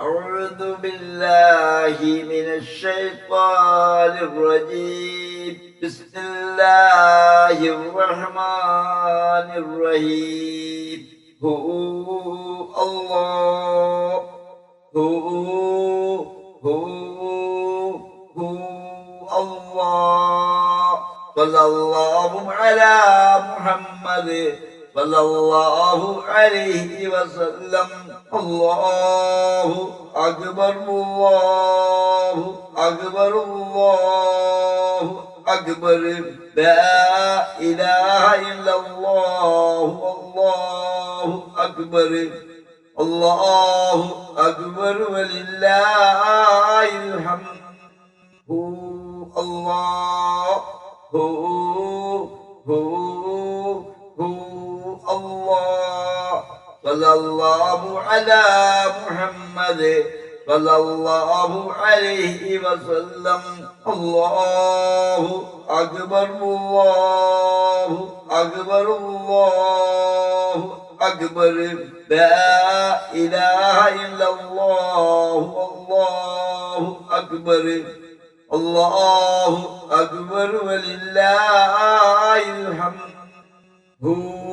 أعوذ بالله من الشيطان الرجيم. بسم الله الرحمن الرحيم. هو الله هو الله. صلى الله على محمد صلى الله عليه وسلم. الله أكبر الله أكبر الله أكبر. لا إله إلا الله. الله أكبر الله أكبر ولله الحمد. الله الله. صلى الله على محمد صلى الله عليه وسلم. الله أكبر الله أكبر الله أكبر. لا إله إلا الله. الله أكبر الله أكبر ولله الحمد. الله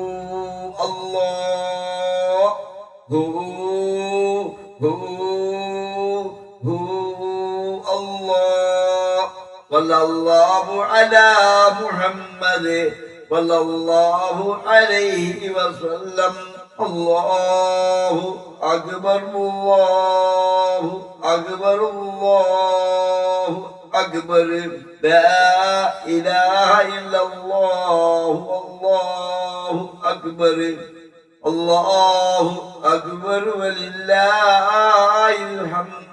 الله. صلى الله على محمد صلى الله عليه وسلم. الله أكبر الله أكبر الله أكبر. لا إله إلا الله. الله أكبر الله أكبر ولله الحمد.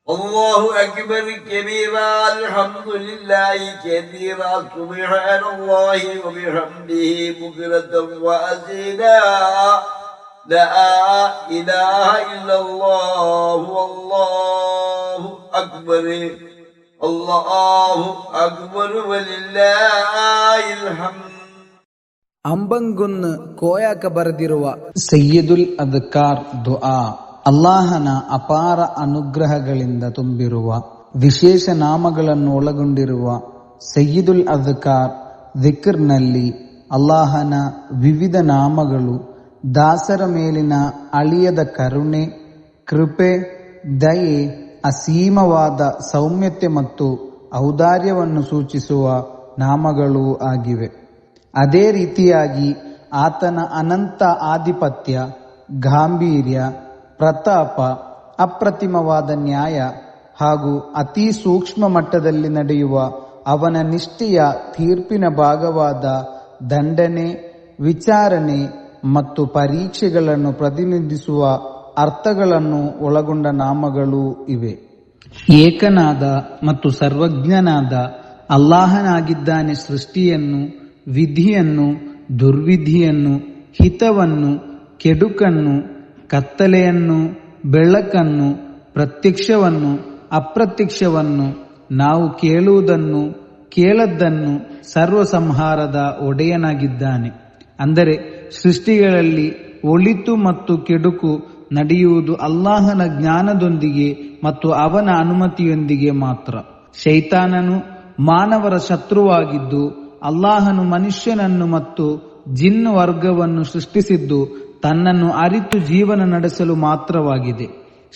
الله أكبر كبيرا. الحمد لله كثيرا. سبحان الله وبحمده بكرة وأصيلا. لا إله إلا الله. والله أكبر الله أكبر ولله الحمد. ಅಂಬಂಗುನ್ನು ಕೋಯಾಕ ಬರೆದಿರುವ ಸಯ್ಯಿದುಲ್ ಅದ್ಕಾರ್ ದುಆ ಅಲ್ಲಾಹನ ಅಪಾರ ಅನುಗ್ರಹಗಳಿಂದ ತುಂಬಿರುವ ವಿಶೇಷ ನಾಮಗಳನ್ನು ಒಳಗೊಂಡಿರುವ ಸಯ್ಯಿದುಲ್ ಅದ್ಕಾರ್ ದಿಕ್ರ್ನಲ್ಲಿ ಅಲ್ಲಾಹನ ವಿವಿಧ ನಾಮಗಳು ದಾಸರ ಮೇಲಿನ ಅಳಿಯದ ಕರುಣೆ, ಕೃಪೆ, ದಯೆ, ಅಸೀಮವಾದ ಸೌಮ್ಯತೆ ಮತ್ತು ಔದಾರ್ಯವನ್ನು ಸೂಚಿಸುವ ನಾಮಗಳೂ ಆಗಿವೆ. ಅದೇ ರೀತಿಯಾಗಿ ಆತನ ಅನಂತ ಆಧಿಪತ್ಯ, ಗಾಂಭೀರ್ಯ, ಪ್ರತಾಪ, ಅಪ್ರತಿಮವಾದ ನ್ಯಾಯ ಹಾಗೂ ಅತಿ ಸೂಕ್ಷ್ಮ ಮಟ್ಟದಲ್ಲಿ ನಡೆಯುವ ಅವನ ನಿಷ್ಠೆಯ ತೀರ್ಪಿನ ಭಾಗವಾದ ದಂಡನೆ, ವಿಚಾರಣೆ ಮತ್ತು ಪರೀಕ್ಷೆಗಳನ್ನು ಪ್ರತಿನಿಧಿಸುವ ಅರ್ಥಗಳನ್ನು ಒಳಗೊಂಡ ನಾಮಗಳೂ ಇವೆ. ಏಕನಾದ ಮತ್ತು ಸರ್ವಜ್ಞನಾದ ಅಲ್ಲಾಹನಾಗಿದ್ದಾನೆ ಸೃಷ್ಟಿಯನ್ನು, ವಿಧಿಯನ್ನು, ದುರ್ವಿಧಿಯನ್ನು, ಹಿತವನ್ನು, ಕೆಡುಕನ್ನು, ಕತ್ತಲೆಯನ್ನು, ಬೆಳಕನ್ನು, ಪ್ರತ್ಯಕ್ಷವನ್ನು, ಅಪ್ರತ್ಯಕ್ಷವನ್ನು, ನಾವು ಕೇಳುವುದನ್ನು, ಕೇಳದ್ದನ್ನು ಸರ್ವ ಸಂಹಾರದ ಒಡೆಯನಾಗಿದ್ದಾನೆ. ಅಂದರೆ ಸೃಷ್ಟಿಗಳಲ್ಲಿ ಒಳಿತು ಮತ್ತು ಕೆಡುಕು ನಡೆಯುವುದು ಅಲ್ಲಾಹನ ಜ್ಞಾನದೊಂದಿಗೆ ಮತ್ತು ಅವನ ಅನುಮತಿಯೊಂದಿಗೆ ಮಾತ್ರ. ಶೈತಾನನು ಮಾನವರ ಶತ್ರುವಾಗಿದ್ದು ಅಲ್ಲಾಹನು ಮನುಷ್ಯನನ್ನು ಮತ್ತು ಜಿನ್ ವರ್ಗವನ್ನು ಸೃಷ್ಟಿಸಿದ್ದು ತನ್ನನ್ನು ಅರಿತು ಜೀವನ ನಡೆಸಲು ಮಾತ್ರವಾಗಿದೆ.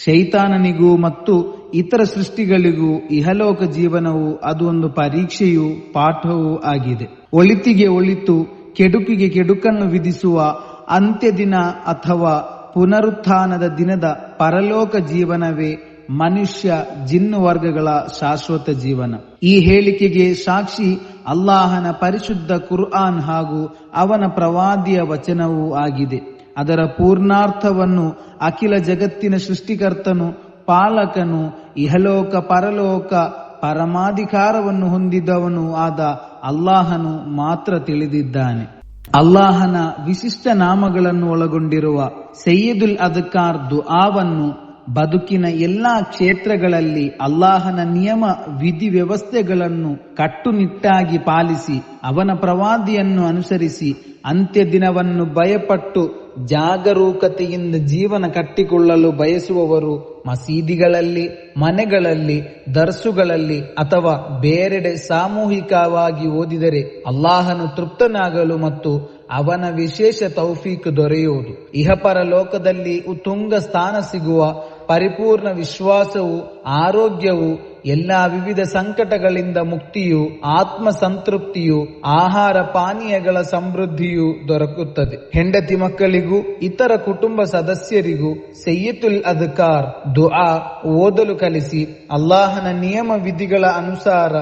ಶೈತಾನನಿಗೂ ಮತ್ತು ಇತರ ಸೃಷ್ಟಿಗಳಿಗೂ ಇಹಲೋಕ ಜೀವನವು ಅದು ಒಂದು ಪರೀಕ್ಷೆಯೂ ಪಾಠವೂ ಆಗಿದೆ. ಒಳಿತಿಗೆ ಒಳಿತು, ಕೆಡುಕಿಗೆ ಕೆಡುಕನ್ನು ವಿಧಿಸುವ ಅಂತ್ಯದಿನ ಅಥವಾ ಪುನರುತ್ಥಾನದ ದಿನದ ಪರಲೋಕ ಜೀವನವೇ ಮನುಷ್ಯ ಜಿನ್ನು ವರ್ಗಗಳ ಶಾಶ್ವತ ಜೀವನ. ಈ ಹೇಳಿಕೆಗೆ ಸಾಕ್ಷಿ ಅಲ್ಲಾಹನ ಪರಿಶುದ್ಧ ಕುರ್ಆನ್ ಹಾಗೂ ಅವನ ಪ್ರವಾದಿಯ ವಚನವೂ ಆಗಿದೆ. ಅದರ ಪೂರ್ಣಾರ್ಥವನ್ನು ಅಖಿಲ ಜಗತ್ತಿನ ಸೃಷ್ಟಿಕರ್ತನು, ಪಾಲಕನು, ಇಹಲೋಕ ಪರಲೋಕ ಪರಮಾಧಿಕಾರವನ್ನು ಹೊಂದಿದವನು ಆದ ಅಲ್ಲಾಹನು ಮಾತ್ರ ತಿಳಿದಿದ್ದಾನೆ. ಅಲ್ಲಾಹನ ವಿಶಿಷ್ಟ ನಾಮಗಳನ್ನು ಒಳಗೊಂಡಿರುವ ಸಯ್ಯಿದುಲ್ ಅದ್ಕಾರ್ ದುಆವನ್ನು ಬದುಕಿನ ಎಲ್ಲಾ ಕ್ಷೇತ್ರಗಳಲ್ಲಿ ಅಲ್ಲಾಹನ ನಿಯಮ ವಿಧಿ ವ್ಯವಸ್ಥೆಗಳನ್ನು ಕಟ್ಟುನಿಟ್ಟಾಗಿ ಪಾಲಿಸಿ ಅವನ ಪ್ರವಾದಿಯನ್ನು ಅನುಸರಿಸಿ ಅಂತ್ಯ ದಿನವನ್ನು ಭಯಪಟ್ಟು ಜಾಗರೂಕತೆಯಿಂದ ಜೀವನ ಕಟ್ಟಿಕೊಳ್ಳಲು ಬಯಸುವವರು ಮಸೀದಿಗಳಲ್ಲಿ, ಮನೆಗಳಲ್ಲಿ, ದರ್ಸುಗಳಲ್ಲಿ ಅಥವಾ ಬೇರೆಡೆ ಸಾಮೂಹಿಕವಾಗಿ ಓದಿದರೆ ಅಲ್ಲಾಹನು ತೃಪ್ತನಾಗಲು ಮತ್ತು ಅವನ ವಿಶೇಷ ತೌಫೀಕ್ ದೊರೆಯುವುದು. ಇಹಪರ ಲೋಕದಲ್ಲಿ ಉತ್ತುಂಗ ಸ್ಥಾನ ಸಿಗುವ ಪರಿಪೂರ್ಣ ವಿಶ್ವಾಸವು, ಆರೋಗ್ಯವು, ಎಲ್ಲಾ ವಿವಿಧ ಸಂಕಟಗಳಿಂದ ಮುಕ್ತಿಯು, ಆತ್ಮ ಸಂತೃಪ್ತಿಯು, ಆಹಾರ ಪಾನೀಯಗಳ ಸಮೃದ್ಧಿಯು ದೊರಕುತ್ತದೆ. ಹೆಂಡತಿ ಮಕ್ಕಳಿಗೂ ಇತರ ಕುಟುಂಬ ಸದಸ್ಯರಿಗೂ ಸಯ್ಯಿದುಲ್ ಅದ್ಕಾರ್ ದುಆ ಓದಲು ಕಲಿಸಿ ಅಲ್ಲಾಹನ ನಿಯಮ ವಿಧಿಗಳ ಅನುಸಾರ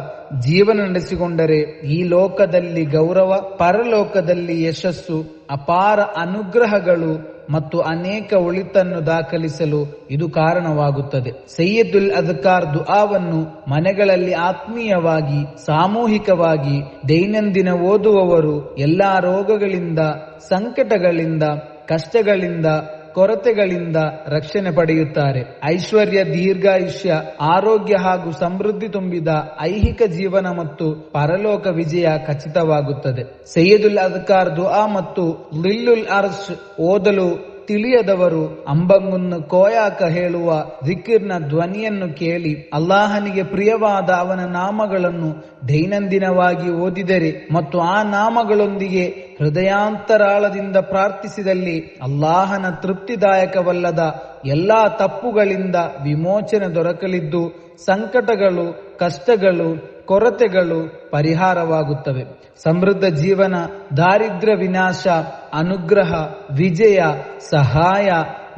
ಜೀವನ ನಡೆಸಿಕೊಂಡರೆ ಈ ಲೋಕದಲ್ಲಿ ಗೌರವ, ಪರಲೋಕದಲ್ಲಿ ಯಶಸ್ಸು, ಅಪಾರ ಅನುಗ್ರಹಗಳು ಮತ್ತು ಅನೇಕ ಒಳಿತನ್ನು ದಾಖಲಿಸಲು ಇದು ಕಾರಣವಾಗುತ್ತದೆ. ಸಯ್ಯಿದುಲ್ ಅದ್ಕಾರ್ ದುಆವನ್ನು ಮನೆಗಳಲ್ಲಿ ಆತ್ಮೀಯವಾಗಿ, ಸಾಮೂಹಿಕವಾಗಿ ದೈನಂದಿನ ಓದುವವರು ಎಲ್ಲಾ ರೋಗಗಳಿಂದ, ಸಂಕಟಗಳಿಂದ, ಕಷ್ಟಗಳಿಂದ, ಕೊರತೆಗಳಿಂದ ರಕ್ಷಣೆ ಪಡೆಯುತ್ತಾರೆ. ಐಶ್ವರ್ಯ, ದೀರ್ಘಾಯುಷ್ಯ, ಆರೋಗ್ಯ ಹಾಗೂ ಸಮೃದ್ಧಿ ತುಂಬಿದ ಐಹಿಕ ಜೀವನ ಮತ್ತು ಪರಲೋಕ ವಿಜಯ ಖಚಿತವಾಗುತ್ತದೆ. ಸಯ್ಯಿದುಲ್ ಅದ್ಕಾರ್ ದುಆ ಮತ್ತು ಲಿಲ್ಲುಲ್ ಅರ್ಶ್ ಓದಲು ತಿಳಿಯದವರು ಅಂಬಂಗುನ್ನು ಕೋಯಾಕ ಹೇಳುವ ಜಿಕಿರ್ನ ಧ್ವನಿಯನ್ನು ಕೇಳಿ ಅಲ್ಲಾಹನಿಗೆ ಪ್ರಿಯವಾದ ಅವನ ನಾಮಗಳನ್ನು ದೈನಂದಿನವಾಗಿ ಓದಿದರೆ ಮತ್ತು ಆ ನಾಮಗಳೊಂದಿಗೆ ಹೃದಯಾಂತರಾಳದಿಂದ ಪ್ರಾರ್ಥಿಸಿದಲ್ಲಿ ಅಲ್ಲಾಹನ ತೃಪ್ತಿದಾಯಕವಲ್ಲದ ಎಲ್ಲಾ ತಪ್ಪುಗಳಿಂದ ವಿಮೋಚನೆ ದೊರಕಲಿದ್ದು ಸಂಕಟಗಳು, ಕಷ್ಟಗಳು, ಕೊರತೆಗಳು ಪರಿಹಾರವಾಗುತ್ತವೆ. ಸಮೃದ್ಧ ಜೀವನ, ದಾರಿದ್ರ್ಯ ವಿನಾಶ, ಅನುಗ್ರಹ, ವಿಜಯ, ಸಹಾಯ,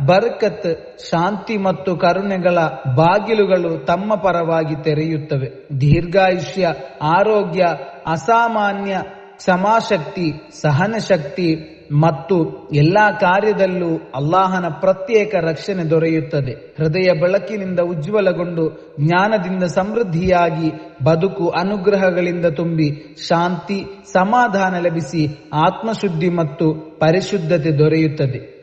ಬರ್ಕತ್, ಶಾಂತಿ ಮತ್ತು ಕರುಣೆಗಳ ಬಾಗಿಲುಗಳು ತಮ್ಮ ಪರವಾಗಿ ತೆರೆಯುತ್ತವೆ. ದೀರ್ಘಾಯುಷ್ಯ, ಆರೋಗ್ಯ, ಅಸಾಮಾನ್ಯ ಕ್ಷಮಾಶಕ್ತಿ, ಸಹನ ಶಕ್ತಿ ಮತ್ತು ಎಲ್ಲಾ ಕಾರ್ಯದಲ್ಲೂ ಅಲ್ಲಾಹನ ಪ್ರತ್ಯೇಕ ರಕ್ಷಣೆ ದೊರೆಯುತ್ತದೆ. ಹೃದಯ ಬೆಳಕಿನಿಂದ ಉಜ್ವಲಗೊಂಡು ಜ್ಞಾನದಿಂದ ಸಮೃದ್ಧಿಯಾಗಿ ಬದುಕು ಅನುಗ್ರಹಗಳಿಂದ ತುಂಬಿ ಶಾಂತಿ, ಸಮಾಧಾನ ಲಭಿಸಿ ಆತ್ಮಶುದ್ಧಿ ಮತ್ತು ಪರಿಶುದ್ಧತೆ ದೊರೆಯುತ್ತದೆ.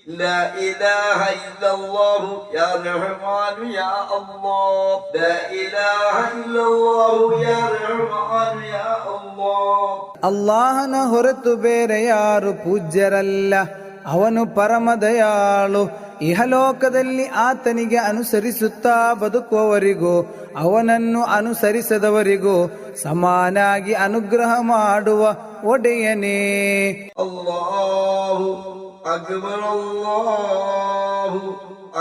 لا إله إلا الله يا رحمن يا الله لا إله إلا الله يا رحمن يا الله. ಅಲ್ಲಾಹನ ಹೊರತು ಬೇರೆ ಯಾರು ಪೂಜ್ಯರಲ್ಲ. ಅವನು ಪರಮ ದಯಾಳು. ಇಹಲೋಕದಲ್ಲಿ ಆತನಿಗೆ ಅನುಸರಿಸುತ್ತಾ ಬದುಕುವವರಿಗೂ ಅವನನ್ನು ಅನುಸರಿಸದವರಿಗೂ ಸಮಾನಾಗಿ ಅನುಗ್ರಹ ಮಾಡುವ ಒಡೆಯನೇ. ಅಲ್ಲಾಹು أكبر الله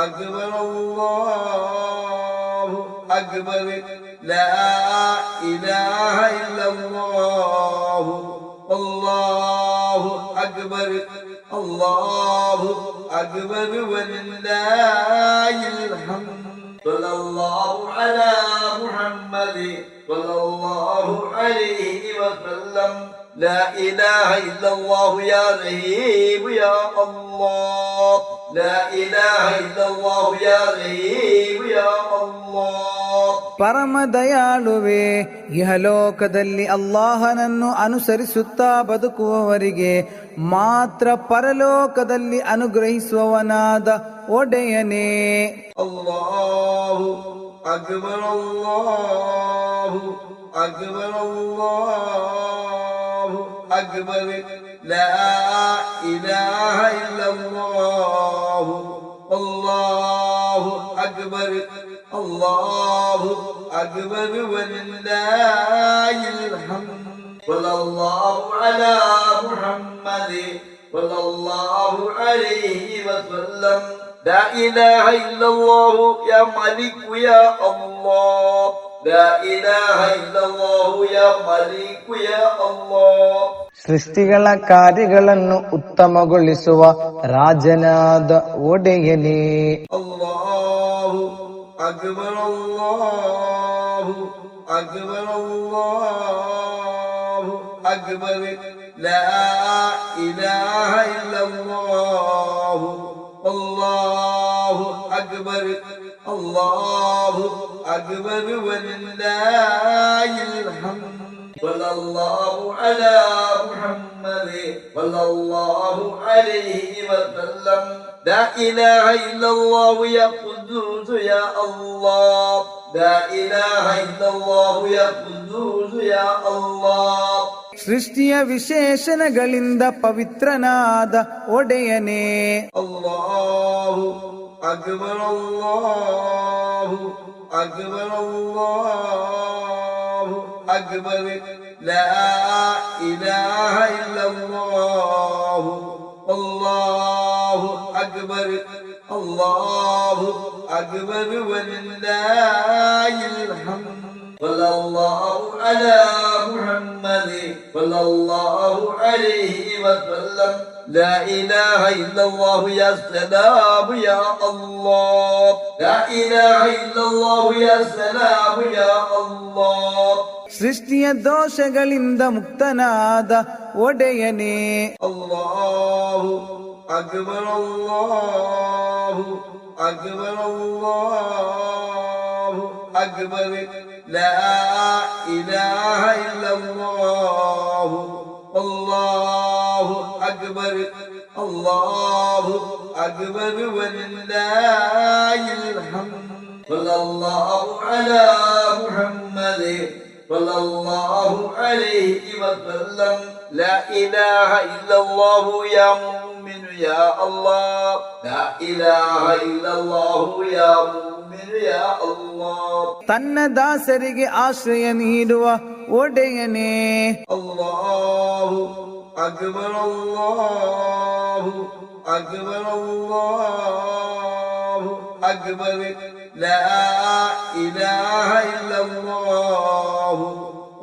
أكبر الله أكبر لا إله إلا الله الله أكبر الله أكبر ولله الحمد. صلى الله على محمد صلى الله عليه وسلم. لا إله إلا الله يا رحيم يا الله لا إله إلا الله يا رحيم يا الله. ಪರಮ ದಯಾಳುವೆ, ಇಹಲೋಕದಲ್ಲಿ ಅಲ್ಲಾಹನನ್ನು ಅನುಸರಿಸುತ್ತಾ ಬದುಕುವವರಿಗೆ ಮಾತ್ರ ಪರಲೋಕದಲ್ಲಿ ಅನುಗ್ರಹಿಸುವವನಾದ ಒಡೆಯನೇ. ಅಲ್ಲಾಹು ಅಕ್ಬರ್ ಅಲ್ಲಾಹು ಅಕ್ಬರ್ ಅಲ್ಲಾಹು ಅಕ್ಬರ್ ಲಾ ಇಲಾಹ ಇಲ್ಲಲ್ಲಾಹು ಅಲ್ಲಾಹು ಅಕ್ಬರ್ ಅಲ್ಲಾಹು ಅಕ್ಬರ್ ವಲಿಲ್ಲಾಹಿಲ್ ಹಮ್ದ್. ಸಲ್ಲಲ್ಲಾಹು ಅಲಾ ಮುಹಮ್ಮದ್ ಸಲ್ಲಲ್ಲಾಹು ಅಲೈಹಿ ವಸಲ್ಲಂ. لا إله إلا الله يا ملك يا الله لا إله إلا الله يا ملك يا الله. ಸೃಷ್ಟಿಗಳ ಕಾರ್ಯಗಳನ್ನು ಉತ್ತಮಗೊಳಿಸುವ ರಾಜನಾದ ಒಡೆಯನೇ. ಅಲ್ಲಾಹು ಅಕ್ಬರ್ ಅಲ್ಲಾಹು ಅಕ್ಬರ್ ಅಲ್ಲಾಹು ಅಕ್ಬರ್ ಲಾ ಇಲಾಹ ಇಲ್ಲಲ್ಲಾಹು ಅಲ್ಲಾಹು ಅಕ್ಬರ್ ಅಲ್ಲಾಹು ಅಕ್ಬರ್ ವಲಿಲ್ಲಾಹಿಲ್ ಹಮ್ದ್. صلى الله على محمد صلى الله عليه وسلم لا إله إلا الله يا قدوس يا الله لا إله إلا الله يا قدوس يا الله ಸೃಷ್ಟಿಯ ವಿಶೇಷಣಗಳಿಂದ ಪವಿತ್ರನಾದ ಒಡೆಯನೇ. ಅಲ್ಲಾಹು ಅಕ್ಬರ್ ಅಲ್ಲಾಹು ಅಕ್ಬರ್ ಅಲ್ಲಾಹು ಅಕ್ಬರ್ ಲಾ ಇಲಾಹ ಇಲ್ಲಲ್ಲಾಹು ಅಲ್ಲಾಹು ಅಕ್ಬರ್ ಅಲ್ಲಾಹು ಅಕ್ಬರ್ ವಲಿಲ್ಲಾಹಿಲ್ ಹಮ್ದ್ صلى الله على محمد صلى الله عليه وسلم لا إله إلا الله يا سلام يا الله لا إله إلا الله يا سلام يا الله ಸೃಷ್ಟಿಯ ದೋಷಗಳಿಂದ ಮುಕ್ತನಾದ ಒಡೆಯನೇ. ಅಲ್ಲಾಹು ಅಕ್ಬರ್ ಅಲ್ಲಾಹು ಅಕ್ಬರ್ ಅಲ್ಲಾಹು ಅಕ್ಬರ್ لا إله إلا الله الله أكبر الله أكبر ولله الحمد صلى الله على محمد صلى الله عليه وسلم لا إله إلا الله يا مؤمن يا الله لا إله إلا الله يا مؤمن يا الله ತನ್ನ ದಾಸರಿಗೆ ಆಶ್ರಯ ನೀಡುವ ಒಡೆಯನೇ. ಅಲ್ಲಾಹು ಅಕ್ಬರ್ ಅಲ್ಲಾಹು ಅಕ್ಬರ್ ಅಲ್ಲಾಹು ಅಕ್ಬರ್ ಲಾ ಇಲಾಹ ಇಲ್ಲಲ್ಲಾಹು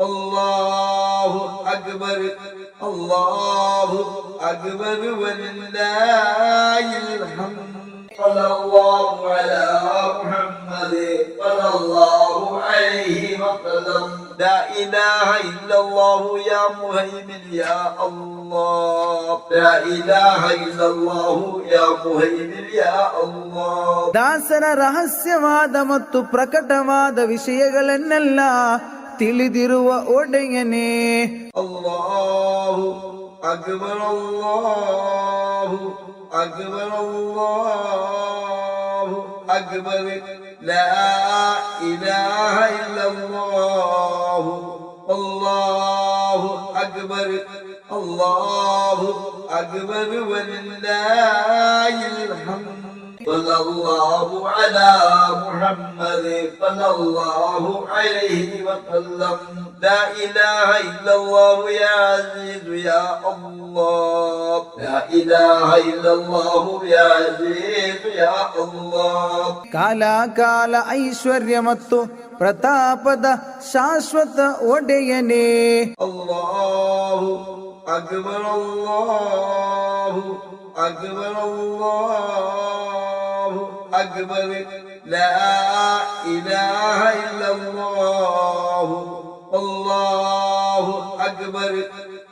ಅಲ್ಲಾಹು ಅಕ್ಬರ್ ಅಲ್ಲಾಹು ಅಕ್ಬರ್ ವಲಿಲ್ಲಾಹಿಲ್ ಹಮ್ದ್ صلى الله على محمد صلى الله عليه وسلم لا إله إلا الله يا مهيمن يا الله لا إله إلا الله يا مهيمن يا الله ದಾಸರ ರಹಸ್ಯವಾದ ಮತ್ತು ಪ್ರಕಟವಾದ ವಿಷಯಗಳನ್ನೆಲ್ಲ ತಿಳಿದಿರುವ ಒಡೆಯನೇ. ಅಲ್ಲಾಹು ಅಕ್ಬರ್ ಅಲ್ಲಾಹು أكبر الله أكبر لا إله إلا الله الله أكبر الله أكبر ولله الحمد صلى الله على محمد صلى الله عليه وسلم لا إله إلا الله يا عزيز يا الله لا إله إلا الله يا عزيز يا الله ಕಾಲ ಐಶ್ವರ್ಯ ಮತ್ತು ಪ್ರತಾಪದ ಶಾಶ್ವತ ಒಡೆಯನೇ. الله أكبر الله أكبر الله أكبر لا إله إلا الله الله أكبر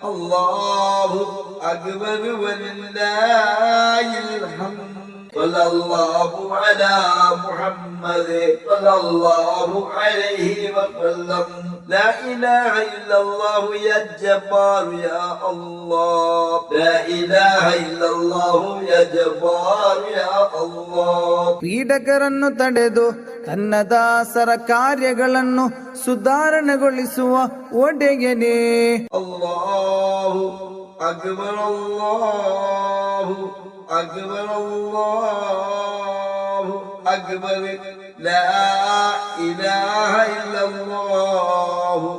الله أكبر ولله الحمد صلى الله على محمد صلى الله عليه وسلم لا إله إلا الله يا جبار يا الله لا إله إلا الله يا جبار يا الله ಪೀಡಕರನ್ನು ತಡೆದು ತನ್ನ ದಾಸರ ಕಾರ್ಯಗಳನ್ನು ಸುಧಾರಣೆಗೊಳಿಸುವ ಒಡೆಯನೇ. ಅಲ್ಲಾಹು ಅಕ್ಬರ್ ಅಲ್ಲಾಹು ಅಕ್ಬರ್ ಅಲ್ಲಾಹು ಅಕ್ಬರ್ ಲಾ ಇಲಾಹ ಇಲ್ಲಲ್ಲಾಹು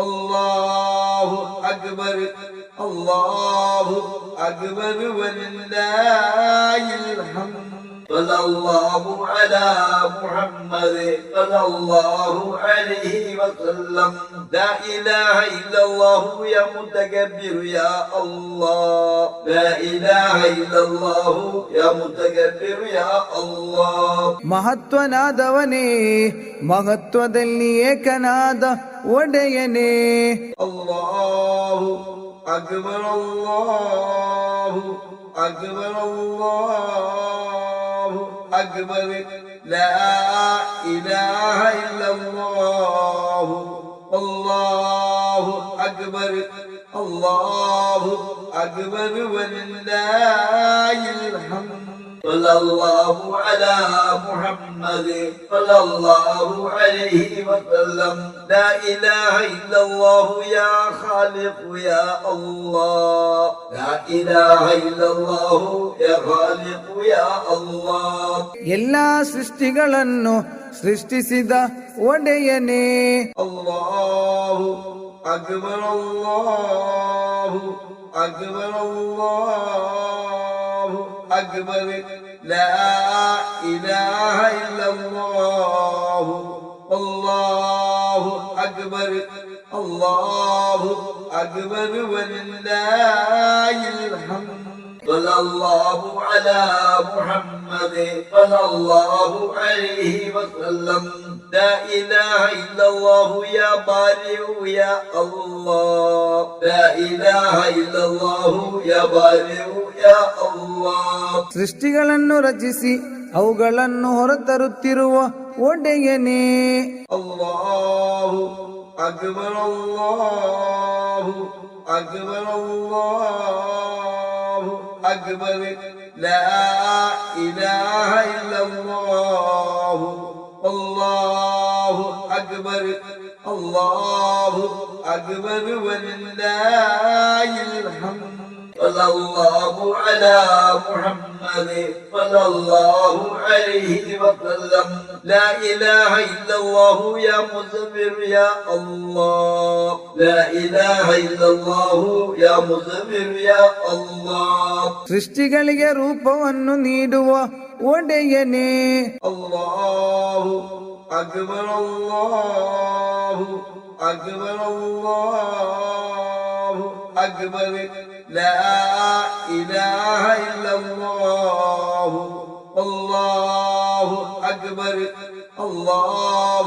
ಅಲ್ಲಾಹು ಅಕ್ಬರ್ ಅಲ್ಲಾಹು ಅಕ್ಬರ್ ವಲಿಲ್ಲಾಹಿಲ್ ಹಮ್ದ್ صلى الله على محمد صلى الله عليه وسلم لا إله إلا الله يا متكبر يا الله لا إله إلا الله يا متكبر يا الله ಮಹತ್ವನಾದವನೇ, ಮಹತ್ವದಲ್ಲಿ ಏಕನಾದ ಒಡೆಯನೇ. الله أكبر الله أكبر الله أكبر لا إله إلا الله الله أكبر الله أكبر ولله الحمد صلى الله على محمد صلى الله عليه وسلم لا إله إلا الله يا خالق يا الله لا إله إلا الله يا خالق يا الله ಎಲ್ಲಾ ಸೃಷ್ಟಿಗಳನ್ನು ಸೃಷ್ಟಿಸಿದ ಒಡೆಯನೇ الله أكبر الله أكبر الله أكبر لا إله إلا الله الله أكبر الله أكبر ولله الحمد صلى الله على محمد صلى الله عليه وسلم لا إله إلا الله يا بارئ يا الله لا إله إلا الله يا بارئ يا الله ಸೃಷ್ಟಿಗಳನ್ನು ರಚಿಸಿ ಅವುಗಳನ್ನು ಹೊರತರುತ್ತಿರುವ ಒಡೆಯನೇ الله أكبر الله أكبر الله أكبر لا إله إلا الله الله أكبر الله أكبر ولله الحمد صلى الله على محمد صلى الله عليه وسلم لا إله إلا الله يا مزمر يا الله لا إله إلا الله يا مزمر يا الله ಸೃಷ್ಟಿಗಳಿಗೆ ರೂಪವನ್ನು ನೀಡುವ ಒಡೆಯನೇ الله أكبر الله أكبر الله أكبر لا إله إلا الله الله أكبر الله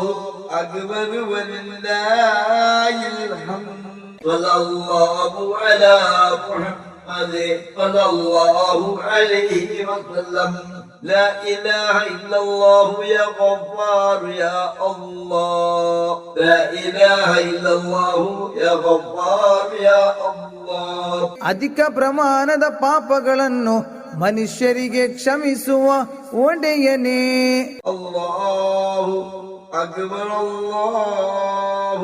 أكبر ولله الحمد صلى الله على محمد صلى الله عليه وسلم لا إله إلا الله يا غفار يا الله لا إله إلا الله يا غفار يا الله ಅಧಿಕ ಪ್ರಮಾಣದ ಪಾಪಗಳನ್ನು ಮನುಷ್ಯರಿಗೆ ಕ್ಷಮಿಸುವ ಒಡೆಯನೇ الله أكبر الله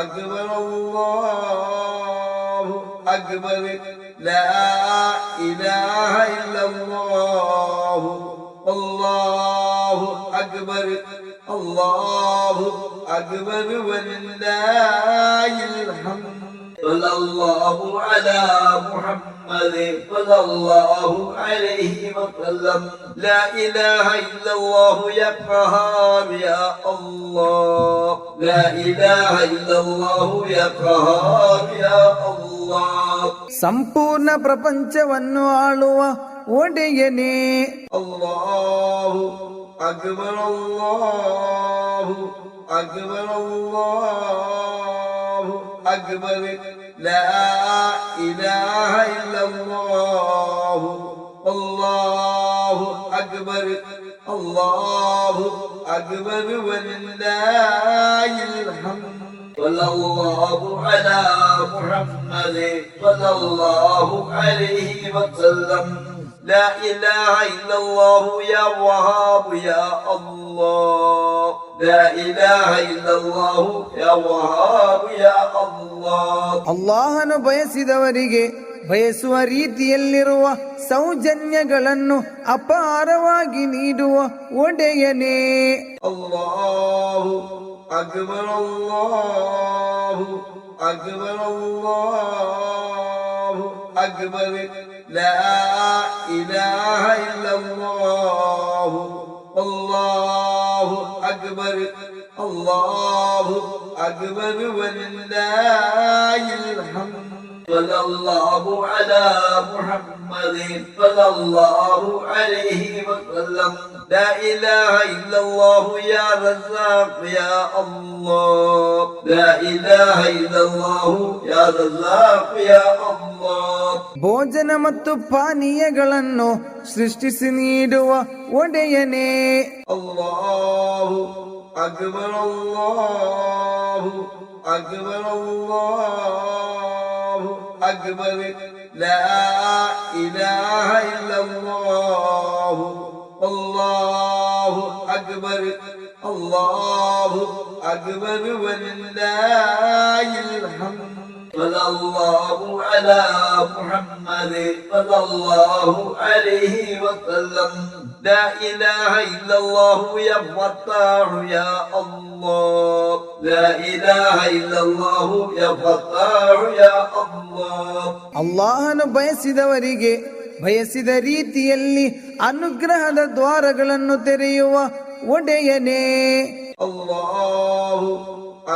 أكبر الله أكبر لا إله إلا الله الله أكبر الله أكبر ولله الحمد صلى الله على محمد صلى الله عليه وسلم لا إله إلا الله يا قهار يا الله لا إله إلا الله يا قهار يا الله ಸಂಪೂರ್ಣ ಪ್ರಪಂಚವನ್ನು ಆಳುವ ಒಡೆಯನೇ الله أكبر الله أكبر الله أكبر لا إله إلا الله الله أكبر الله أكبر ولله الحمد صلى الله على محمد صلى الله عليه وسلم لا إله إلا الله يا وهاب يا الله لا إله إلا الله يا وهاب يا الله ಅಲ್ಲಾಹನು ಬಯಸಿದವರಿಗೆ ಬಯಸುವ ರೀತಿಯಲ್ಲಿರುವ ಸೌಜನ್ಯಗಳನ್ನು ಅಪಾರವಾಗಿ ನೀಡುವ ಒಡೆಯನೇ الله أكبر الله أكبر الله أكبر لا إله إلا الله الله أكبر الله أكبر ولله الحمد صلى الله على محمد صلى الله عليه وسلم لا إله إلا الله يا رزاق يا الله لا إله إلا الله يا رزاق يا الله ಭೋಜನ ಮತ್ತು ಪಾನೀಯಗಳನ್ನು ಸೃಷ್ಟಿಸಿ ನೀಡುವ ಒಡೆಯನೇ الله أكبر الله أكبر الله أكبر لا إله إلا الله الله أكبر الله أكبر ولله الحمد صلى الله على محمد صلى الله عليه وسلم لا إله إلا الله يا فتاح يا الله لا إله إلا الله يا فتاح يا الله ಅಲ್ಲಾಹನು ಬಯಸಿದವರಿಗೆ ಬಯಸಿದ ರೀತಿಯಲ್ಲಿ ಅನುಗ್ರಹದ ದ್ವಾರಗಳನ್ನು ತೆರೆಯುವ ಒಡೆಯನೇ. الله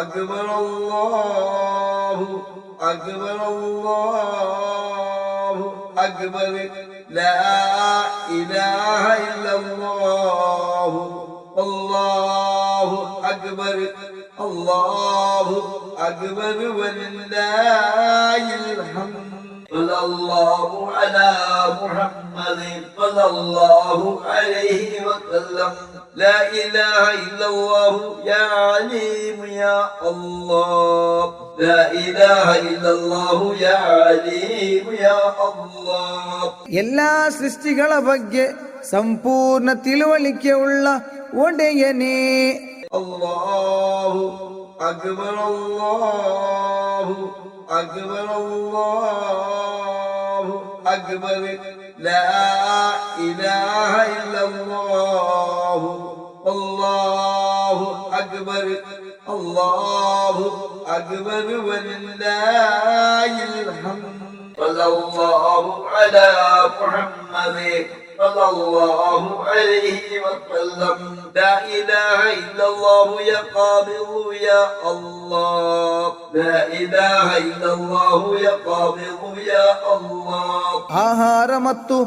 أكبر الله أكبر الله أكبر لا إله إلا الله الله أكبر الله أكبر ولله الحمد صلى الله على محمد صلى الله عليه وسلم لا إله إلا الله يا عليم يا الله لا إله إلا الله يا عليم يا الله ಎಲ್ಲಾ ಸೃಷ್ಟಿಗಳ ಬಗ್ಗೆ ಸಂಪೂರ್ಣ ತಿಳುವಳಿಕೆ ಉಳ್ಳ ಒಡೆಯನೇ. الله أكبر الله أكبر الله أكبر لا إله إلا الله الله أكبر الله أكبر ولله الحمد صلى الله على محمد صلى الله عليه وسلم لا إله إلا الله يا قابض يا الله لا إله إلا الله يا قابض يا الله ಆಹಾರ ಮತ್ತು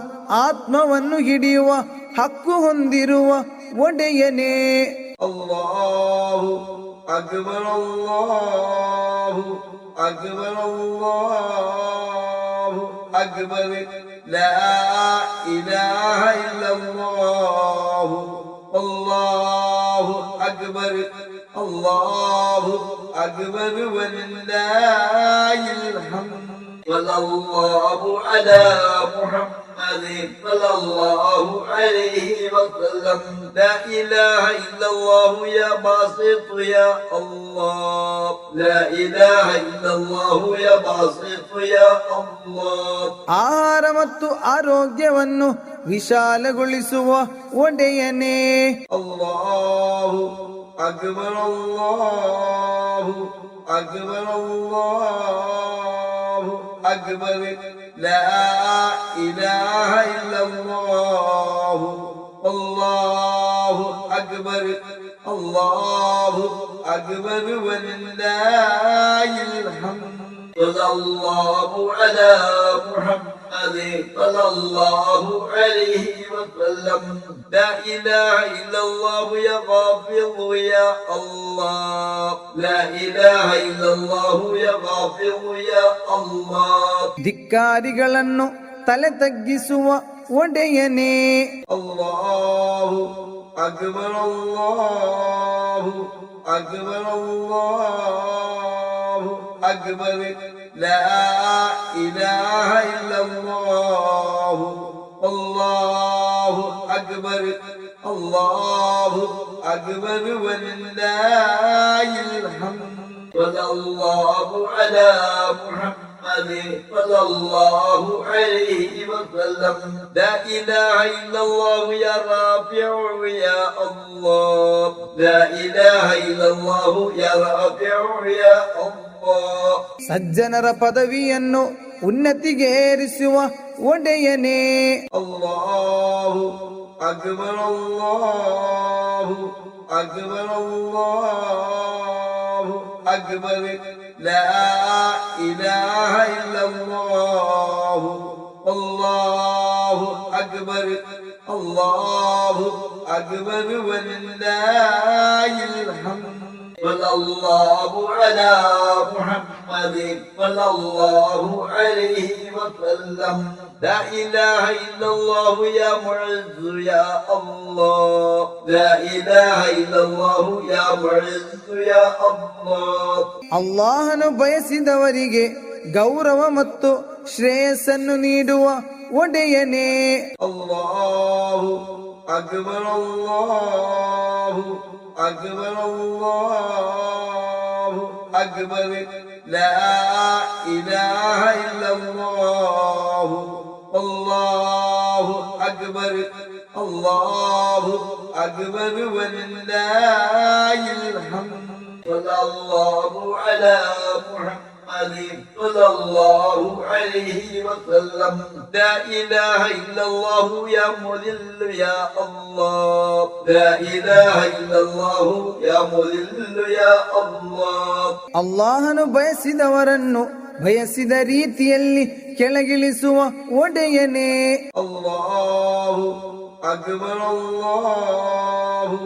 ಆತ್ಮವನ್ನು ಹಿಡಿಯುವ ಹಕ್ಕು ಹೊಂದಿರುವ ಒಡೆಯನೇ. الله أكبر الله أكبر الله أكبر لا إله إلا الله الله أكبر الله أكبر ولله الحمد صلى الله على محمد صلى الله عليه وسلم لا إله إلا الله يا باسط يا الله لا إله إلا الله يا باسط يا الله ಆಹಾರ ಮತ್ತು ಆರೋಗ್ಯವನ್ನು ವಿಶಾಲಗೊಳಿಸುವ ಒಡೆಯನೇ. الله أكبر الله أكبر الله أكبر لا إله إلا الله الله أكبر الله أكبر ولله الحمد صلى الله على محمد صلى الله عليه وسلم لا إله إلا الله يا غافر يا الله لا إله إلا الله يا غافر يا الله ಧಿಕ್ಕಾರಿಗಳನ್ನು ತಲೆ ತಗ್ಗಿಸುವ ಒಡೆಯನೇ. الله أكبر الله أكبر الله أكبر لا إله إلا الله الله أكبر الله أكبر ولله الحمد صلى الله على محمد صلى الله عليه وسلم لا إله إلا الله يا رافع يا الله لا إله إلا الله يا رافع يا الله ಸಜ್ಜನರ ಪದವಿಯನ್ನು ಉನ್ನತಿಗೆ ಏರಿಸುವ ಒಡೆಯನೇ. الله أكبر الله أكبر الله أكبر لا إله إلا الله الله أكبر الله أكبر ولله الحمد صلى الله على محمد صلى الله عليه وسلم لا إله إلا الله يا معز يا الله لا إله إلا الله يا معز يا الله ಅಲ್ಲಾಹನು ಬಯಸಿದವರಿಗೆ ಗೌರವ ಮತ್ತು ಶ್ರೇಯಸ್ಸನ್ನು ನೀಡುವ ಒಡೆಯನೇ. ಅಲ್ಲಾಹು ಅಕ್ಬರ್ ಅಲ್ಲಾಹು ಅಕ್ಬರ್ ಅಲ್ಲಾಹು ಅಕ್ಬರ್ ಲಾ ಇಲಾಹ ಇಲ್ಲಲ್ಲಾಹು ಅಲ್ಲಾಹು ಅಕ್ಬರ್ ಅಲ್ಲಾಹು ಅಕ್ಬರ್ ವಲಿಲ್ಲಾಹಿಲ್ ಹಮ್ದ್. ಸಲ್ಲಲ್ಲಾಹು ಅಲಾ محمد صلى الله عليه وسلم لا إله إلا الله يا مذل يا الله لا إله إلا الله يا مذل يا الله. ಅಲ್ಲಾಹನು ಬಯಸಿದವರನ್ನು ಬಯಸಿದ ರೀತಿಯಲ್ಲಿ ಕೆಳಗಿಳಿಸುವ ಒಡೆಯನೇ. ಅಲ್ಲಾಹು ಅಕ್ಬರ್ ಅಲ್ಲಾಹು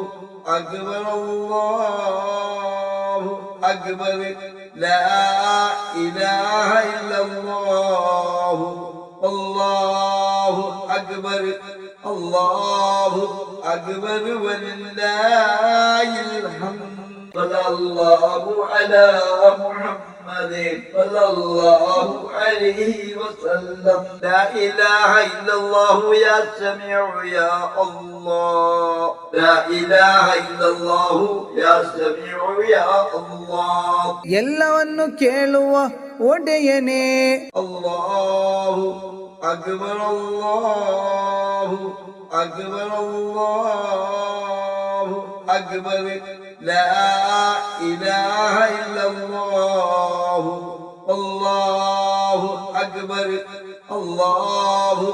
ಅಕ್ಬರ್ ಅಲ್ಲಾಹು ಅಕ್ಬರ್ لا إله إلا الله الله أكبر الله أكبر ولله الحمد. صلى الله على محمد صلى الله عليه وسلم لا إله إلا الله يا سميع يا الله لا إله إلا الله يا سميع يا الله. ಎಲ್ಲವನ್ನು ಕೇಳುವ ಒಡೆಯನೇ. ಅಲ್ಲಾಹು ಅಕ್ಬರ್ ಅಲ್ಲಾಹು ಅಕ್ಬರ್ ಅಲ್ಲಾಹು ಅಕ್ಬರ್ ಲಾ ಇಲಾಹ ಇಲ್ಲಲ್ಲಾಹು ಅಲ್ಲಾಹು ಅಕ್ಬರ್ ಅಲ್ಲಾಹು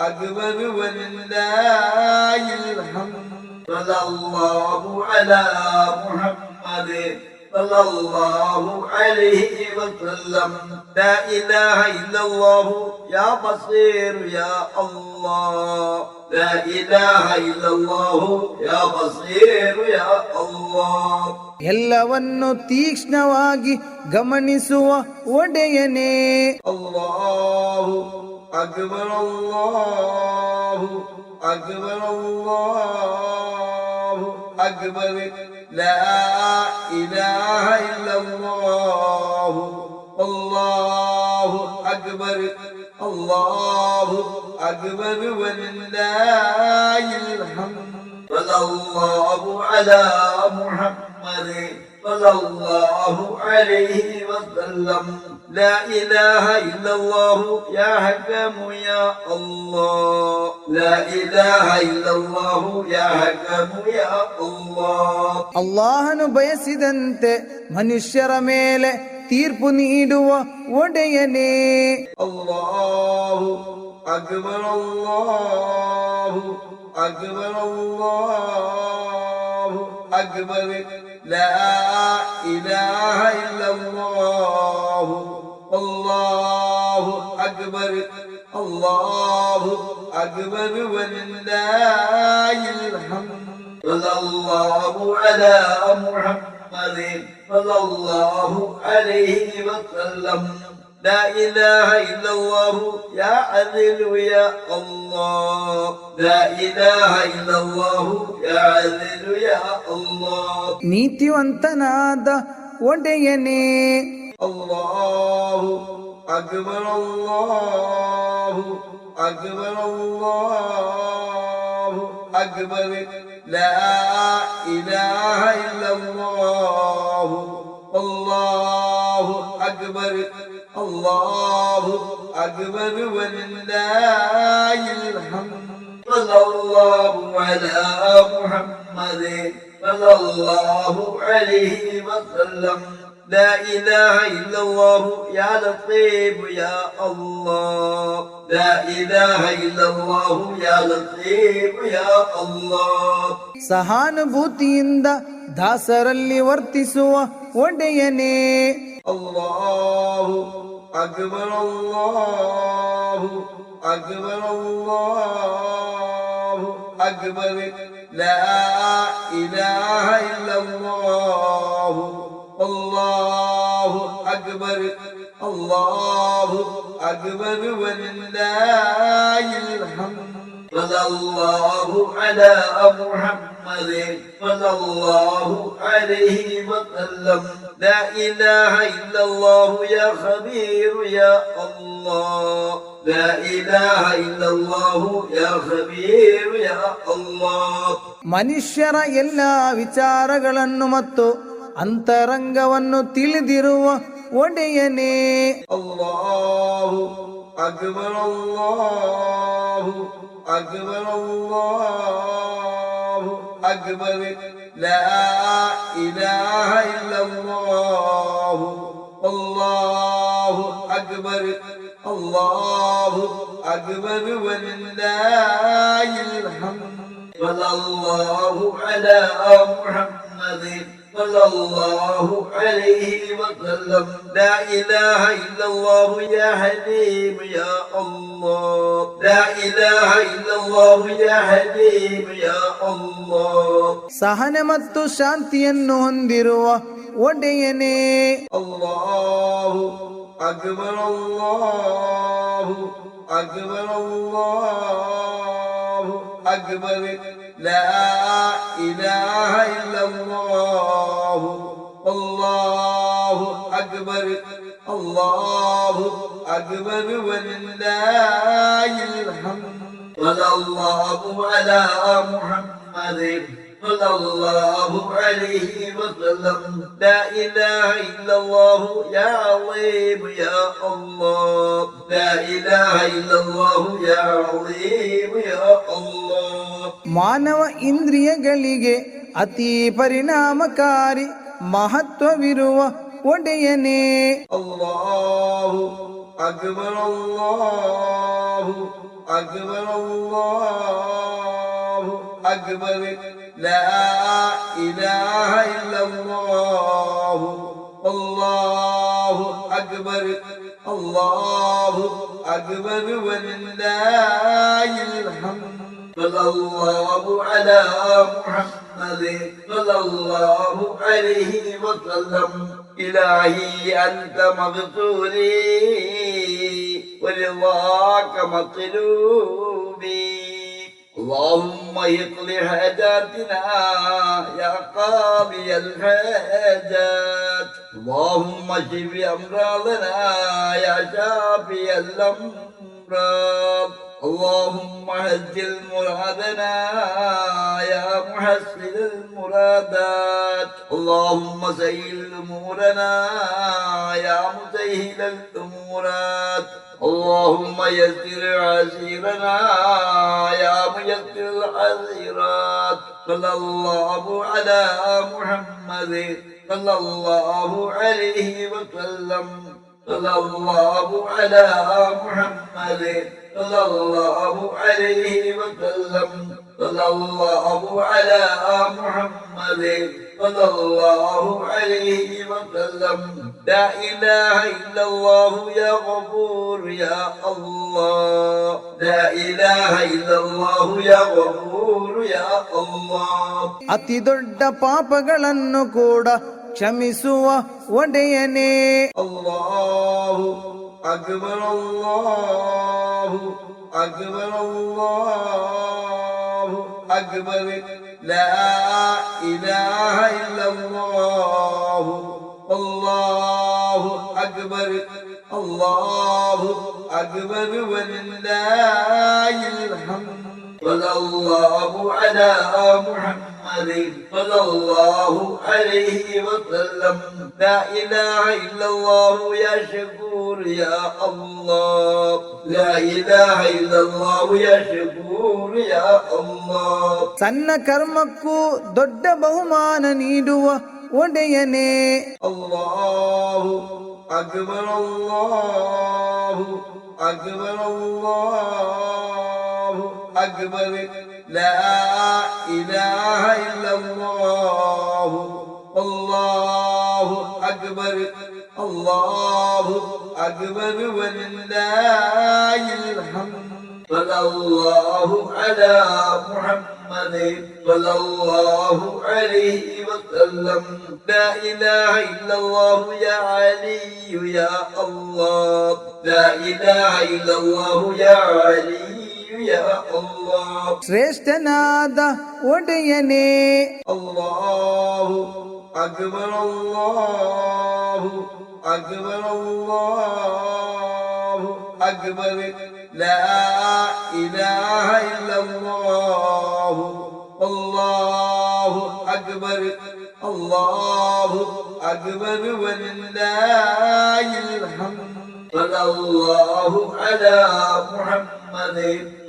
ಅಕ್ಬರ್ ವಲಿಲ್ಲಾಹಿಲ್ ಹಮ್ದ್. ಸಲ್ಲಲ್ಲಾಹು ಅಲಾ ಮುಹಮ್ಮದ್ صلى الله عليه وسلم لا إله إلا الله يا بصير يا الله لا إله إلا الله يا بصير يا الله. ಎಲ್ಲವನ್ನು ತೀಕ್ಷ್ಣವಾಗಿ ಗಮನಿಸುವ ಒಡೆಯನೇ. ಅಲ್ಲಾಹು ಅಕ್ಬರ್ ಅಲ್ಲಾಹು ಅಕ್ಬರ್ ಅಲ್ಲಾಹು ಅಕ್ಬರ್ لا إله إلا الله الله أكبر الله أكبر ولله الحمد. صلى الله على محمد صلى الله عليه وسلم لا إله إلا الله يا حكم يا الله لا إله إلا الله يا حكم يا الله. ಅಲ್ಲಾಹನು ಬಯಸಿದಂತೆ ಮನುಷ್ಯರ ಮೇಲೆ ತೀರ್ಪು ನೀಡುವ ಒಡೆಯನೇ. ಅಲ್ಲಾಹು ಅಕ್ಬರ್ ಅಲ್ಲಾಹು ಅಕ್ಬರ್ ಅಲ್ಲಾಹು ಅಕ್ಬರ್ ಲಾ ಇಲಾಹ ಇಲ್ಲಲ್ಲಾಹು ಅಲ್ಲಾಹು ಅಕ್ಬರ್ ಅಲ್ಲಾಹು ಅಕ್ಬರ್ ವಲಿಲ್ಲಾಹಿಲ್ ಹಮ್ದ್. ಸಲ್ಲಲ್ಲಾಹು ಅಲಾ ಮುಹಮ್ಮದ್ صلى الله عليه وسلم لا إله إلا الله يا عزيز يا الله لا إله إلا الله يا عزيز يا الله. ನೀತಿವಂತನಾದ ಒಡೆಯನೇ. ಅಲ್ಲಾಹು ಅಕ್ಬರ್ ಅಲ್ಲಾಹು ಅಕ್ಬರ್ ಅಲ್ಲಾಹು ಅಕ್ಬರ್ ಲಾ ಇಲಾಹ ಇಲ್ಲಲ್ಲಾಹು ಅಲ್ಲಾಹು ಅಕ್ಬರ್ ಅಲ್ಲಾಹು ಅಕ್ಬರ್ ವಲಿಲ್ಲಾಹಿಲ್ ಹಮ್ದ್. ಸಲ್ಲಲ್ಲಾಹು ಅಲಾ ಮುಹಮ್ಮದ್ ಸಲ್ಲಲ್ಲಾಹು ಅಲೈಹಿ ವಸಲ್ಲಂ لا إله إلا الله يا لطيف يا الله لا إله إلا الله يا لطيف يا الله. ಸಹಾನುಭೂತಿಯಿಂದ ದಾಸರಲ್ಲಿ ವರ್ತಿಸುವ ಒಡೆಯನೇ. ಅಲ್ಲಾಹು ಅಕ್ಬರ್ ಅಲ್ಲಾಹು ಅಕ್ಬರ್ ಅಲ್ಲಾಹು ಅಕ್ಬರ್ ಲಾ ಇಲಾಹ ಇಲ್ಲಲ್ಲಾಹು الله أكبر الله أكبر ولله الحمد صلى الله على محمد صلى الله عليه وسلم لا إله إلا الله يا خبير يا الله لا إله إلا الله يا خبير يا الله ಮನುಷ್ಯರ ಎಲ್ಲ ವಿಚಾರಗಳನ್ನು ಮತ್ತು ಅಂತರಂಗವನ್ನು ತಿಳಿದಿರುವ ಒಡೆಯನೇ. ಅಲ್ಲಾಹು ಅಕ್ಬರ್ ಅಲ್ಲಾಹು ಅಕ್ಬರ್ ಅಲ್ಲಾಹು ಅಕ್ಬರ್ ಲಾ ಇಲಾಹ ಇಲ್ಲಲ್ಲಾಹು ಅಲ್ಲಾಹು ಅಕ್ಬರ್ ಅಲ್ಲಾಹು ಅಕ್ಬರ್ ವಲಿಲ್ಲಾಹಿಲ್ ಹಮ್ದ್ ಸಲ್ಲಲ್ಲಾಹು ಅಲಾ ಮುಹಮ್ಮದ್ صلى الله عليه وسلم لا إله إلا الله يا حليم يا الله لا إله إلا الله يا حليم يا الله ಸಹನೆ ಮತ್ತು ಶಾಂತಿಯನ್ನು ಹೊಂದಿರುವ ಒಡೆಯನೇ. ಅಲ್ಲಾಹು ಅಕ್ಬರ್ ಅಲ್ಲಾಹು ಅಕ್ಬರ್ ಅಲ್ಲಾಹು ಅಕ್ಬರ್ ಲಾ ಇಲಾಹ ಇಲ್ಲಲ್ಲಾಹು ಅಲ್ಲಾಹು ಅಕ್ಬರ್ ಅಲ್ಲಾಹು ಅಕ್ಬರ್ ವಲಿಲ್ಲಾಹಿಲ್ ಹಮ್ದ್ ಸಲ್ಲಲ್ಲಾಹು ಅಲಾ ಮುಹಮ್ಮದ್ صلى الله عليه وسلم لا إله إلا الله يا عظيم يا الله لا إله إلا الله يا عظيم يا الله ಮಾನವ ಇಂದ್ರಿಯಗಳಿಗೆ ಅತಿ ಪರಿಣಾಮಕಾರಿ ಮಹತ್ವವಿರುವ ಒಡೆಯನೇ. ಅಲ್ಲಾಹು ಅಕ್ಬರ್ ಅಲ್ಲಾಹು ಅಕ್ಬರ್ ಅಲ್ಲಾಹು ಅಕ್ಬರ್ لا إله إلا الله الله أكبر الله أكبر ولله الحمد صلى الله على محمد صلى الله عليه وسلم إلهي أنت مغفوري ورضاك مطلوبي اللهم اقض حاجاتنا يا قاضي الحاجات اللهم اشف امراضنا يا شافي الامراض اللهم عجل مرادنا يا محسن المرادات اللهم سهل امورنا يا مسهل الامورات اللهم يسر عسيرنا يا ميسر العسيرات صلى الله على محمد صلى الله عليه وسلم صلى الله على محمد صلى الله عليه وسلم صلى الله على محمد صلى الله عليه وسلم لا إله إلا الله يا غفور يا الله لا إله إلا الله يا غفور يا الله ಅತಿ ದೊಡ್ಡ ಪಾಪಗಳನ್ನು ಕೂಡ ಕ್ಷಮಿಸುವ ಒಡೆಯನೇ. ಅಲ್ಲಾಹು ಅಕ್ಬರ್ ಅಲ್ಲಾಹು ಅಕ್ಬರ್ ಅಲ್ಲಾಹು ಅಕ್ಬರ್ ಲಾ ಇಲಾಹ ಇಲ್ಲಲ್ಲಾಹು ಅಲ್ಲಾಹು ಅಕ್ಬರ್ ಅಲ್ಲಾಹು ಅಕ್ಬರ್ ವಲಿಲ್ಲಾಹಿಲ್ ಹಮ್ದ್ صلى الله على محمد صلى الله عليه وسلم لا إله إلا الله يا شكور يا الله لا إله إلا الله يا شكور يا الله ಸಣ್ಣ ಕರ್ಮಕ್ಕೂ ದೊಡ್ಡ ಬಹುಮಾನ ನೀಡುವ ಒಡೆಯನೇ. ಅಲ್ಲಾಹು ಅಕ್ಬರ್ ಅಲ್ಲಾಹು ಅಕ್ಬರ್ ಅಲ್ಲಾಹು ಅಕ್ಬರ್ ಲಾ ಇಲಾಹ ಇಲ್ಲಲ್ಲಾಹು ಅಲ್ಲಾಹು ಅಕ್ಬರ್ ಅಲ್ಲಾಹು ಅಕ್ಬರ್ ವಲಿಲ್ಲಾಹಿಲ್ ಹಮ್ದ್ صلى الله على محمد محمد صلى الله عليه وسلم لا إله إلا الله يا علي يا الله لا إله إلا الله يا علي يا الله ಶ್ರೇಷ್ಠನಾದ ಒಡೆಯನೇ الله أكبر الله أكبر الله أكبر لا إله إلا الله الله أكبر الله أكبر ولله الحمد صلى الله على محمد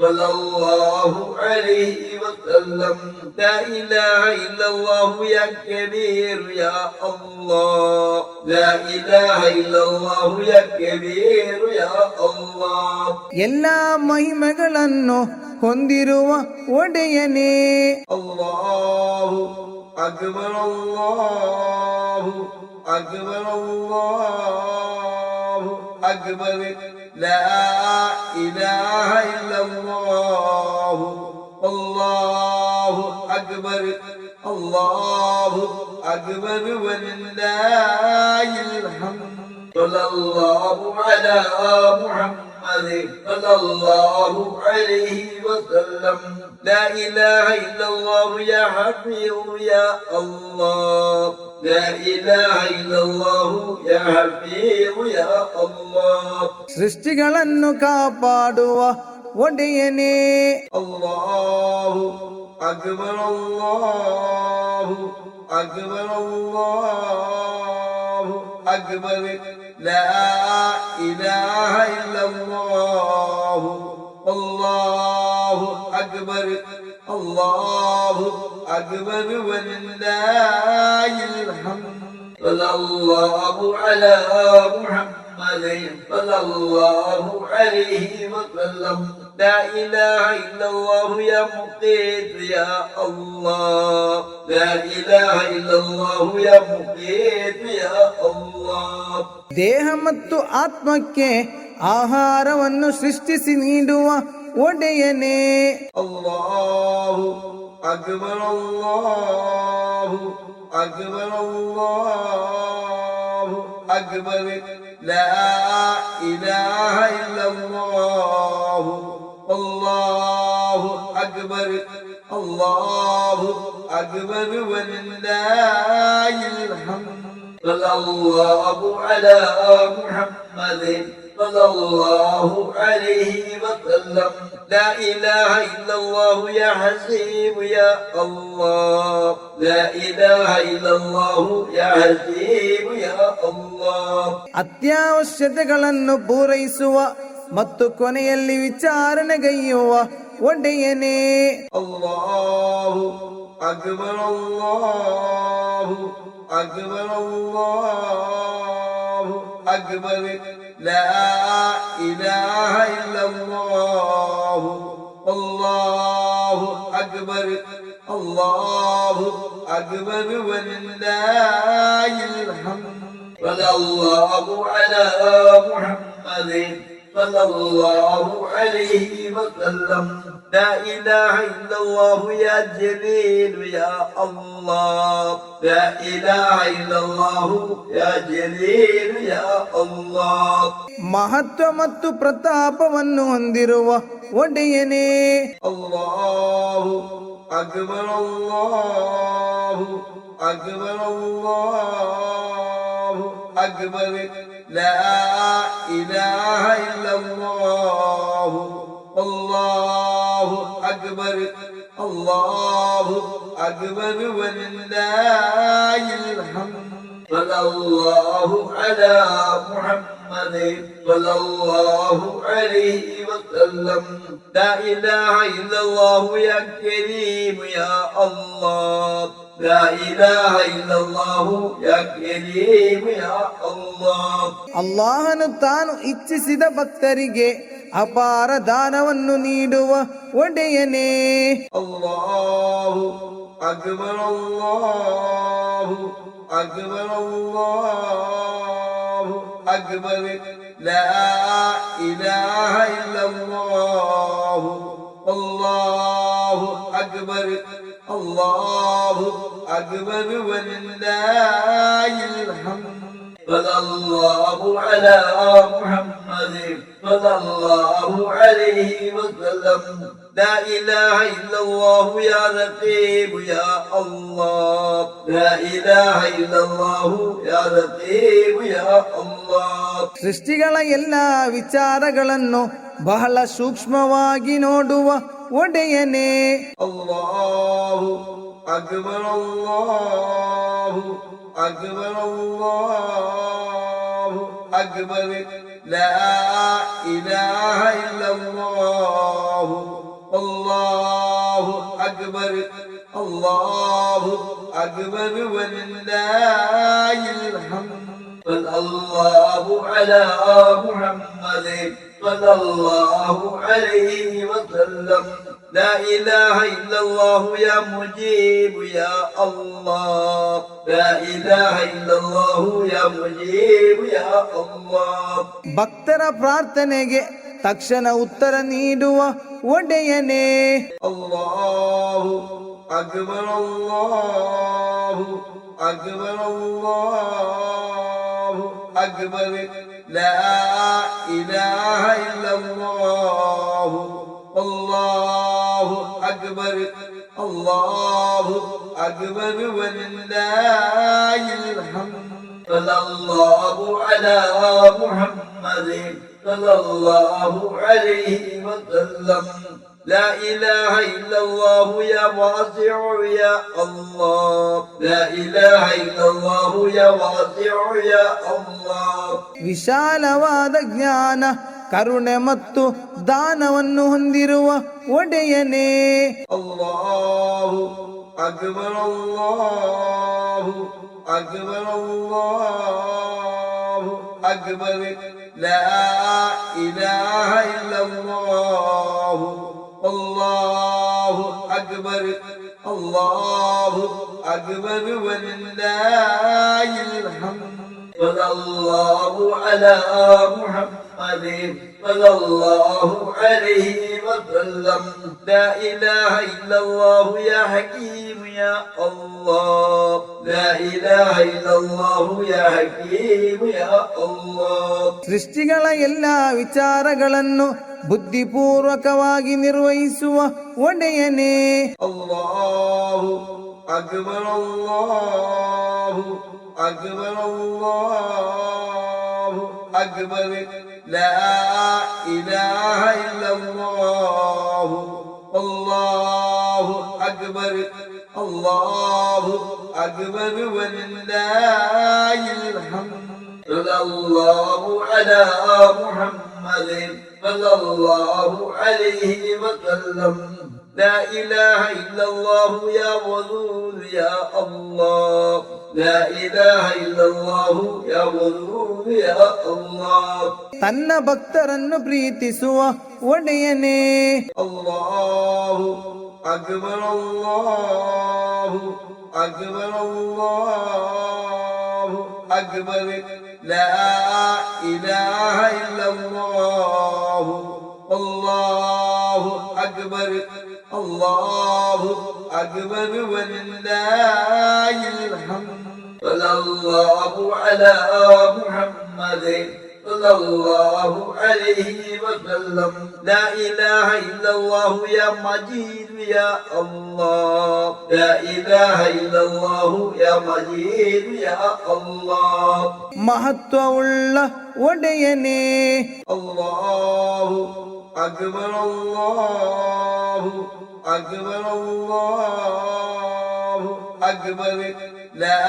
صلى الله عليه وسلم لا إله إلا الله يا كبير يا الله لا إله إلا الله يا كبير يا الله ಎಲ್ಲ ಮಹಿಮೆಗಳನ್ನು ಹೊಂದಿರುವ ಒಡೆಯನೇ الله أكبر الله أكبر الله أكبر لا إله إلا الله الله أكبر الله أكبر ولله الحمد صلى الله على محمد صلى الله عليه وسلم لا إله إلا الله يا حفيظ يا الله لا إله إلا الله يا حفيظ يا الله ಸೃಷ್ಟಿಗಳನ್ನು ಕಾಪಾಡುವ ಒಡೆಯನೇ الله أكبر الله أكبر الله أكبر لا إله إلا الله الله أكبر الله أكبر ولله الحمد صلى الله على محمد صلى الله عليه وسلم لا إله إلا الله يا مقيت يا الله لا إله إلا الله يا مقيت يا الله ದೇಹ ಮತ್ತು ಆತ್ಮಕ್ಕೆ ಆಹಾರವನ್ನು ಸೃಷ್ಟಿಸಿ ನೀಡುವ ಒಡೆಯನೇ الله أكبر الله أكبر الله أكبر لا إله إلا الله الله أكبر الله أكبر ولله الحمد صلى الله على محمد صلى الله عليه وسلم لا إله إلا الله يا حسيب يا الله لا إله إلا الله يا حسيب يا الله ಅತ್ಯವಶ್ಯತೆಗಳನ್ನು ಪೂರೈಸುವ ಮತ್ತು ಕೊನೆಯಲ್ಲಿ ವಿಚಾರಣೆಗೈಯುವ ಒಡೆಯನೇ الله أكبر الله أكبر الله أكبر لا إله إلا الله الله أكبر الله أكبر ولله الحمد صلى الله على محمد صلى الله عليه وسلم لا إله إلا الله يا جليل يا الله لا إله إلا الله يا جليل يا الله ಮಹತ್ವ ಮತ್ತು ಪ್ರತಾಪವನ್ನು ಹೊಂದಿರುವ ಒಡೆಯನೇ الله أكبر الله أكبر الله أكبر لا إله إلا الله الله أكبر الله أكبر ولله الحمد صلى الله على محمد صلى الله عليه وسلم لا إله إلا الله يا كريم يا الله لا إله إلا الله يا كريم يا الله ಅಲ್ಲಾಹನು ತಾನು ಇಚ್ಛಿಸಿದ ಭಕ್ತರಿಗೆ ಅಪಾರ ದಾನವನ್ನು ನೀಡುವ ಒಡೆಯನೇ الله أكبر الله أكبر الله أكبر لا إله إلا الله الله أكبر الله أكبر ولله الحمد صلى الله على محمد صلى الله عليه وسلم لا إله إلا الله يا رقيب يا الله لا إله إلا الله يا رقيب يا الله ಸೃಷ್ಟಿಗಳ ಎಲ್ಲ ವಿಚಾರಗಳನ್ನು ಬಹಳ ಸೂಕ್ಷ್ಮವಾಗಿ ನೋಡುವ ಒಡೆಯನೇ الله أكبر الله أكبر الله أكبر لا إله إلا الله الله أكبر الله أكبر ولله الحمد صلى الله على محمد صلى الله عليه وسلم لا إله إلا الله يا مجيب يا الله لا إله إلا الله يا مجيب يا الله ಭಕ್ತರ ಪ್ರಾರ್ಥನೆಗೆ ತಕ್ಷಣ ಉತ್ತರ ನೀಡುವ ಒಡೆಯನೇ الله أكبر الله أكبر الله أكبر لا إله إلا الله الله أكبر الله أكبر ولله الحمد صلى الله على محمد صلى الله عليه وسلم لا إله إلا الله يا واسع يا الله لا إله إلا الله يا واسع يا الله ವಿಶಾಲವಾದ ಜ್ಞಾನ ಕರುಣೆ ಮತ್ತು ದಾನವನ್ನು ಹೊಂದಿರುವ ಒಡೆಯನೇ الله أكبر الله أكبر الله أكبر لا إله إلا الله الله أكبر الله أكبر ولله الحمد صلى الله على محمد صلى الله عليه وسلم لا إله إلا الله يا حكيم يا الله لا إله إلا الله يا حكيم يا الله ಸೃಷ್ಟಿಗಳ ಎಲ್ಲ ವಿಚಾರಗಳನ್ನು ಬುದ್ಧಿಪೂರ್ವಕವಾಗಿ ನಿರ್ವಹಿಸುವ ಒಡೆಯನೇ الله أكبر الله أكبر الله أكبر لا إله إلا الله الله أكبر الله أكبر ولله الحمد صلى الله على محمد صلى الله عليه وسلم لا إله إلا الله يا ودود يا الله لا إله إلا الله يا ودود يا الله ತನ್ನ ಭಕ್ತರನ್ನು ಪ್ರೀತಿಸುವ ಒಡೆಯನೇ الله أكبر الله أكبر الله أكبر لا إله إلا الله الله أكبر الله أكبر ولله الحمد صلى الله على محمد صلى الله عليه وسلم لا إله إلا الله يا مجيد يا الله لا إله إلا الله يا مجيد يا الله ಮಹತ್ವವುಳ್ಳ ಒಡೆಯನೇ الله أكبر الله أكبر الله أكبر لا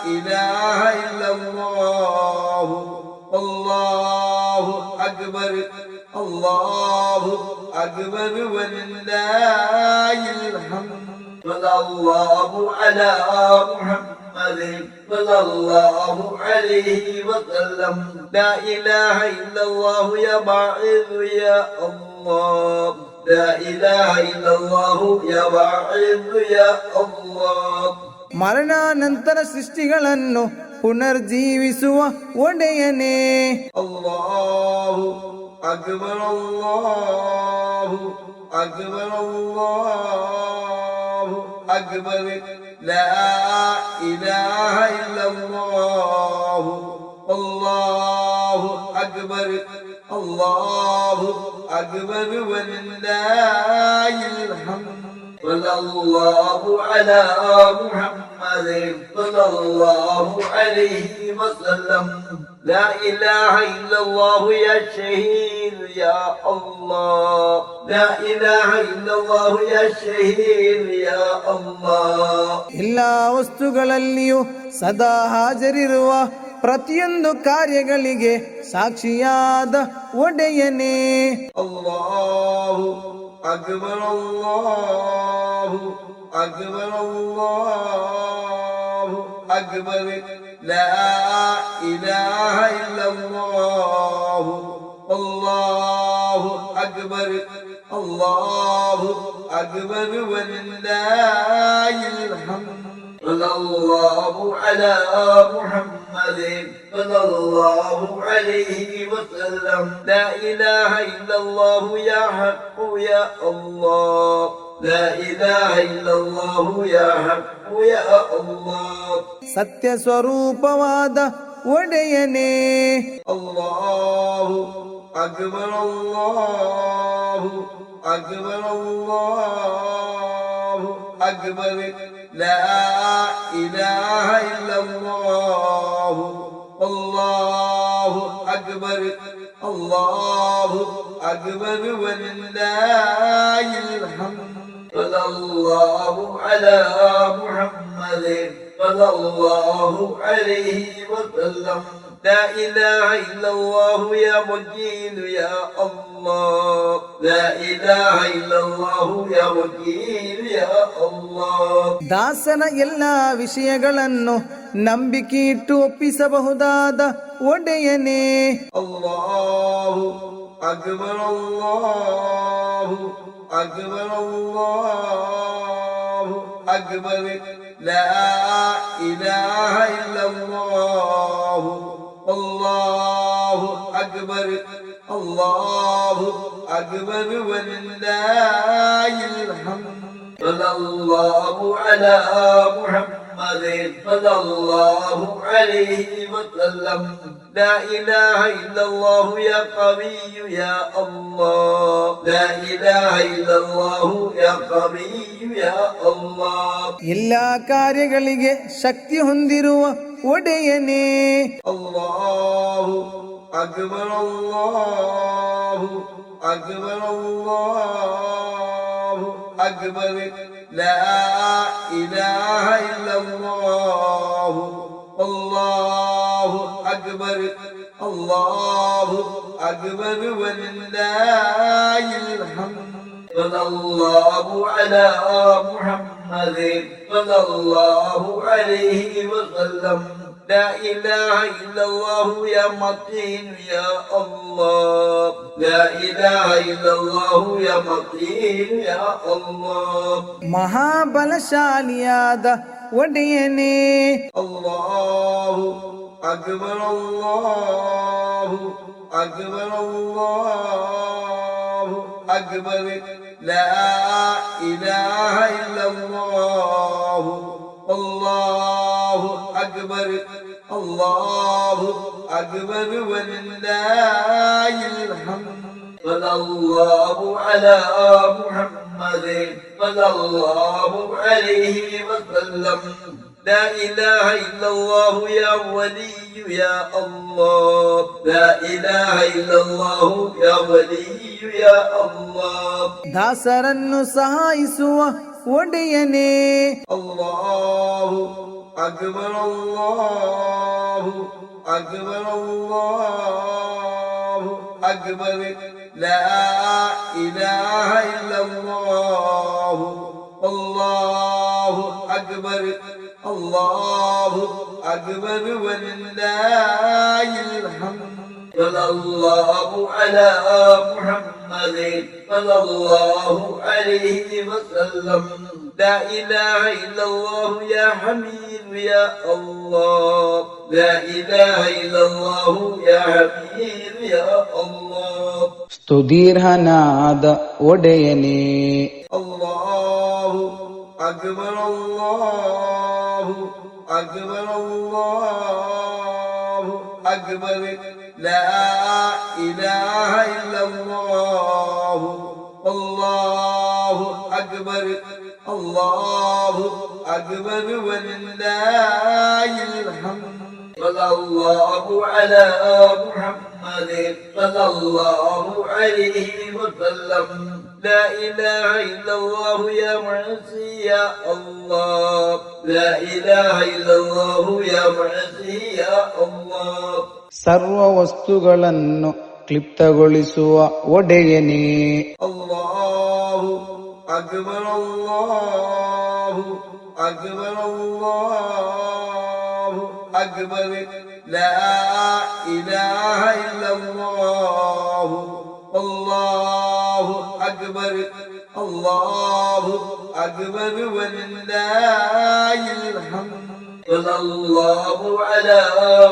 إله إلا الله الله أكبر الله أكبر ولله الحمد صلى الله على محمد صلى الله عليه وسلم لا إله إلا الله يا باعث يا الله لا إله إلا الله يا باعث يا الله ಮರಣಾನಂತರ ಸೃಷ್ಟಿಗಳನ್ನು ಪುನರ್ಜೀವಿಸುವ ಒಡೆಯನೇ الله أكبر الله أكبر الله أكبر لا إله إلا الله الله أكبر الله أكبر ولله الحمد صلى الله على محمد صلى الله عليه وسلم لا إله إلا الله يا شهيد يا الله لا إله إلا الله يا شهيد يا الله ಎಲ್ಲ ವಸ್ತುಗಳಲ್ಲಿಯೂ ಸದಾ ಹಾಜರಿರುವ ಪ್ರತಿಯೊಂದು ಕಾರ್ಯಗಳಿಗೆ ಸಾಕ್ಷಿಯಾದ ಒಡೆಯನೇ. ಅಲ್ಲಾಹು ಅಕ್ಬರ್ ಅಲ್ಲಾಹು ಅಕ್ಬರ್ ಅಲ್ಲಾಹು ಅಕ್ಬರ್ ಲಾ ಇಲಾಹ ಇಲ್ಲಲ್ಲಾಹು ಅಲ್ಲಾಹು ಅಕ್ಬರ್ ಅಲ್ಲಾಹು ಅಕ್ಬರ್ ವಲಿಲ್ಲಾಹಿಲ್ ಹಮ್ದ್ صلى الله على محمد صلى الله عليه وسلم لا إله إلا الله يا حق يا الله لا إله إلا الله يا حق يا الله ಸತ್ಯ ಸ್ವರೂಪವಾದ ಒಡೆಯನೇ. ಅಲ್ಲಾಹು ಅಕ್ಬರ್ ಅಲ್ಲಾಹು ಅಕ್ಬರ್ ಅಲ್ಲಾಹು ಅಕ್ಬರ್ لا إله إلا الله الله أكبر الله أكبر ولله الحمد صلى الله على محمد صلى الله عليه وسلم لا إله إلا الله يا وكيل يا الله لا إله إلا الله يا وكيل يا الله ದಾಸನ ಎಲ್ಲ ವಿಷಯಗಳನ್ನು ನಂಬಿಕೆಯಿಟ್ಟು ಒಪ್ಪಿಸಬಹುದಾದ ಒಡೆಯನೇ. ಅಲ್ಲಾಹು ಅಕ್ಬರ್ ಅಲ್ಲಾಹು ಅಕ್ಬರ್ ಅಲ್ಲಾಹು ಅಕ್ಬರ್ ಲಾ ಇಲಾಹ ಇಲ್ಲಲ್ಲಾಹು ಅಲ್ಲಾಹು ಅಕ್ಬರ್ ಅಲ್ಲಾಹು ಅಕ್ಬರ್ ವಲಿಲ್ಲಾಹಿಲ್ ಹಮ್ದ್ صلى الله على محمد صلى الله عليه وسلم لا إله إلا الله يا قوي يا الله لا إله إلا الله يا قوي يا الله ಎಲ್ಲ ಕಾರ್ಯಗಳಿಗೆ ಶಕ್ತಿ ಹೊಂದಿರುವ ಒಡೆಯನೇ. ಅಲ್ಲಾಹು ಅಕ್ಬರ್ ಅಲ್ಲಾಹು ಅಕ್ಬರ್ ಅಲ್ಲಾಹು ಅಕ್ಬರ್ ಲಾ ಇಲಾಹ ಇಲ್ಲಲ್ಲಾಹು ಅಲ್ಲಾಹು ಅಕ್ಬರ್ ಅಲ್ಲಾಹು ಅಕ್ಬರ್ ವಲಿಲ್ಲಾಹಿಲ್ ಹಮ್ದ್ صلى الله على محمد صلى الله عليه وسلم لا إله إلا الله يا متين يا الله لا إله إلا الله يا متين يا الله ಮಹಾಬಲಶಾಲಿಯಾದ ಒಡೆಯನೇ. ಅಲ್ಲಾಹು ಅಕ್ಬರ್ ಅಲ್ಲಾಹು ಅಕ್ಬರ್ ಅಲ್ಲಾಹು ಅಕ್ಬರ್ ಲಾ ಇಲಾಹ ಇಲ್ಲಲ್ಲಾಹು ಅಲ್ಲಾಹು ಅಕ್ಬರ್ ಅಲ್ಲಾಹು ಅಕ್ಬರ್ ವಲಿಲ್ಲಾಹಿಲ್ ಹಮ್ದ್ صلى الله على محمد صلى الله عليه وسلم لا إله إلا الله يا ولي يا الله لا إله إلا الله يا ولي يا الله ದಾಸರನ್ನು ಸಹಾಯಿಸುವ ಒಡೆಯನೇ. ಅಲ್ಲಾಹು ಅಕ್ಬರ್ ಅಲ್ಲಾಹು ಅಕ್ಬರ್ ಅಲ್ಲಾಹು ಅಕ್ಬರ್ ಲಾ ಇಲಾಹ ಇಲ್ಲಲ್ಲಾಹು ಅಲ್ಲಾಹು ಅಕ್ಬರ್ ಅಲ್ಲಾಹು ಅಕ್ಬರ್ ವಲಿಲ್ಲಾಹಿಲ್ ಹಮ್ದ್ صلى الله على محمد صلى الله عليه وسلم لا إله إلا الله يا حميد يا الله لا إله إلا الله يا حميد يا الله ಸ್ತುತಿರ್ಹನಾದ ಒಡೆಯನೇ. الله أكبر الله أكبر الله أكبر لا إله إلا الله الله أكبر الله أكبر ولله الحمد صلى الله على محمد صلى الله عليه وسلم لا إله إلا الله يا معزي يا الله لا إله إلا الله يا معزي يا الله ಸರ್ವ ವಸ್ತುಗಳನ್ನು ಕ್ಲಿಪ್ತಗೊಳಿಸುವ ಒಡೆಯನೇ. الله أكبر الله أكبر الله أكبر لا إله إلا الله الله أكبر الله أكبر ولله الحمد صلى الله على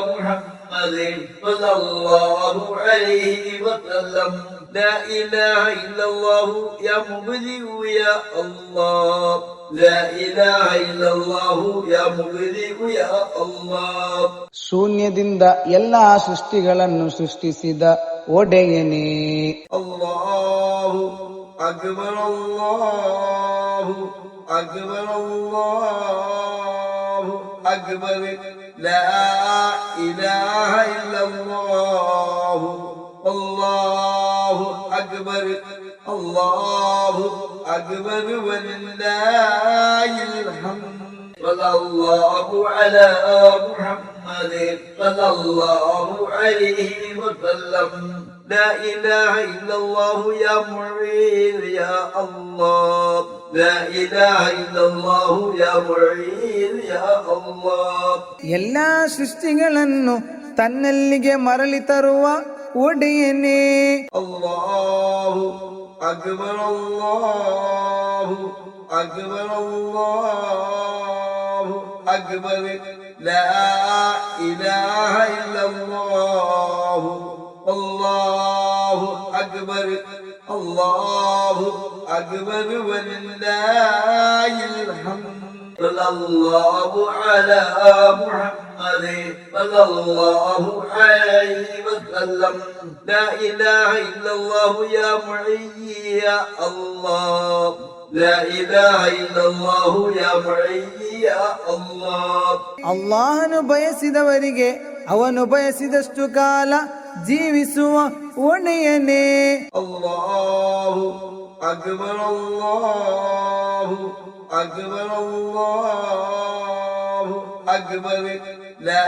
محمد صلى الله عليه وسلم لا إله إلا الله يا مبدئ يا الله لا إله إلا الله يا مبدئ يا الله ಶೂನ್ಯದಿಂದ ಎಲ್ಲಾ ಸೃಷ್ಟಿಗಳನ್ನು ಸೃಷ್ಟಿಸಿದ ಒಡೆಯನೇ. الله أكبر الله أكبر الله أكبر لا إله إلا الله الله أكبر الله أكبر ولله الحمد صلى الله على محمد صلى الله عليه وسلم لا إله إلا الله يا معين يا الله لا إله إلا الله يا معين يا الله ಎಲ್ಲಾ ಸೃಷ್ಟಿಗಳನ್ನು ತನ್ನಲ್ಲಿಗೆ ಮರಳಿ ತರುವ ಒಡೆಯನೇ. الله أكبر الله أكبر الله أكبر لا إله إلا الله الله أكبر الله أكبر ولله الحمد صلى الله على محمد صلى الله عليه وسلم لا إله إلا الله يا معي يا الله لا إله إلا الله يا معي يا الله ಅಲ್ಲಾಹನು ಬಯಸಿದವರಿಗೆ ಅವನು ಬಯಸಿದಷ್ಟು ಕಾಲ ಜೀವಿಸುವ ಒಡೆಯನೇ. الله أكبر الله أكبر الله أكبر لا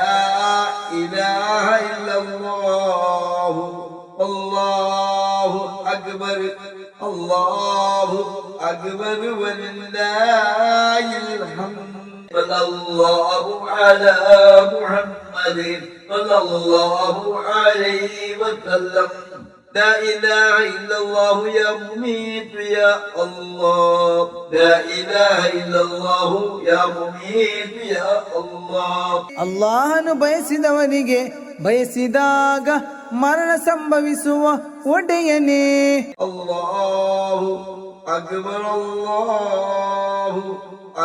إله إلا الله الله أكبر الله أكبر ولله الحمد صلى الله على محمد صلى الله عليه وسلم لا إله إلا الله يا مميت يا الله لا إله إلا الله يا مميت يا الله ಅಲ್ಲಾಹನು ಬಯಸಿದವರಿಗೆ ಬಯಸಿದಾಗ ಮರಣ ಸಂಭವಿಸುವ ಒಡೆಯನೇ. الله أكبر الله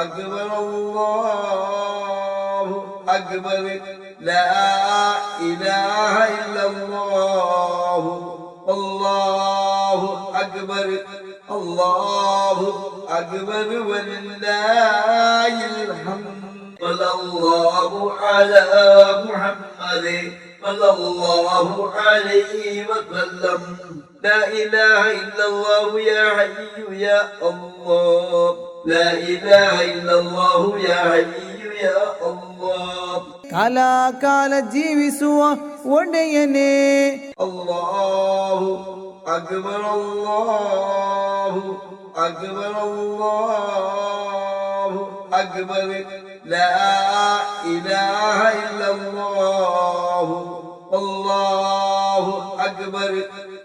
أكبر الله أكبر لا إله إلا الله الله أكبر الله أكبر ولله الحمد صلى الله على محمد صلى الله عليه وسلم لا إله إلا الله يا حي يا الله لا إله إلا الله يا حي يا الله ಕಾಲ ಜೀವಿಸುವ ಒಡೆಯನೇ. الله أكبر الله أكبر الله أكبر لا إله إلا الله الله أكبر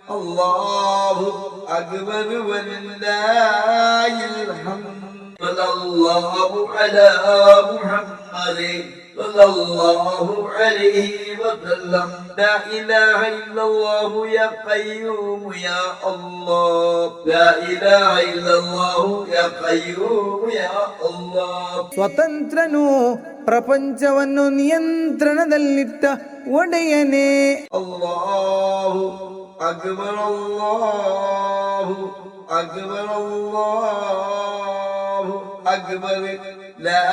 الله أكبر ولله الحمد صلى الله على محمد صلى الله عليه وسلم لا إله إلا الله يا قيوم يا الله لا إله إلا الله يا قيوم يا الله ಸ್ವತಂತ್ರನು ಪ್ರಪಂಚವನ್ನು ನಿಯಂತ್ರಣದಲ್ಲಿಟ್ಟ ಒಡೆಯನೇ الله أكبر الله أكبر الله أكبر لا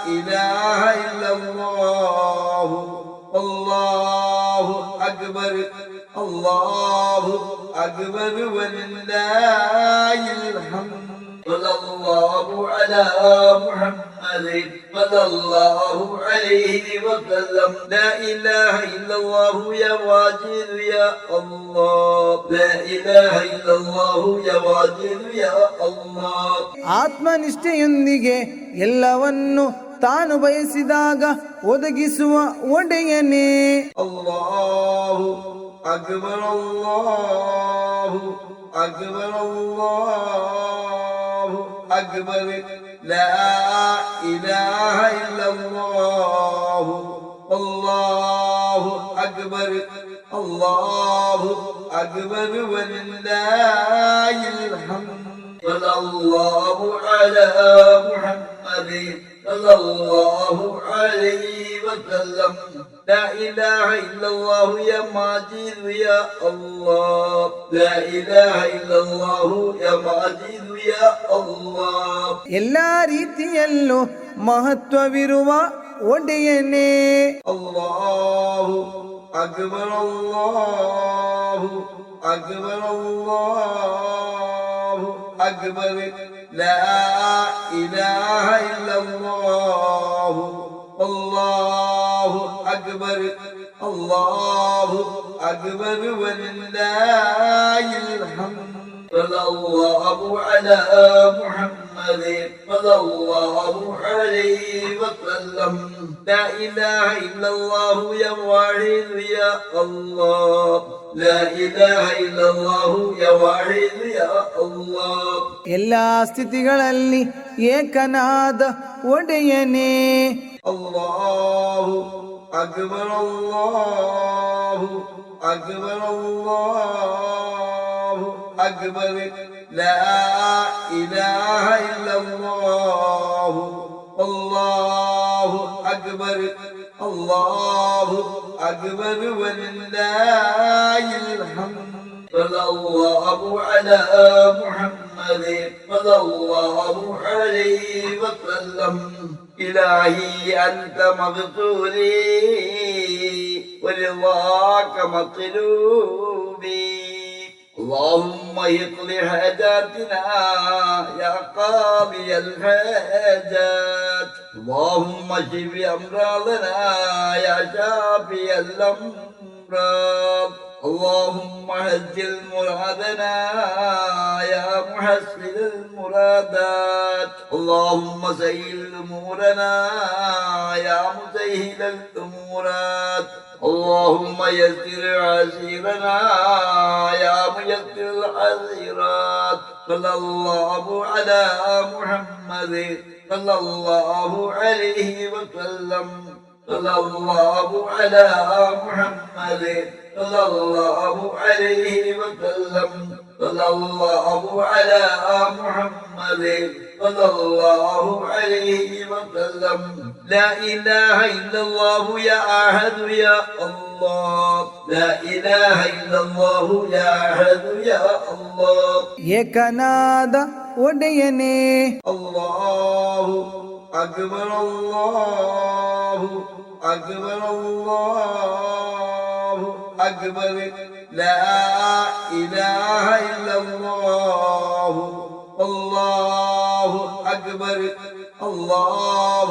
إله إلا الله الله أكبر الله أكبر ولله الحمد صلى الله على محمد صلى الله عليه وسلم لا إله إلا الله يا واجد يا الله لا إله إلا الله يا واجد يا الله ಆತ್ಮನಿಷ್ಠೆಯೊಂದಿಗೆ ಎಲ್ಲವನ್ನು ತಾನು ಬಯಸಿದಾಗ ಒದಗಿಸುವ ಒಡೆಯನೇ الله أكبر الله أكبر الله أكبر لا إله إلا الله الله أكبر الله أكبر ولله الحمد صلى الله على محمد صلى الله عليه وسلم لا إله إلا الله يا ماجد يا الله لا إله إلا الله يا ماجد يا الله ಎಲ್ಲಾ ರೀತಿಯಲ್ಲೂ ಮಹತ್ವವಿರುವ ಒಡೆಯನೇ الله أكبر الله أكبر الله أكبر لا إله إلا الله الله أكبر الله أكبر ولله الحمد صلى الله على محمد صلى الله عليه وسلم لا إله إلا الله يا واحد يا الله لا إله إلا الله يا واحد يا الله ಎಲ್ಲಾ ಸ್ಥಿತಿಗಳಲ್ಲಿ ಏಕನಾದ ಒಡೆಯನೇ الله أكبر الله أكبر الله أكبر لا إله إلا الله الله أكبر الله أكبر ولله الحمد صلى الله على محمد صلى الله عليه وسلم إلهي أنت مغفوري ورضاك مطلوبي اللهم اقض حاجاتنا يا قاضي الحاجات اللهم اشف أمراضنا يا شافي الأمراض اللهم هجل مرادنا يا محسن المرادات اللهم سهل أمورنا يا مسهل الأمورات اللهم يسر عسيرنا يا ميسر العسيرات صلى الله على محمد صلى الله عليه وسلم صلى الله على محمد صلى الله عليه وسلم صلى الله على محمد صلى الله عليه وسلم لا إله إلا الله يا أحد يا الله لا إله إلا الله يا أحد يا الله ಏಕನಾದ ಒಡೆಯನೇ الله أكبر الله أكبر الله أكبر لا إله إلا الله الله أكبر الله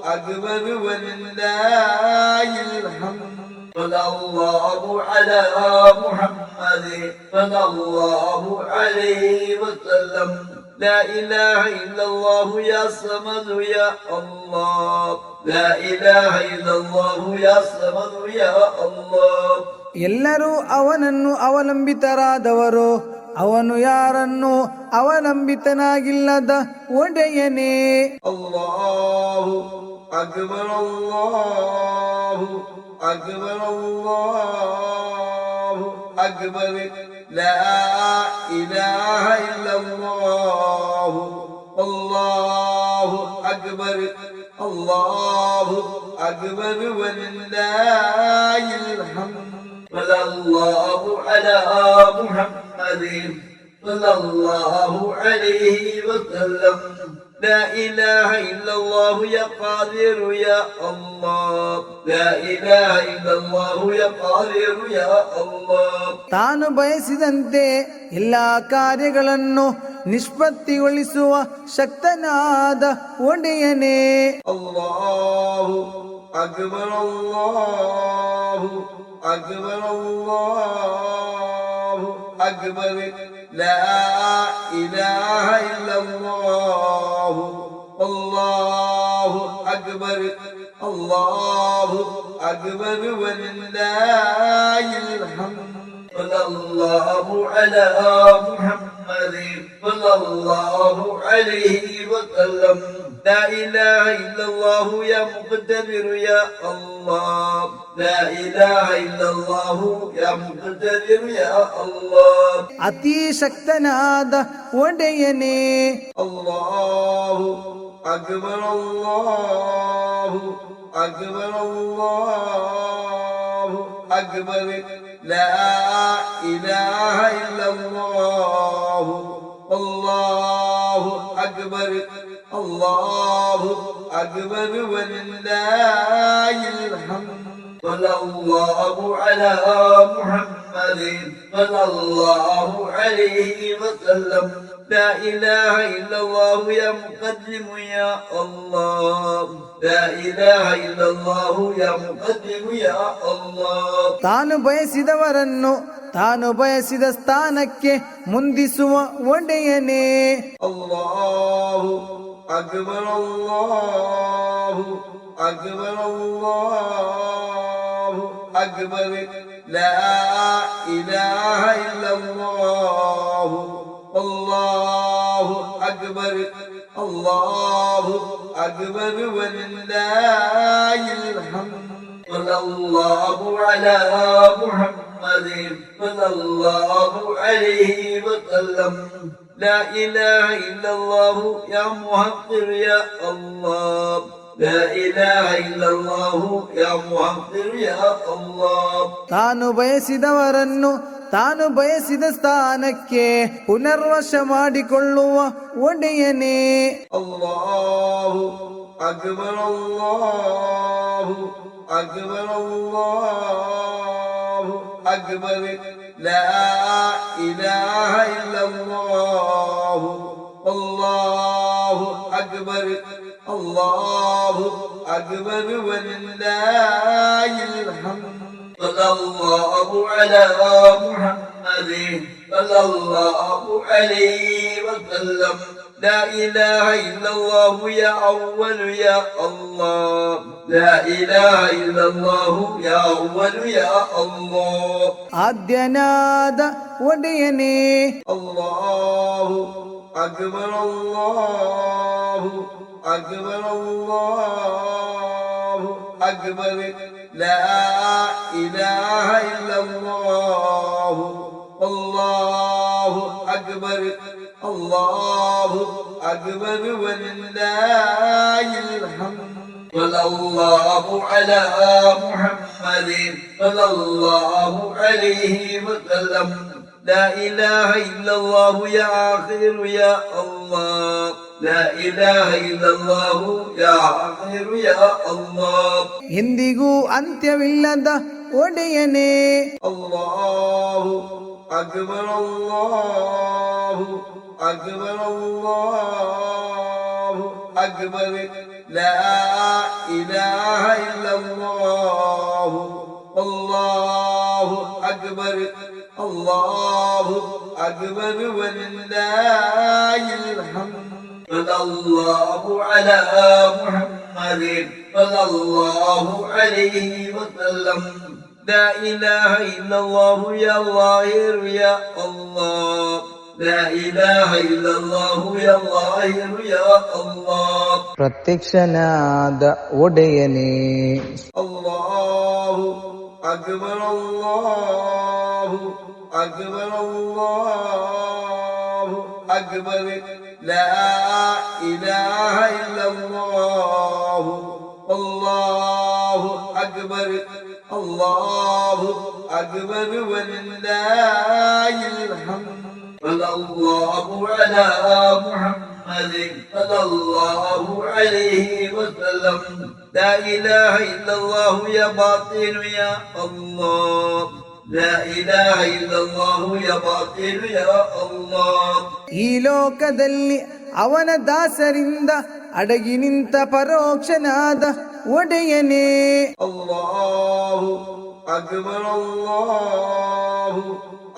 أكبر ولله الحمد صلى الله على محمد صلى الله عليه وسلم لا إله إلا الله يا صمد يا الله لا إله إلا الله يا صمد يا الله ಎಲ್ಲರೂ ಅವನನ್ನು ಅವಲಂಬಿತರಾದವರು ಅವನು ಯಾರನ್ನು ಅವಲಂಬಿತನಾಗಿಲ್ಲದ ಒಡೆಯನೇ الله أكبر الله أكبر الله أكبر لا إله إلا الله الله أكبر الله أكبر ولله الحمد صلى الله على محمد صلى الله عليه وسلم لا إله إلا الله يا قادر يا الله لا إله إلا الله يا قادر يا الله ತಾನು ಬಯಸಿದಂತೆ ಎಲ್ಲ ಕಾರ್ಯಗಳನ್ನು ನಿಷ್ಪತ್ತಿಗೊಳಿಸುವ ಶಕ್ತನಾದ ಒಡೆಯನೇ. الله أكبر الله أكبر الله أكبر لا إله إلا الله الله أكبر الله أكبر ولله الحمد صلى الله على محمد صلى الله عليه وسلم لا إله إلا الله يا مقتدر يا الله لا إله إلا الله يا مقتدر يا الله ಅತಿ ಶಕ್ತನಾದ ಒಡೆಯನೇ. الله أكبر الله أكبر الله أكبر لا إله إلا الله الله أكبر الله أكبر ولله الحمد صلى الله على محمد صلى الله عليه وسلم لا إله إلا الله يا مقدم يا الله لا إله إلا الله يا مقدم يا الله ತಾನು ಬಯಸಿದವರನ್ನು ತಾನು ಬಯಸಿದ ಸ್ಥಾನಕ್ಕೆ ಮುಂದಿಸುವ ಒಡೆಯನೇ. الله أكبر الله أكبر الله أكبر لا إله إلا الله الله أكبر الله أكبر ولله الحمد صلى الله على محمد صلى الله عليه وسلم لا إله إلا الله يا محقر يا الله لا إله إلا الله يا محقر يا الله ತಾನು ಬಯಸಿದವರನ್ನು ತಾನು ಬಯಸಿದ ಸ್ಥಾನಕ್ಕೆ ಪುನರ್ವಶ ಮಾಡಿಕೊಳ್ಳುವ ಒಡೆಯನೇ. الله أكبر الله أكبر الله أكبر لا إله إلا الله الله أكبر الله أكبر ولله الحمد صلى الله على محمد صلى الله عليه وسلم لا إله إلا الله يا أول يا الله لا إله إلا الله يا أول يا الله ಆದ್ಯನಾದ ಒಡೆಯನೇ. الله أكبر الله أكبر الله أكبر لا إله إلا الله الله أكبر الله أكبر ولله الحمد صلى الله على محمد صلى الله عليه وسلم لا إله إلا الله يا آخر يا الله لا إله إلا الله يا آخر يا الله ಎಂದಿಗೂ ಅಂತ್ಯವಿಲ್ಲದ ಒಡೆಯನೇ. الله أكبر الله أكبر الله أكبر لا إله إلا الله الله أكبر الله أكبر ولله الحمد صلى الله على محمد صلى الله عليه وسلم لا إله إلا الله يا ظاهر يا الله لا إله إلا الله يا ظاهر يا الله പ്രത്യക്ഷനാദ ഒടയനെ. അല്ലാഹു അക്ബർ അല്ലാഹു അക്ബർ അല്ലാഹു അക്ബർ ലാ ഇലാഹ ഇല്ലല്ലാഹു അല്ലാഹു അക്ബർ അല്ലാഹു അക്ബർ വലില്ലാഹിൽ ഹംദ്. സല്ലല്ലാഹു അലാ മുഹമ്മദിൻ സല്ലല്ലാഹു അലൈഹി വസല്ലം. ലാ ഇലാഹ ഇല്ലല്ലാഹു യാ ബാത്തിനു യാ അല്ലാഹ്. ലാ ഇലാഹ ഇല്ലല്ലാഹു യാ ബാത്തിനു യാ അല്ലാഹ്. ಈ ಲೋಕದಲ್ಲಿ ಅವನ ದಾಸರಿಂದ ಅಡಗಿ ನಿಂತ ಪರೋಕ್ಷನಾದ ಒಡೆಯನೇ. അല്ലാഹു അക്ബർ അല്ലാഹു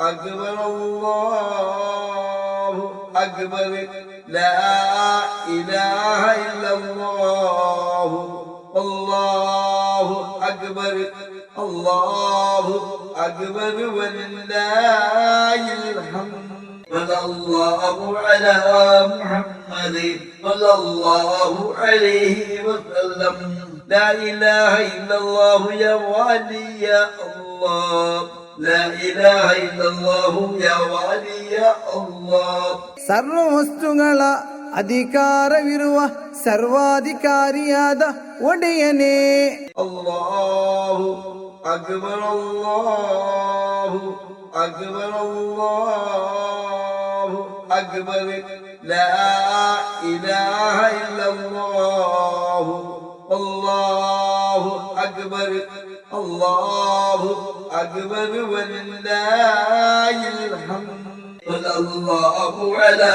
അക്ബർ അല്ലാഹു അക്ബർ ലാ ഇലാഹ ഇല്ലല്ലാഹു അല്ലാഹു അക്ബർ അല്ലാഹു അക്ബർ വലില്ലാഹിൽ ഹംദ്. സല്ലല്ലാഹു അലാ മുഹമ്മദിൻ സല്ലല്ലാഹു അലൈഹി വസല്ലം. لا إله إلا الله يا ولي يا الله. لا إله إلا الله يا ولي يا الله. ಸರ್ವ ವಸ್ತುಗಳ ಅಧಿಕಾರವಿರುವ ಸರ್ವಾಧಿಕಾರಿಯಾದ ಒಡೆಯನೇ. അല്ലാഹു അക്ബർ അല്ലാഹു അക്ബർ അല്ലാഹു അക്ബർ ലാ ഇലാഹ ഇല്ലല്ലാഹു അല്ലാഹു അക്ബർ അല്ലാഹു അക്ബർ വലില്ലാഹിൽ ഹംദ്. സല്ലല്ലാഹു അലാ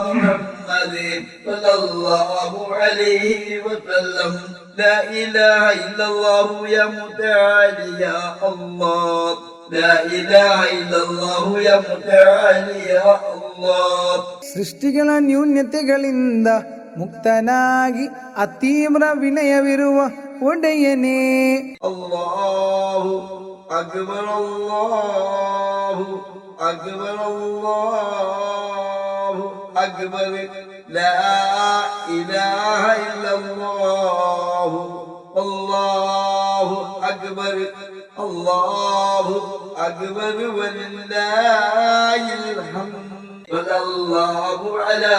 മുഹമ്മദിൻ സല്ലല്ലാഹു അലൈഹി വസല്ലം. لا إله إلا الله يا متعالي يا الله. لا إله إلا الله يا متعالي يا الله. ಸೃಷ್ಟಿಗಳ ನ್ಯೂನ್ಯತೆಗಳಿಂದ ಮುಕ್ತನಾಗಿ ಅತೀವ್ರ ವಿನಯವಿರುವ ಒಡೆಯನೇ. അല്ലാഹു അക്ബർ അല്ലാഹു അക്ബർ അല്ലാഹു അക്ബർ ലാ ഇലാഹ ഇല്ലല്ലാഹു അല്ലാഹു അക്ബർ അല്ലാഹു അക്ബർ വലില്ലാഹിൽ ഹംദ്. സല്ലല്ലാഹു അലാ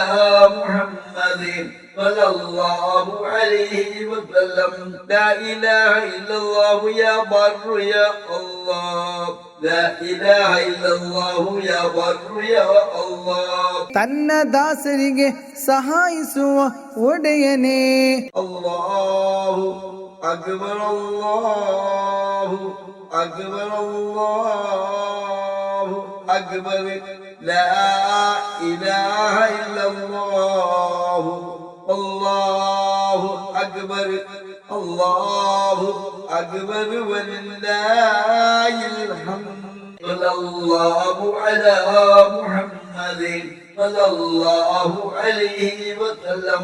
മുഹമ്മദിൻ സല്ലല്ലാഹു അലൈഹി വസല്ലം. ലാ ഇലാഹ ഇല്ലല്ലാഹു യാ ബർറു യാ അല്ലാഹ്. ലാ ഇലാഹ ഇല്ലല്ലാഹു യാ ബർറു യാ അല്ലാഹ്. ತನ್ನ ದಾಸರಿಗೆ ಸಹಾಯಿಸುವ ಒಡೆಯನೇ. അല്ലാഹു അക്ബർ അല്ലാഹു അക്ബർ അല്ലാഹു അക്ബർ ലാ ഇലാഹ ഇല്ലല്ലാഹു അല്ലാഹു അക്ബർ അല്ലാഹു അക്ബർ വലില്ലാഹിൽ ഹംദ്. സല്ലല്ലാഹു അലാ മുഹമ്മദിൻ സല്ലല്ലാഹു അലൈഹി വസല്ലം.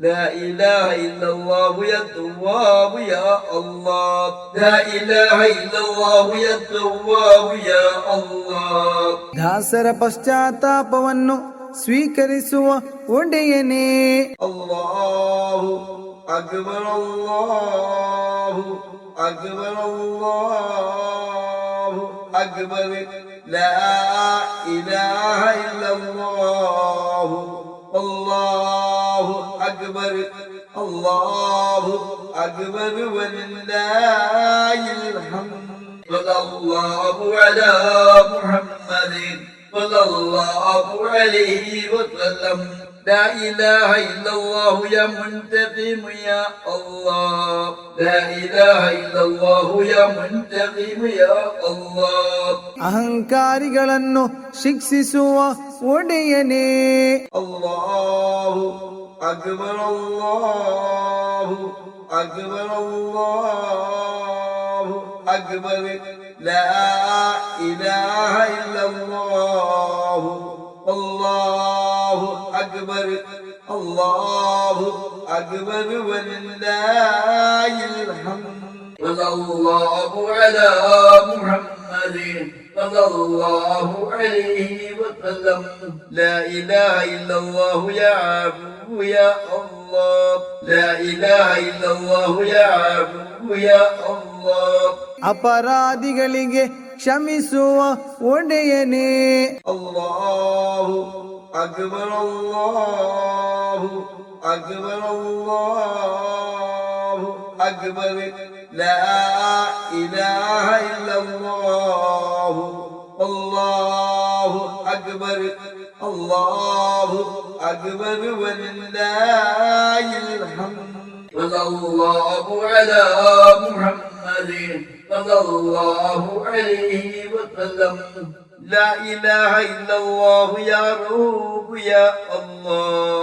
لا إله إلا الله يا تواب يا الله. لا إله إلا الله يا تواب يا الله. ದಾಸರ ಪಶ್ಚಾತ್ತಾಪವನ್ನು ಸ್ವೀಕರಿಸುವ ಒಡೆಯನೇ. അല്ലാഹു അക്ബർ അല്ലാഹു അക്ബർ അല്ലാഹു അക്ബർ ലാ ഇലാഹ ഇല്ലല്ലാഹു അല്ലാഹു അക്ബർ അല്ലാഹു അക്ബർ വലില്ലാഹിൽ ഹംദ്. സല്ലല്ലാഹു അലാ മുഹമ്മദിൻ സല്ലല്ലാഹു അലൈഹി വസല്ലം. لا إله إلا الله يا منتقم يا الله. لا إله إلا الله يا منتقم يا الله. ಅಹಂಕಾರಿಗಳನ್ನು ಶಿಕ್ಷಿಸುವ ಒಡೆಯನೇ. الله أكبر الله أكبر الله أكبر لا إله إلا الله. الله أكبر الله أكبر ولله الحمد. صلى الله على محمد صلى الله عليه وسلم لا إله إلا الله يا عبد يا الله لا إله إلا الله يا عبد يا الله ಅಪರಾಧಿಗಳಿಗೆ ಕ್ಷಮಿಸುವ ಒಡೆಯನೇ. ಅಲ್ಲಾಹು ಅಕ್ಬರ್ ಅಲ್ಲಾಹು ಅಕ್ಬರ್ ಅಲ್ಲಾಹು ಅಕ್ಬರ್ ಲಾ ಇಲಾಹ ಇಲ್ಲಲ್ಲಾಹು ಅಲ್ಲಾಹು ಅಕ್ಬರ್ ಅಲ್ಲಾಹು ಅಕ್ಬರ್ ವಲಿಲ್ಲಾಹಿಲ್ ಹಮ್ದ್. ಸಲ್ಲಲ್ಲಾಹು ಅಲಾ ಮುಹಮ್ಮದಿನ್ صلى الله عليه وسلم لا إله إلا الله يا رب يا الله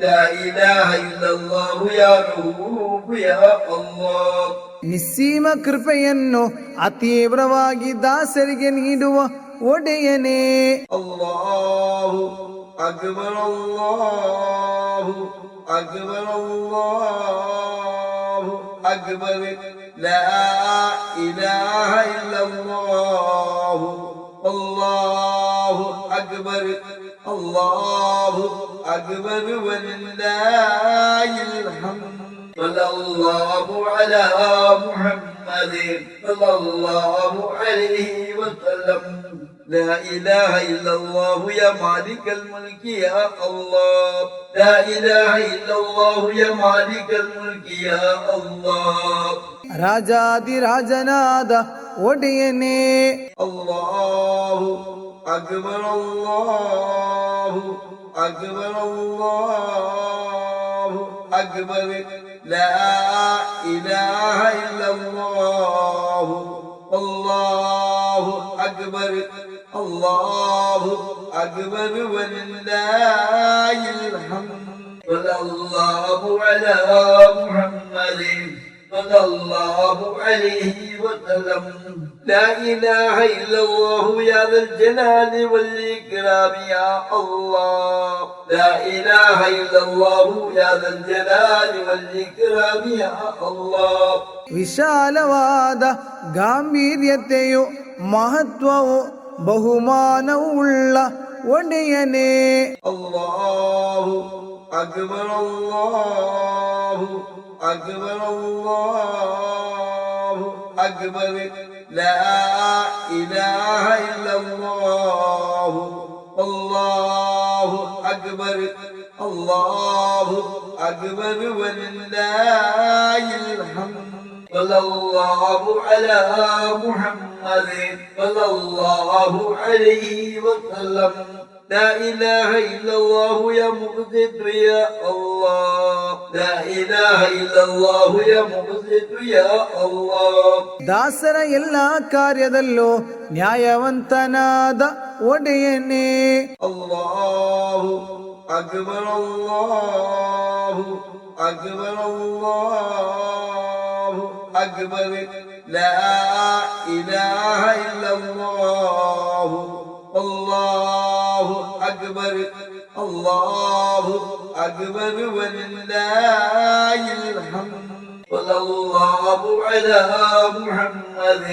لا إله إلا الله يا رب يا الله. ನಿಸ್ಸೀಮ ಕೃಪೆಯನ್ನು ಅತೀವ್ರವಾಗಿ ದಾಸರಿಗೆ ನೀಡುವ ಒಡೆಯನೇ. ಅಲ್ಲಾಹು ಅಕ್ಬರ್ ಅಲ್ಲಾಹು ಅಕ್ಬರ್ ಅಲ್ಲಾಹು ಅಕ್ಬರ್ لا إله إلا الله الله أكبر الله أكبر ولله الحمد. صلى الله على محمد صلى الله عليه وسلم لا إله إلا الله يا مالك الملك يا الله لا إله إلا الله يا مالك الملك يا الله. ರಾಜಾದಿರಾಜನಾದ ಒಡೆಯನೇ. ಅಲ್ಲಾಹು ಅಕ್ಬರ್ ಅಲ್ಲಾಹು ಅಕ್ಬರ್ ಅಲ್ಲಾಹು ಅಕ್ಬರ್ ಲಾ ಇಲಾಹ ಇಲ್ಲಲ್ಲಾಹು ಅಲ್ಲಾಹು ಅಕ್ಬರ್ ಅಲ್ಲಾಹು ಅಕ್ಬರ್ ವಲಿಲ್ಲಾಹಿಲ್ ಹಮ್ದ್. ಸಲ್ಲಲ್ಲಾಹು ಅಲಾ ಮುಹಮ್ಮದಿನ್ صلى الله عليه وسلم لا إله إلا الله يا ذا الجلال والإكرام يا الله لا إله إلا الله يا ذا الجلال والإكرام يا الله. ವಿಶಾಲವಾದ ಗಾಂಭೀರ್ಯತೆಯು ಮಹತ್ವವು ಬಹುಮಾನವುಳ್ಳ ಒಡೆಯನೇ. ಅಲ್ಲಾಹು ಅಕ್ಬರ್ ಅಲ್ಲಾಹು أكبر الله أكبر لا إله إلا الله الله أكبر الله أكبر ولله الحمد. صلى الله على محمد صلى الله عليه وسلم لا إله إلا الله يا مقسط يا الله لا إله إلا الله يا مقسط يا الله. ದಾಸರ ಎಲ್ಲ ಕಾರ್ಯದಲ್ಲೂ ನ್ಯಾಯವಂತನಾದ ಒಡೆಯನೇ. ಅಲ್ಲಾಹು ಅಕ್ಬರ್ ಅಲ್ಲಾಹು ಅಕ್ಬರ್ ಅಲ್ಲಾಹು ಅಕ್ಬರ್ ಲಾ ಇಲಾಹ ಇಲ್ಲಲ್ಲಾಹು الله أكبر الله أكبر ولله الحمد. صلى الله على محمد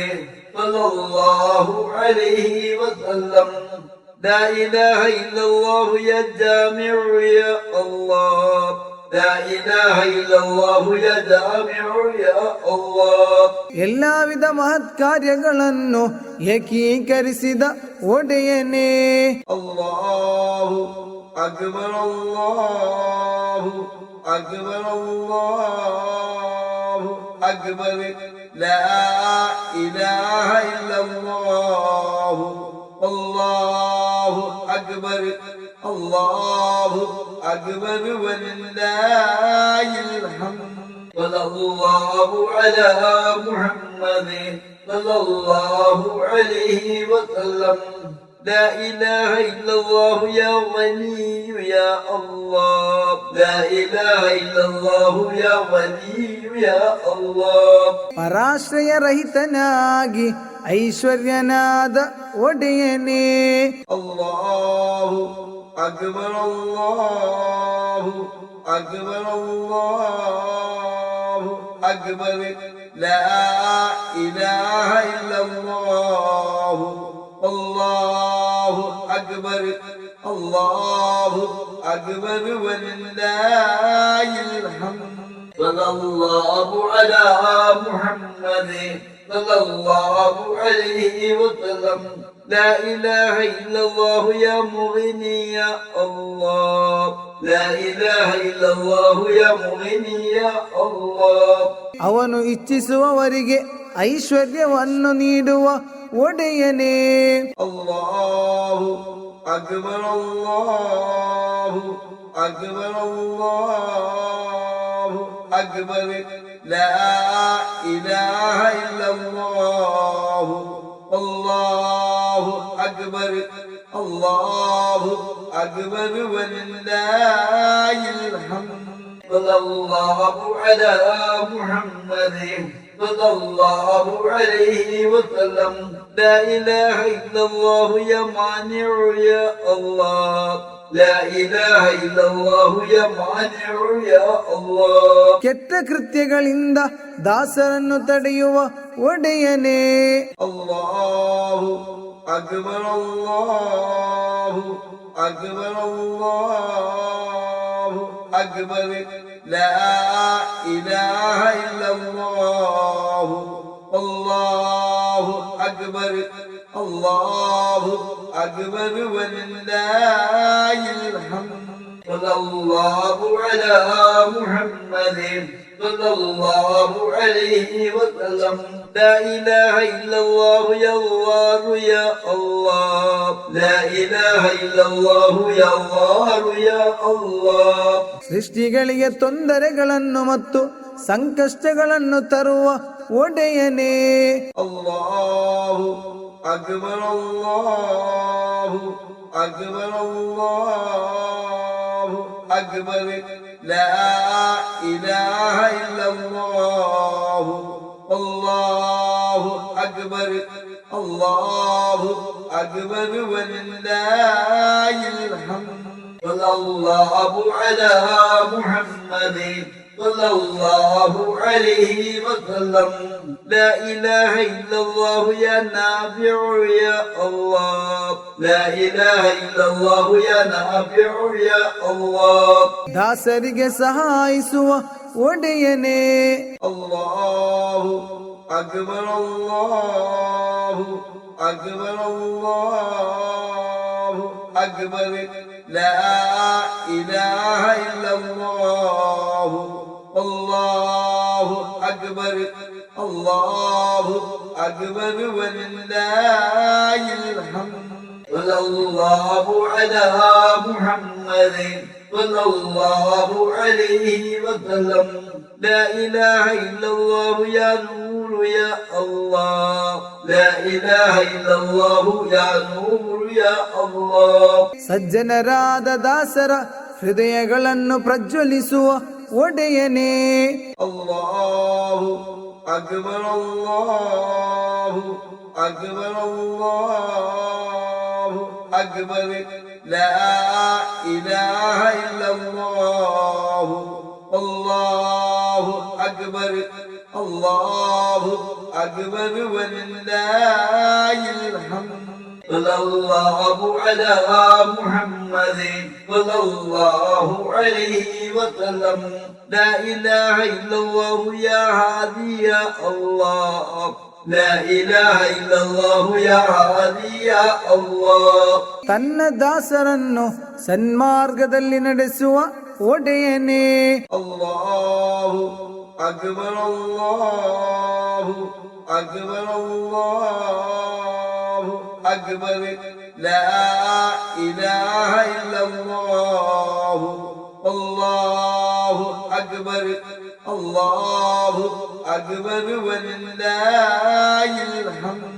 صلى الله عليه وسلم لا إله إلا الله يا جامع يا الله لا إله إلا الله يا جامع يا الله. ಎಲ್ಲ ವಿಧ ಮಹತ್ ಕಾರ್ಯಗಳನ್ನು ಏಕೀಕರಿಸಿದ ಒಡೆಯನೇ. ಅಲ್ಲಾಹು ಅಕ್ಬರ್ ಅಲ್ಲಾಹು ಅಕ್ಬರ್ ಅಲ್ಲಾಹು ಅಕ್ಬರ್ ಲಾ ಇಲಾಹ ಇಲ್ಲಲ್ಲಾಹು ಅಲ್ಲಾಹು ಅಕ್ಬರ್ ಅಲ್ಲಾಹು ಅಕ್ಬರ್ ವಲಿಲ್ಲಾಹಿಲ್ ಹಮ್ದ್. صلى الله على محمد صلى الله عليه وسلم لا إله إلا الله يا غني يا الله لا إله إلا الله يا غني يا الله. ಪರಾಶ್ರಯರಹಿತನಾಗಿ ಐಶ್ವರ್ಯನಾದ ಒಡೆಯನೇ. ಅಲ್ಲಾಹು ಅಕ್ಬರ್ ಅಲ್ಲಾಹು ಅಕ್ಬರ್ ಅಲ್ಲಾಹು ಅಕ್ಬರ್ ಲಾ ಇಲಾಹ ಇಲ್ಲಲ್ಲಾಹು أكبر الله أكبر ولله الحمد صلى الله على محمد صلى الله عليه وسلم لا إله إلا الله يا مغني يا الله لا إله إلا الله يا مغني يا الله ಅವನು ಇಚ್ಛಿಸುವವರಿಗೆ ಐಶ್ವರ್ಯವನ್ನು ನೀಡುವ ಒಡೆಯನೇ. ಅಲ್ಲಾಹು ಅಕ್ಬರ್ ಅಲ್ಲಾಹು ಅಕ್ಬರ್ ಅಲ್ಲಾಹು ಅಕ್ಬರ್ ಲಾ ಇಲಾಹ ಇಲ್ಲಲ್ಲಾಹು ಅಲ್ಲಾಹು ಅಕ್ಬರ್ ಅಲ್ಲಾಹು ಅಕ್ಬರ್ ವಲಿಲ್ಲಾಹಿಲ್ ಹಮ್ದ್ ಸಲ್ಲಲ್ಲಾಹು ಅಲಾ ಮುಹಮ್ಮದಿನ್ صلى الله عليه وسلم لا إله إلا الله يا مانع يا الله لا إله إلا الله يا مانع يا الله ಕೆಟ್ಟ ಕೃತ್ಯಗಳಿಂದ ದಾಸರನ್ನು ತಡೆಯುವ ಒಡೆಯನೇ. ಅಲ್ಲಾಹು ಅಕ್ಬರ್ ಅಲ್ಲಾಹು ಅಕ್ಬರ್ ಅಲ್ಲಾಹು ಅಕ್ಬರ್ ಲಾ ಇಲಾಹ ಇಲ್ಲಲ್ಲಾಹು ಅಲ್ಲಾಹು ಅಕ್ಬರ್ ಅಲ್ಲಾಹು ಅಕ್ಬರ್ ವಲಿಲ್ಲಾಹಿಲ್ ಹಮ್ದ್ ಸಲ್ಲಲ್ಲಾಹು ಅಲಾ ಮುಹಮ್ಮದಿನ್ صلى الله عليه وسلم لا إله إلا الله يا الله يا الله لا إله إلا الله يا الله يا الله ಸೃಷ್ಟಿಗಳಿಗೆ ತೊಂದರೆಗಳನ್ನು ಮತ್ತು ಸಂಕಷ್ಟಗಳನ್ನು ತರುವ ಒಡೆಯನೇ. ಅಲ್ಲಾಹು ಅಕ್ಬರ್ ಅಲ್ಲಾಹು ಅಕ್ಬರ್ ಅಲ್ಲಾಹು ಅಕ್ಬರ್ ಲಾ ಇಲಾಹ ಇಲ್ಲಲ್ಲಾಹು ಅಲ್ಲಾಹು ಅಕ್ಬರ್ ಅಲ್ಲಾಹು ಅಕ್ಬರ್ ವಲಿಲ್ಲಾಹಿಲ್ ಹಮ್ದ್ ಸಲ್ಲಲ್ಲಾಹು ಅಲಾ ಮುಹಮ್ಮದಿನ್ صلى الله عليه وسلم لا إله إلا الله يا نافع يا الله لا إله إلا الله يا نافع يا الله ದಾಸರಿಗೆ ಸಹಾಯಿಸುವ ಒಡೆಯನೇ. الله أكبر الله أكبر الله أكبر لا إله إلا الله الله أكبر الله أكبر ولله الحمد صلى الله على محمد صلى الله عليه وسلم لا إله إلا الله يا نور يا الله لا إله إلا الله يا نور يا الله ಸಜ್ಜನರಾದ ದಾಸರ ಹೃದಯಗಳನ್ನು ಪ್ರಜ್ವಲಿಸುವ ಒಡೆಯನೇ. ಅಲ್ಲಾಹು ಅಕ್ಬರ್ ಅಲ್ಲಾಹು ಅಕ್ಬರ್ ಅಲ್ಲಾಹು ಅಕ್ಬರ್ ಲಾ ಇಲಾಹ ಇಲ್ಲಲ್ಲಾಹು ಅಲ್ಲಾಹು ಅಕ್ಬರ್ ಅಲ್ಲಾಹು ಅಕ್ಬರ್ ವಲಿಲ್ಲಾಹಿಲ್ ಹಮ್ದ್ ಸಲ್ಲಲ್ಲಾಹು ಅಲಾ ಮುಹಮ್ಮದಿನ್ صلى الله عليه وسلم لا إله إلا الله يا هادي يا الله لا إله إلا الله يا هادي يا الله ತನ್ನ ದಾಸರನ್ನು ಸನ್ಮಾರ್ಗದಲ್ಲಿ ನಡೆಸುವ ಒಡೆಯನೇ. ಅಲ್ಲಾಹು ಅಕ್ಬರ್ ಅಲ್ಲಾಹು ಅಕ್ಬರ್ ಅಲ್ಲಾಹು ಅಕ್ಬರ್ ಲಾ ಇಲಾಹ ಇಲ್ಲಲ್ಲಾಹು ಅಲ್ಲಾಹು ಅಕ್ಬರ್ ಅಲ್ಲಾಹು ಅಕ್ಬರ್ ವಲಿಲ್ಲಾಹಿಲ್ ಹಮ್ದ್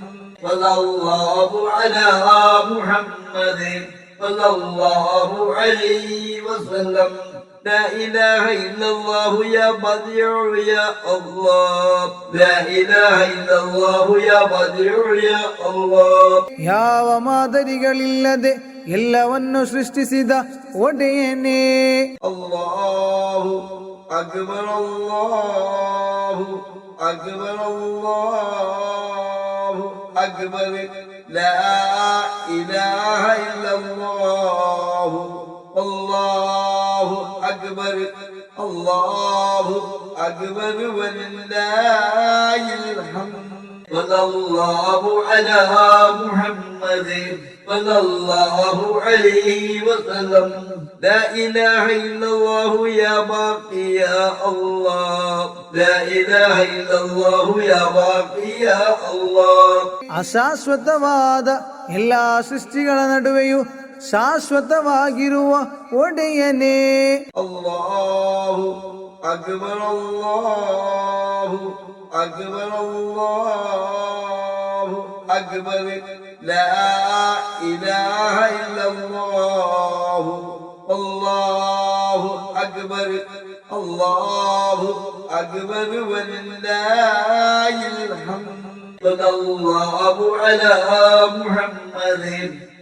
ಸಲ್ಲಲ್ಲಾಹು ಅಲಾ ಮುಹಮ್ಮದಿನ್ ಸಲ್ಲಲ್ಲಾಹು ಅಲೈಹಿ ವಸಲ್ಲಂ لا إله إلا الله يا بديع يا الله لا إله إلا الله يا بديع يا الله ಯಾವ ಮಾದರಿಗಳಿಲ್ಲದೆ ಎಲ್ಲವನ್ನು ಸೃಷ್ಟಿಸಿದ ಒಡೆಯನೇ. ಅಲ್ಲಾಹು ಅಕ್ಬರ್ ಅಲ್ಲಾಹು ಅಕ್ಬರ್ ಅಲ್ಲಾಹು ಅಕ್ಬರ್ لا إله إلا الله الله أكبر الله أكبر ولله الحمد صلى الله على محمد صلى الله عليه وسلم لا إله إلا الله يا باقي يا الله لا إله إلا الله يا باقي يا الله ಅಶಾಶ್ವತವಾದ ಎಲ್ಲ ಸೃಷ್ಟಿಗಳ ನಡುವೆಯೂ ಶಾಶ್ವತವಾಗಿರುವ ಒಡೆಯನೇ. ಅಲ್ಲಾಹು ಅಕ್ಬರ್ ಅಲ್ಲಾಹು ಅಕ್ಬರ್ ಅಲ್ಲಾಹು ಅಕ್ಬರ್ ಲಾ ಇಲಾಹ ಇಲ್ಲಲ್ಲಾಹು ಅಲ್ಲಾಹು ಅಕ್ಬರ್ ಅಲ್ಲಾಹು ಅಕ್ಬರ್ ವಲಿಲ್ಲಾಹಿಲ್ ಹಮ್ದ್ صلى الله على محمد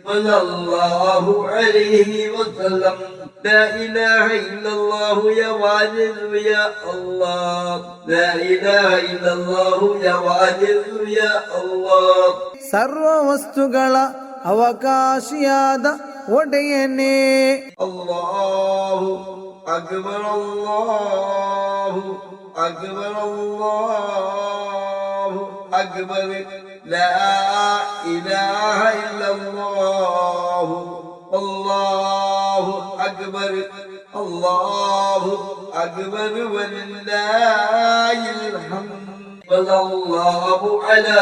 صلى الله عليه وسلم لا إله إلا الله يا واجد يا الله لا إله إلا الله يا واجد يا الله ಸರ್ವ ವಸ್ತುಗಳ ಅವಕಾಶಿಯಾದ ಒಡೆಯನೇ. ಅಲ್ಲಾಹು ಅಕ್ಬರ್ ಅಲ್ಲಾಹು ಅಕ್ಬರ್ ಅಲ್ಲಾಹು ಅಕ್ಬರ್ ಲಾ ಇಲಾಹ ಇಲ್ಲಲ್ಲಾಹು ಅಲ್ಲಾಹು ಅಕ್ಬರ್ ಅಲ್ಲಾಹು ಅಕ್ಬರ್ ವಲಿಲ್ಲಾಹಿಲ್ ಹಮ್ದ್ ಸಲ್ಲಲ್ಲಾಹು ಅಲಾ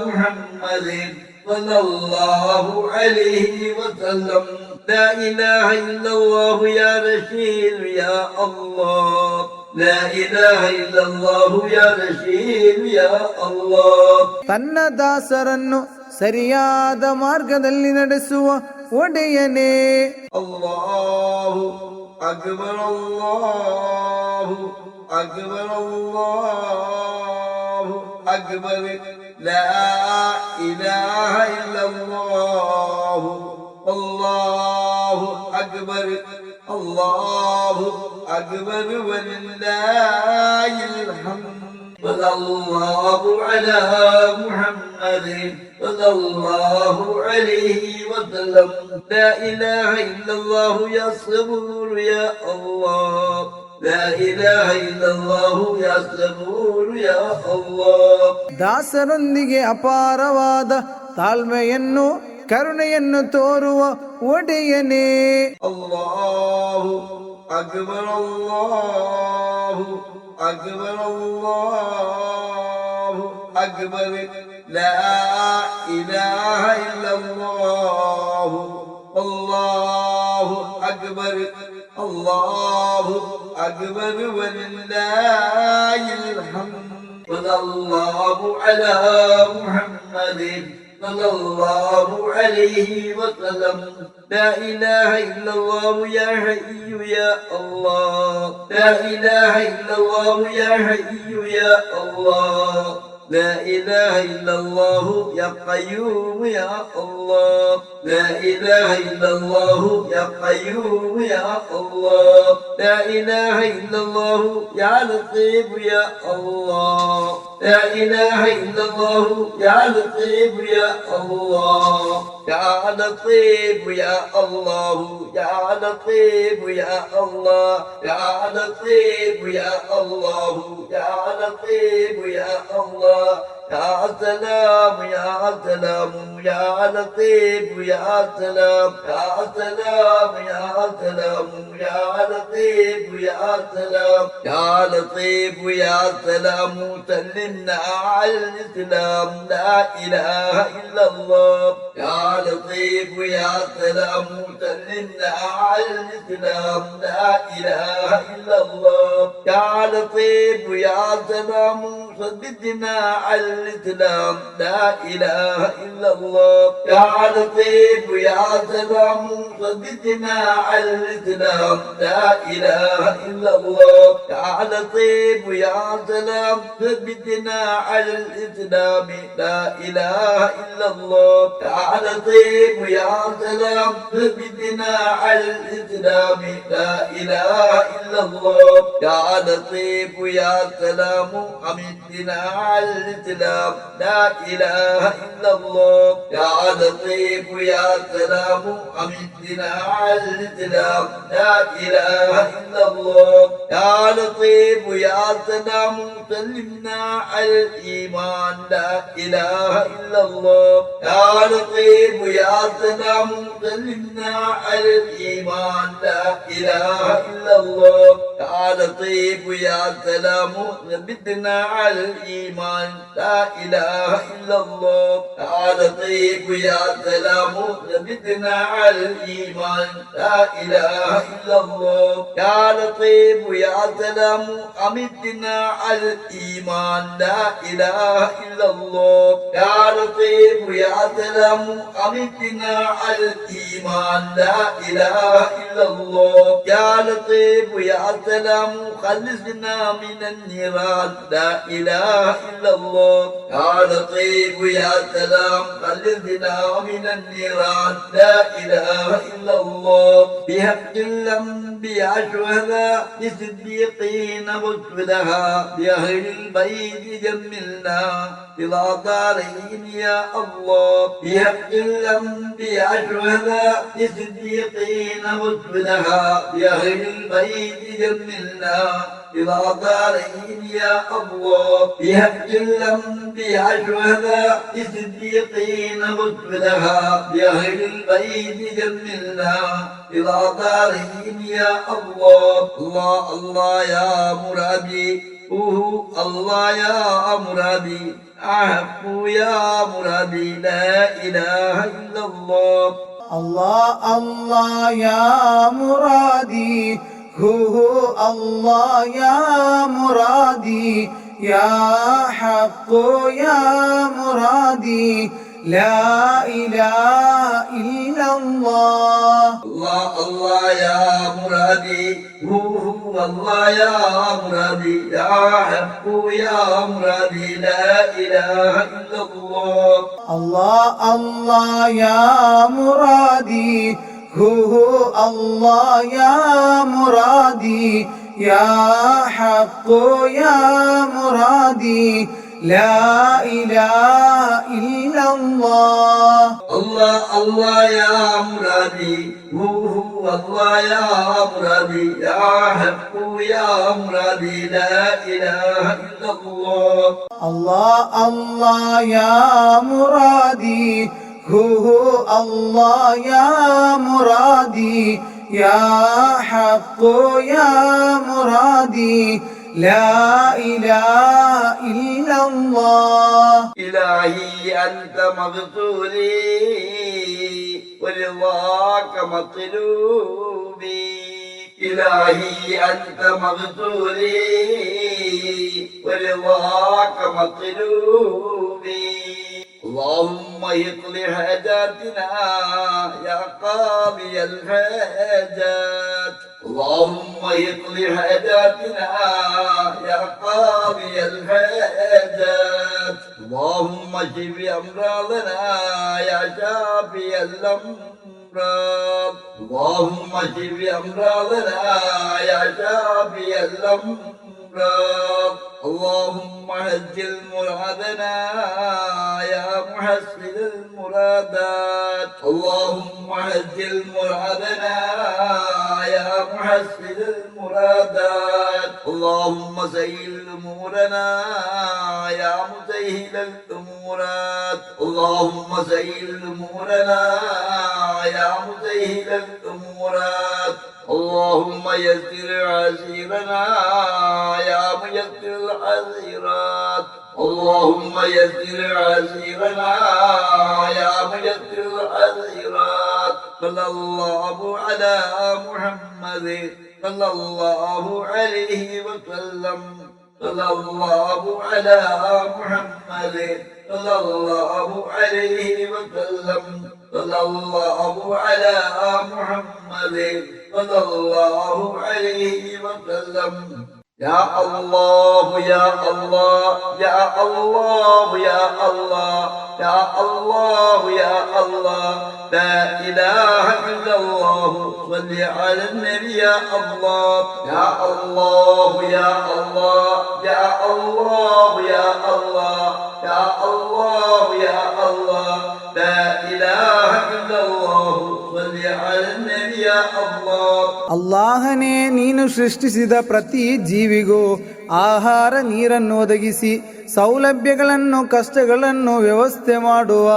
ಮುಹಮ್ಮದಿನ್ صلى الله عليه وسلم لا إله إلا الله يا رشيد يا الله لا إله إلا الله يا رشيد يا الله ತನ್ನ ದಾಸರನ್ನು ಸರಿಯಾದ ಮಾರ್ಗದಲ್ಲಿ ನಡೆಸುವ ಒಡೆಯನೇ. ಅಲ್ಲಾಹು ಅಕ್ಬರ್ ಅಲ್ಲಾಹು ಅಕ್ಬರ್ ಅಲ್ಲಾಹು ಅಕ್ಬರ್ لا إله إلا الله الله أكبر الله أكبر ولله الحمد صلى الله على محمد صلى الله عليه وسلم لا إله إلا الله يا صبور يا الله لا إله إلا الله يا صبور يا الله ದಾಸರೊಂದಿಗೆ ಅಪಾರವಾದ ತಾಳ್ಮೆಯನ್ನು ಕರುಣೆಯನ್ನು ತೋರುವ ಒಡೆಯನೇ. ಅಲ್ಲಾಹು ಅಕ್ಬರ್ ಅಲ್ಲಾಹು ಅಕ್ಬರ್ ಅಲ್ಲಾಹು ಅಕ್ಬರ್ ಲಾ ಇಲಾಹ ಇಲ್ಲಲ್ಲಾಹು ಅಲ್ಲಾಹು ಅಕ್ಬರ್ ಅಲ್ಲಾಹು ಅಕ್ಬರ್ ವಲಿಲ್ಲಾಹಿಲ್ ಹಮ್ದ್ صلى الله على محمد صلى الله عليه وسلم لا إله إلا الله يا حي يا الله لا إله إلا الله يا حي يا الله لا إله إلا الله يا قيوم يا الله لا إله إلا الله يا قيوم يا الله لا إله إلا الله يا لطيف يا الله لا إله إلا الله يا لطيف يا الله يا لطيف يا الله يا لطيف يا الله يا لطيف يا الله يا لطيف يا الله يا سلام يا سلام يا لطيف يا سلام يا سلام يا سلام يا لطيف يا سلام يا لطيف يا سلام سلمنا على الإسلام لا إله إلا الله يا لطيف يا سلام سلمنا على الإسلام لا إله إلا الله يا لطيف يا سلام صدقنا على الإسلام لا إله إلا الله يا لطيف يا سلام صدقنا على الإسلام لا إله إلا الله يا لطيف يا سلام ثبتنا على الإسلام لا إله إلا الله يا لطيف يا سلام ثبتنا على الإسلام لا إله إلا الله يا لطيف يا سلام أمتنا على الإسلام السلام لا إله إلا الله يا لطيف يا سلام أمدنا على الإسلام لا إله إلا الله يا لطيف يا سلام سلمنا على الإيمان لا إله إلا الله يا لطيف يا سلام سلمنا على الإيمان لا إله إلا الله يا لطيف يا سلام ثبتنا على الإيمان لا إله إلا الله يا لطيف يا سلام ثبتنا على الإيمان لا إله إلا الله يا لطيف يا سلام أمتنا على الإيمان لا إله إلا الله يا لطيف يا سلام أمتنا على الإيمان لا إله إلا الله يا لطيف يا سلام خلصنا من النيران لا إله إلا الله يا لطيف يا سلام خلصنا من النيران لا إله إلا الله بحق الأنبياء شهداء للصديقين والشهداء بأهل البيت جملنا بلا دارين يا الله بحق الأنبياء شهداء للصديقين والشهداء بأهل البيت جملنا بلا دارين يا الله بحق الأنبياء شهداء للصديقين والشهداء بأهل البيت جملنا بلا دارين يا الله الله الله يا مرادي الله يا مرادي أحب يا مرادي لا إله إلا الله الله الله يا مرادي هو الله يا مرادي يا حق يا مرادي لا إله إلا الله الله الله يا مرادي هو الله يا مرادي يا حق يا مرادي لا إله إلا الله الله الله يا مرادي هو الله يا مرادي يا حق يا مرادي لا إله إلا الله الله الله يا مرادي هو الله يا مرادي يا حق يا مرادي لا إله إلا الله الله الله يا مرادي هو الله يا مرادي يا حق يا مرادي لا إله إلا الله إلهي أنت مغفوري ورضاك مطلوبي إلهي أنت مغفوري ورضاك مطلوبي اللهم اقض حاجاتنا يا قاضي الحاجات اللهم اقض حاجاتنا يا قاضي الحاجات اللهم اشف أمراضنا يا شافي الأمراض اللهم اشف أمراضنا يا شافي الأمراض اللهم هجل مرادنا يا محسن المرادات اللهم هجل مرادنا يا محسن المرادات اللهم سهل أمورنا يا مسهل الأمورات اللهم سهل أمورنا يا مسهل الأمورات اللهم يسر عسيرنا يا ميسر العسيرات اللهم يسر عسيرنا يا ميسر العسيرات صلى الله على محمد صلى الله عليه وسلم صلى الله على محمد صلى الله عليه وسلم صلى الله على محمد صلى الله عليه وسلم يا الله يا الله يا الله يا الله يا الله يا الله لا إله إلا الله صل على النبي يا الله يا الله يا الله يا الله يا الله يا الله يا الله لا إله إلا الله صل على النبي يا الله. ಅಲ್ಲಾಹನೇ, ನೀನು ಸೃಷ್ಟಿಸಿದ ಪ್ರತಿ ಜೀವಿಗೂ ಆಹಾರ ನೀರನ್ನು ಒದಗಿಸಿ ಸೌಲಭ್ಯಗಳನ್ನು ಕಷ್ಟಗಳನ್ನು ವ್ಯವಸ್ಥೆ ಮಾಡುವ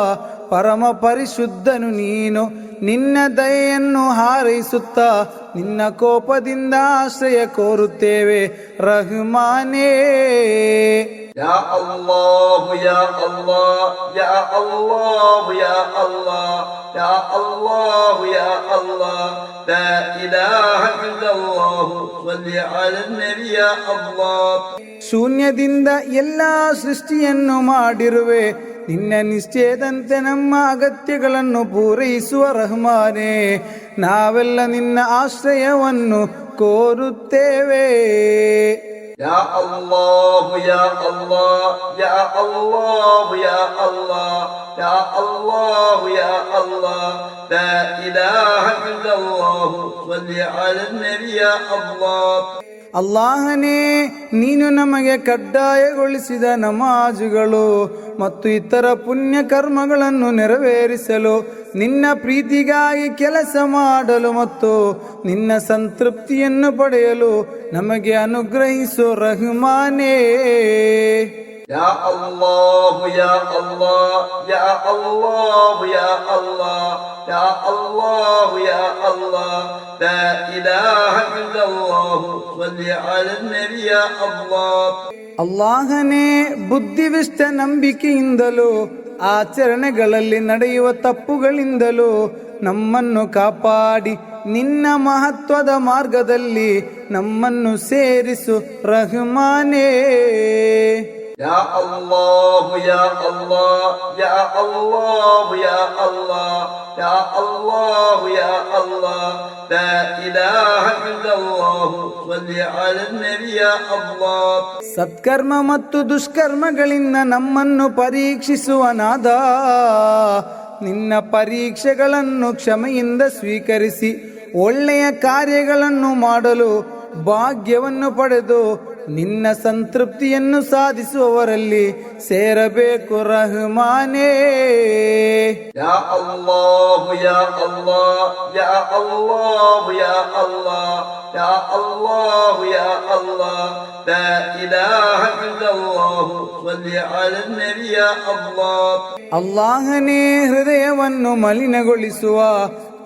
ಪರಮ ಪರಿಶುದ್ಧನು ನೀನು. ನಿನ್ನ ದಯೆಯನ್ನು ಹಾರೈಸುತ್ತಾ ನಿನ್ನ ಕೋಪದಿಂದ ಆಶ್ರಯ ಕೋರುತ್ತೇವೆ ರಹಮಾನೇ. يا الله يا الله يا الله يا الله يا الله يا الله لا إله إلا الله صل على النبي يا الله. ಶೂನ್ಯದಿಂದ ಎಲ್ಲ ಸೃಷ್ಟಿಯನ್ನು ಮಾಡಿರುವೆ, ನಿನ್ನ ನಿಶ್ಚಯದಂತೆ ನಮ್ಮ ಅಗತ್ಯಗಳನ್ನು ಪೂರೈಸುವ ರಹಮಾನೇ. ನಾವೆಲ್ಲ ನಿನ್ನ ಆಶ್ರಯವನ್ನು ಕೋರುತ್ತೇವೆ. يا الله يا الله يا الله يا الله يا الله يا الله لا إله إلا الله صل على النبي يا الله. ಅಲ್ಲಾಹನೇ, ನೀನು ನಮಗೆ ಕಡ್ಡಾಯಗೊಳಿಸಿದ ನಮಾಜುಗಳು ಮತ್ತು ಇತರ ಪುಣ್ಯ ಕರ್ಮಗಳನ್ನು ನೆರವೇರಿಸಲು, ನಿನ್ನ ಪ್ರೀತಿಗಾಗಿ ಕೆಲಸ ಮಾಡಲು ಮತ್ತು ನಿನ್ನ ಸಂತೃಪ್ತಿಯನ್ನು ಪಡೆಯಲು ನಮಗೆ ಅನುಗ್ರಹಿಸು ರಹಮಾನೇ. يا الله يا الله يا الله يا الله يا الله يا الله لا إله إلا الله صل على النبي يا الله. ಅಲ್ಲಾಹನೇ, ಬುದ್ಧಿವಿಷ್ಟ ನಂಬಿಕೆಯಿಂದಲೂ ಆಚರಣೆಗಳಲ್ಲಿ ನಡೆಯುವ ತಪ್ಪುಗಳಿಂದಲೂ ನಮ್ಮನ್ನು ಕಾಪಾಡಿ ನಿನ್ನ ಮಹತ್ವದ ಮಾರ್ಗದಲ್ಲಿ ನಮ್ಮನ್ನು ಸೇರಿಸು ರಹಮಾನೇ. يا الله يا الله يا الله يا الله يا الله يا الله لا إله إلا الله صل على النبي يا الله. ಸತ್ಕರ್ಮ ಮತ್ತು ದುಷ್ಕರ್ಮಗಳಿಂದ ನಮ್ಮನ್ನು ಪರೀಕ್ಷಿಸುವನಾದ, ನಿನ್ನ ಪರೀಕ್ಷೆಗಳನ್ನು ಕ್ಷಮೆಯಿಂದ ಸ್ವೀಕರಿಸಿ ಒಳ್ಳೆಯ ಕಾರ್ಯಗಳನ್ನು ಮಾಡಲು ಭಾಗ್ಯವನ್ನು ಪಡೆದು ನಿನ್ನ ಸಂತೃಪ್ತಿಯನ್ನು ಸಾಧಿಸುವವರಲ್ಲಿ ಸೇರಬೇಕು ರಹಮಾನೇ. ಯಾ ಅಲ್ಲಾಹ್ ಯಾ ಅಲ್ಲಾಹ್ ಯಾ ಅಲ್ಲಾಹ್ ಯಾ ಅಲ್ಲಾಹ್ ಯಾ ಅಲ್ಲಾಹ್ ಯಾ ಅಲ್ಲಾಹ್ ಲಾ ಇಲಾಹ ಇಲ್ಲಲ್ಲಾಹ್ ಸಲ್ಲಿ ಅಲಾ ನಬಿ ಯಾ ಅಲ್ಲಾಹ್. ಅಲ್ಲಾಹನೇ, ಹೃದಯವನ್ನು ಮಲಿನಗೊಳಿಸುವ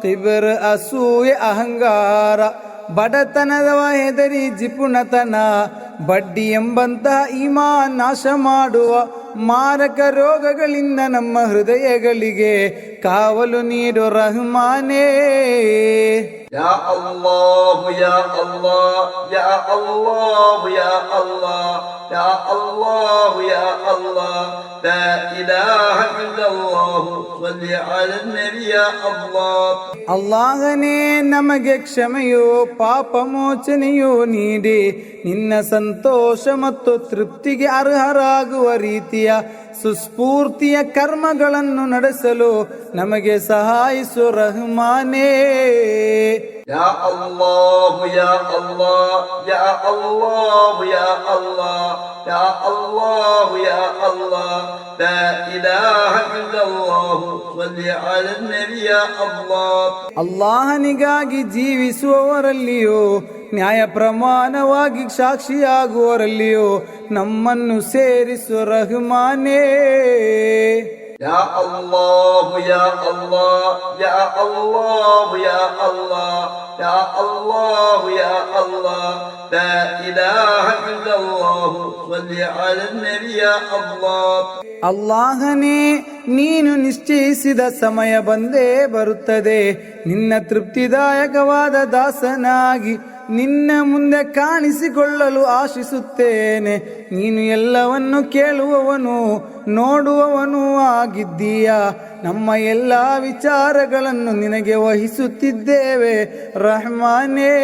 ಕಿಬ್ರ್, ಅಸೂಯೆ, ಅಹಂಕಾರ, ಬಡತನದ ಹೆದರಿ ಜಿಪುಣತನ, ಬಡ್ಡಿ ಎಂಬಂತಹ ಈಮಾನ್ ನಾಶ ಮಾಡುವ ಮಾರಕ ರೋಗಗಳಿಂದ ನಮ್ಮ ಹೃದಯಗಳಿಗೆ ಕಾವಲು ನೀಡು ರಹಮಾನೇ. ಯಾ ಅಲ್ಲಾಹ್ ಯಾ ಅಲ್ಲಾಹ್ ಯಾ ಅಲ್ಲಾಹ್ ಯಾ ಅಲ್ಲಾಹ್ ಯಾ ಅಲ್ಲಾಹ್ ಯಾ ಅಲ್ಲಾಹ್ ಲಾ ಇಲಾಹ ಇಲ್ಲಲ್ಲಾಹ್ ಸಲ್ಲಿ ಅಲಾ ನಬಿ ಯಾ ಅಲ್ಲಾಹ್. ಅಲ್ಲಾಹನೇ, ನಮಗೆ ಕ್ಷಮೆಯೋ ಪಾಪ ಮೋಚನೆಯೋ ನೀಡಿ ನಿನ್ನ ಸಂತೋಷ ಮತ್ತು ತೃಪ್ತಿಗೆ ಅರ್ಹರಾಗುವ ರೀತಿಯ ಸುಸ್ಫೂರ್ತಿಯ ಕರ್ಮಗಳನ್ನು ನಡೆಸಲು ನಮಗೆ ಸಹಾಯಿಸು ರಹಮಾನೇ. ಯಾ ಅಲ್ಲಾಹ್ ಯಾ ಅಲ್ಲಾಹ್ ಯಾ ಅಲ್ಲಾಹ್ ಯಾ ಅಲ್ಲಾಹ್ ಯಾ ಅಲ್ಲಾಹ್ ಯಾ ಅಲ್ಲಾಹ್ ಲಾ ಇಲಾಹ ಇಲ್ಲಲ್ಲಾಹ್ ಸಲ್ಲಿ ಅಲಾ ನಬಿ ಯಾ ಅಲ್ಲಾಹ್. ಅಲ್ಲಾಹನಿಗಾಗಿ ಜೀವಿಸುವವರಲ್ಲಿಯೂ ನ್ಯಾಯ ಪ್ರಮಾಣವಾಗಿ ಸಾಕ್ಷಿಯಾಗುವವರಲ್ಲಿಯೂ ನಮ್ಮನ್ನು ಸೇರಿಸು ರಹಮಾನೇ. ಯಾ ಅಲ್ಲಾಹ್ ಯಾ ಅಲ್ಲಾಹ್ ಯಾ ಅಲ್ಲಾಹ್ ಯಾ ಅಲ್ಲಾಹ್ ಯಾ ಅಲ್ಲಾಹ್ ಯಾ ಅಲ್ಲಾಹ್ ಲಾ ಇಲಾಹ ಇಲ್ಲಲ್ಲಾಹ್ ಸಲ್ಲಿ ಅಲಾ ನಬಿ ಯಾ ಅಲ್ಲಾಹ್. ಅಲ್ಲಾಹನೇ, ನೀನು ನಿಶ್ಚಯಿಸಿದ ಸಮಯ ಬಂದೇ ಬರುತ್ತದೆ. ನಿನ್ನ ತೃಪ್ತಿದಾಯಕವಾದ ದಾಸನಾಗಿ ನಿನ್ನ ಮುಂದೆ ಕಾಣಿಸಿಕೊಳ್ಳಲು ಆಶಿಸುತ್ತೇನೆ. ನೀನು ಎಲ್ಲವನ್ನು ಕೇಳುವವನು ನೋಡುವವನೂ ಆಗಿದ್ದೀಯಾ. ನಮ್ಮ ಎಲ್ಲ ವಿಚಾರಗಳನ್ನು ನಿನಗೆ ವಹಿಸುತ್ತಿದ್ದೇವೆ ರಹಮಾನೇ.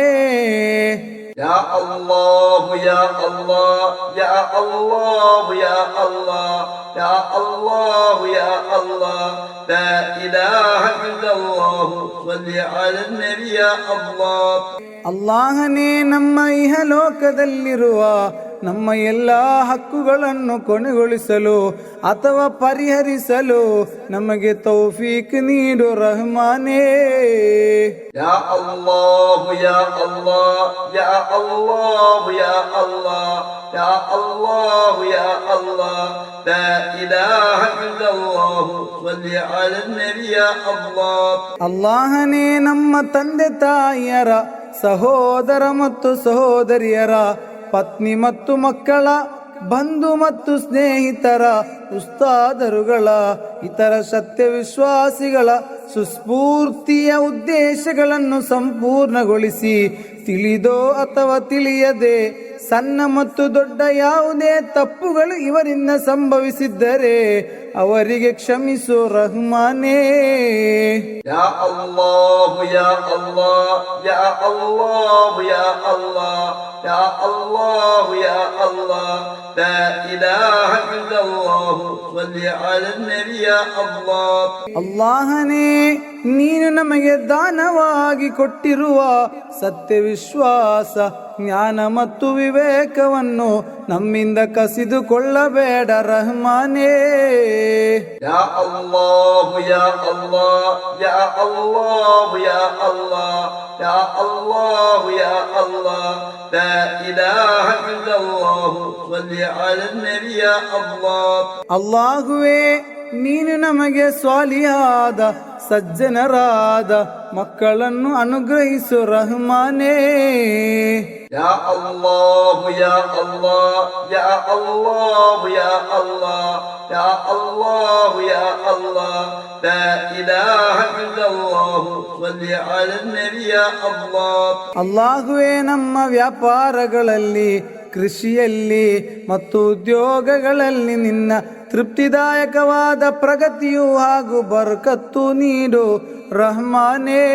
ಯಾ ಅಲ್ಲಾಹ್ ಯಾ ಅಲ್ಲಾಹ್ ಯಾ ಅಲ್ಲಾಹ್ ಯಾ ಅಲ್ಲಾಹ್ ಯಾ ಅಲ್ಲಾಹ್ ಯಾ ಅಲ್ಲಾಹ್ ಲಾ ಇಲಾಹ ಇಲ್ಲಲ್ಲಾಹ್ ಸಲ್ಲಿ ಅಲಾ ನಬಿ ಯಾ ಅಲ್ಲಾಹ್. ಅಲ್ಲಾಹನೇ, ನಮ್ಮ ಇಹಲೋಕದಲ್ಲಿರುವ ನಮ್ಮ ಎಲ್ಲ ಹಕ್ಕುಗಳನ್ನು ಕೊನೆಗೊಳಿಸಲು ಅಥವಾ ಪರಿಹರಿಸಲು ನಮಗೆ ತೌಫೀಕ್ ನೀಡು ರಹಮಾನೇ. ಯಾ ಅಲ್ಲಾಹ್ ಯಾ ಅಲ್ಲಾಹ್ ಯಾ ಅಲ್ಲಾಹ್ ಯಾ ಅಲ್ಲಾಹ್ ಯಾ ಅಲ್ಲಾಹ್ ಯಾ ಅಲ್ಲಾಹ್ ಲಾ ಇಲಾಹ ಇಲ್ಲಲ್ಲಾಹ್ ಸಲ್ಲಿ ಅಲಾ ನಬಿ ಯಾ ಅಲ್ಲಾಹ್. ಅಲ್ಲಾಹನೇ ನಮ್ಮ ತಂದೆ ತಾಯಿಯರ, ಸಹೋದರ ಮತ್ತು ಸಹೋದರಿಯರ, ಪತ್ನಿ ಮತ್ತು ಮಕ್ಕಳ, ಬಂಧು ಮತ್ತು ಸ್ನೇಹಿತರ, ಉಸ್ತಾದರುಗಳ, ಇತರ ಸತ್ಯ ವಿಶ್ವಾಸಿಗಳ ಸುಸ್ಫೂರ್ತಿಯ ಉದ್ದೇಶಗಳನ್ನು ಸಂಪೂರ್ಣಗೊಳಿಸಿ ತಿಳಿದೋ ಅಥವಾ ತಿಳಿಯದೆ ಸಣ್ಣ ಮತ್ತು ದೊಡ್ಡ ಯಾವುದೇ ತಪ್ಪುಗಳು ಇವರಿಂದ ಸಂಭವಿಸಿದ್ದರೆ ಅವರಿಗೆ ಕ್ಷಮಿಸು ರಹಮಾನೇ. ಯಾ ಅಲ್ಲಾಹ್ ಯಾ ಅಲ್ಲಾಹ್ ಯಾ ಅಲ್ಲಾಹ್ ಯಾ ಅಲ್ಲಾಹ್ ಯಾ ಅಲ್ಲಾಹ್ ಯಾ ಅಲ್ಲಾಹ್ ಲಾ ಇಲಾಹ ಇಲ್ಲಲ್ಲಾಹ್ ಸಲ್ಲಿ ಅಲಾ ನಬಿ ಯಾ ಅಲ್ಲಾಹ್. ಅಲ್ಲಾಹನೇ, ನೀನು ನಮಗೆ ದಾನವಾಗಿ ಕೊಟ್ಟಿರುವ ಸತ್ಯ ವಿಶ್ವಾಸ, ಜ್ಞಾನ ಮತ್ತು ವಿವೇಕವನ್ನು ನಮ್ಮಿಂದ ಕಸಿದುಕೊಳ್ಳಬೇಡ ರಹಮಾನೇ. ಯಾ ಅಲ್ಲಾಹ್ ಯಾ ಅಲ್ಲಾಹ್ ಯಾ ಅಲ್ಲಾಹ್ ಯಾ ಅಲ್ಲಾಹ್ ಯಾ ಅಲ್ಲಾಹ್ ಯಾ ಅಲ್ಲಾಹ್ ಲಾ ಇಲಾಹ ಇಲ್ಲಲ್ಲಾಹ್ ಸಲ್ಲಿ ಅಲಾ ನಬಿ ಯಾ ಅಲ್ಲಾಹ್. ಅಲ್ಲಾಹುವೇ, ನೀನು ನಮಗೆ ಸ್ವಾಲಿಯಾದ ಸಜ್ಜನರಾದ ಮಕ್ಕಳನ್ನು ಅನುಗ್ರಹಿಸು ರಹಮಾನೇ. ಯಾ ಅಲ್ಲಾಹ್ ಯಾ ಅಲ್ಲಾಹ್ ಯಾ ಅಲ್ಲಾಹ್ ಯಾ ಅಲ್ಲಾಹ್ ಯಾ ಅಲ್ಲಾಹ್ ಯಾ ಅಲ್ಲಾಹ್ ಲಾ ಇಲಾಹ ಇಲ್ಲಲ್ಲಾಹ್ ಸಲ್ಲಿ ಅಲಾ ನಬಿ ಯಾ ಅಲ್ಲಾಹ್. ಅಲ್ಲಾಹುವೇ, ನಮ್ಮ ವ್ಯಾಪಾರಗಳಲ್ಲಿ, ಕೃಷಿಯಲ್ಲಿ ಮತ್ತು ಉದ್ಯೋಗಗಳಲ್ಲಿ ನಿನ್ನ ತೃಪ್ತಿದಾಯಕವಾದ ಪ್ರಗತಿಯು ಹಾಗೂ ಬರ್ಕತ್ತು ನೀಡು ರಹಮಾನೇ.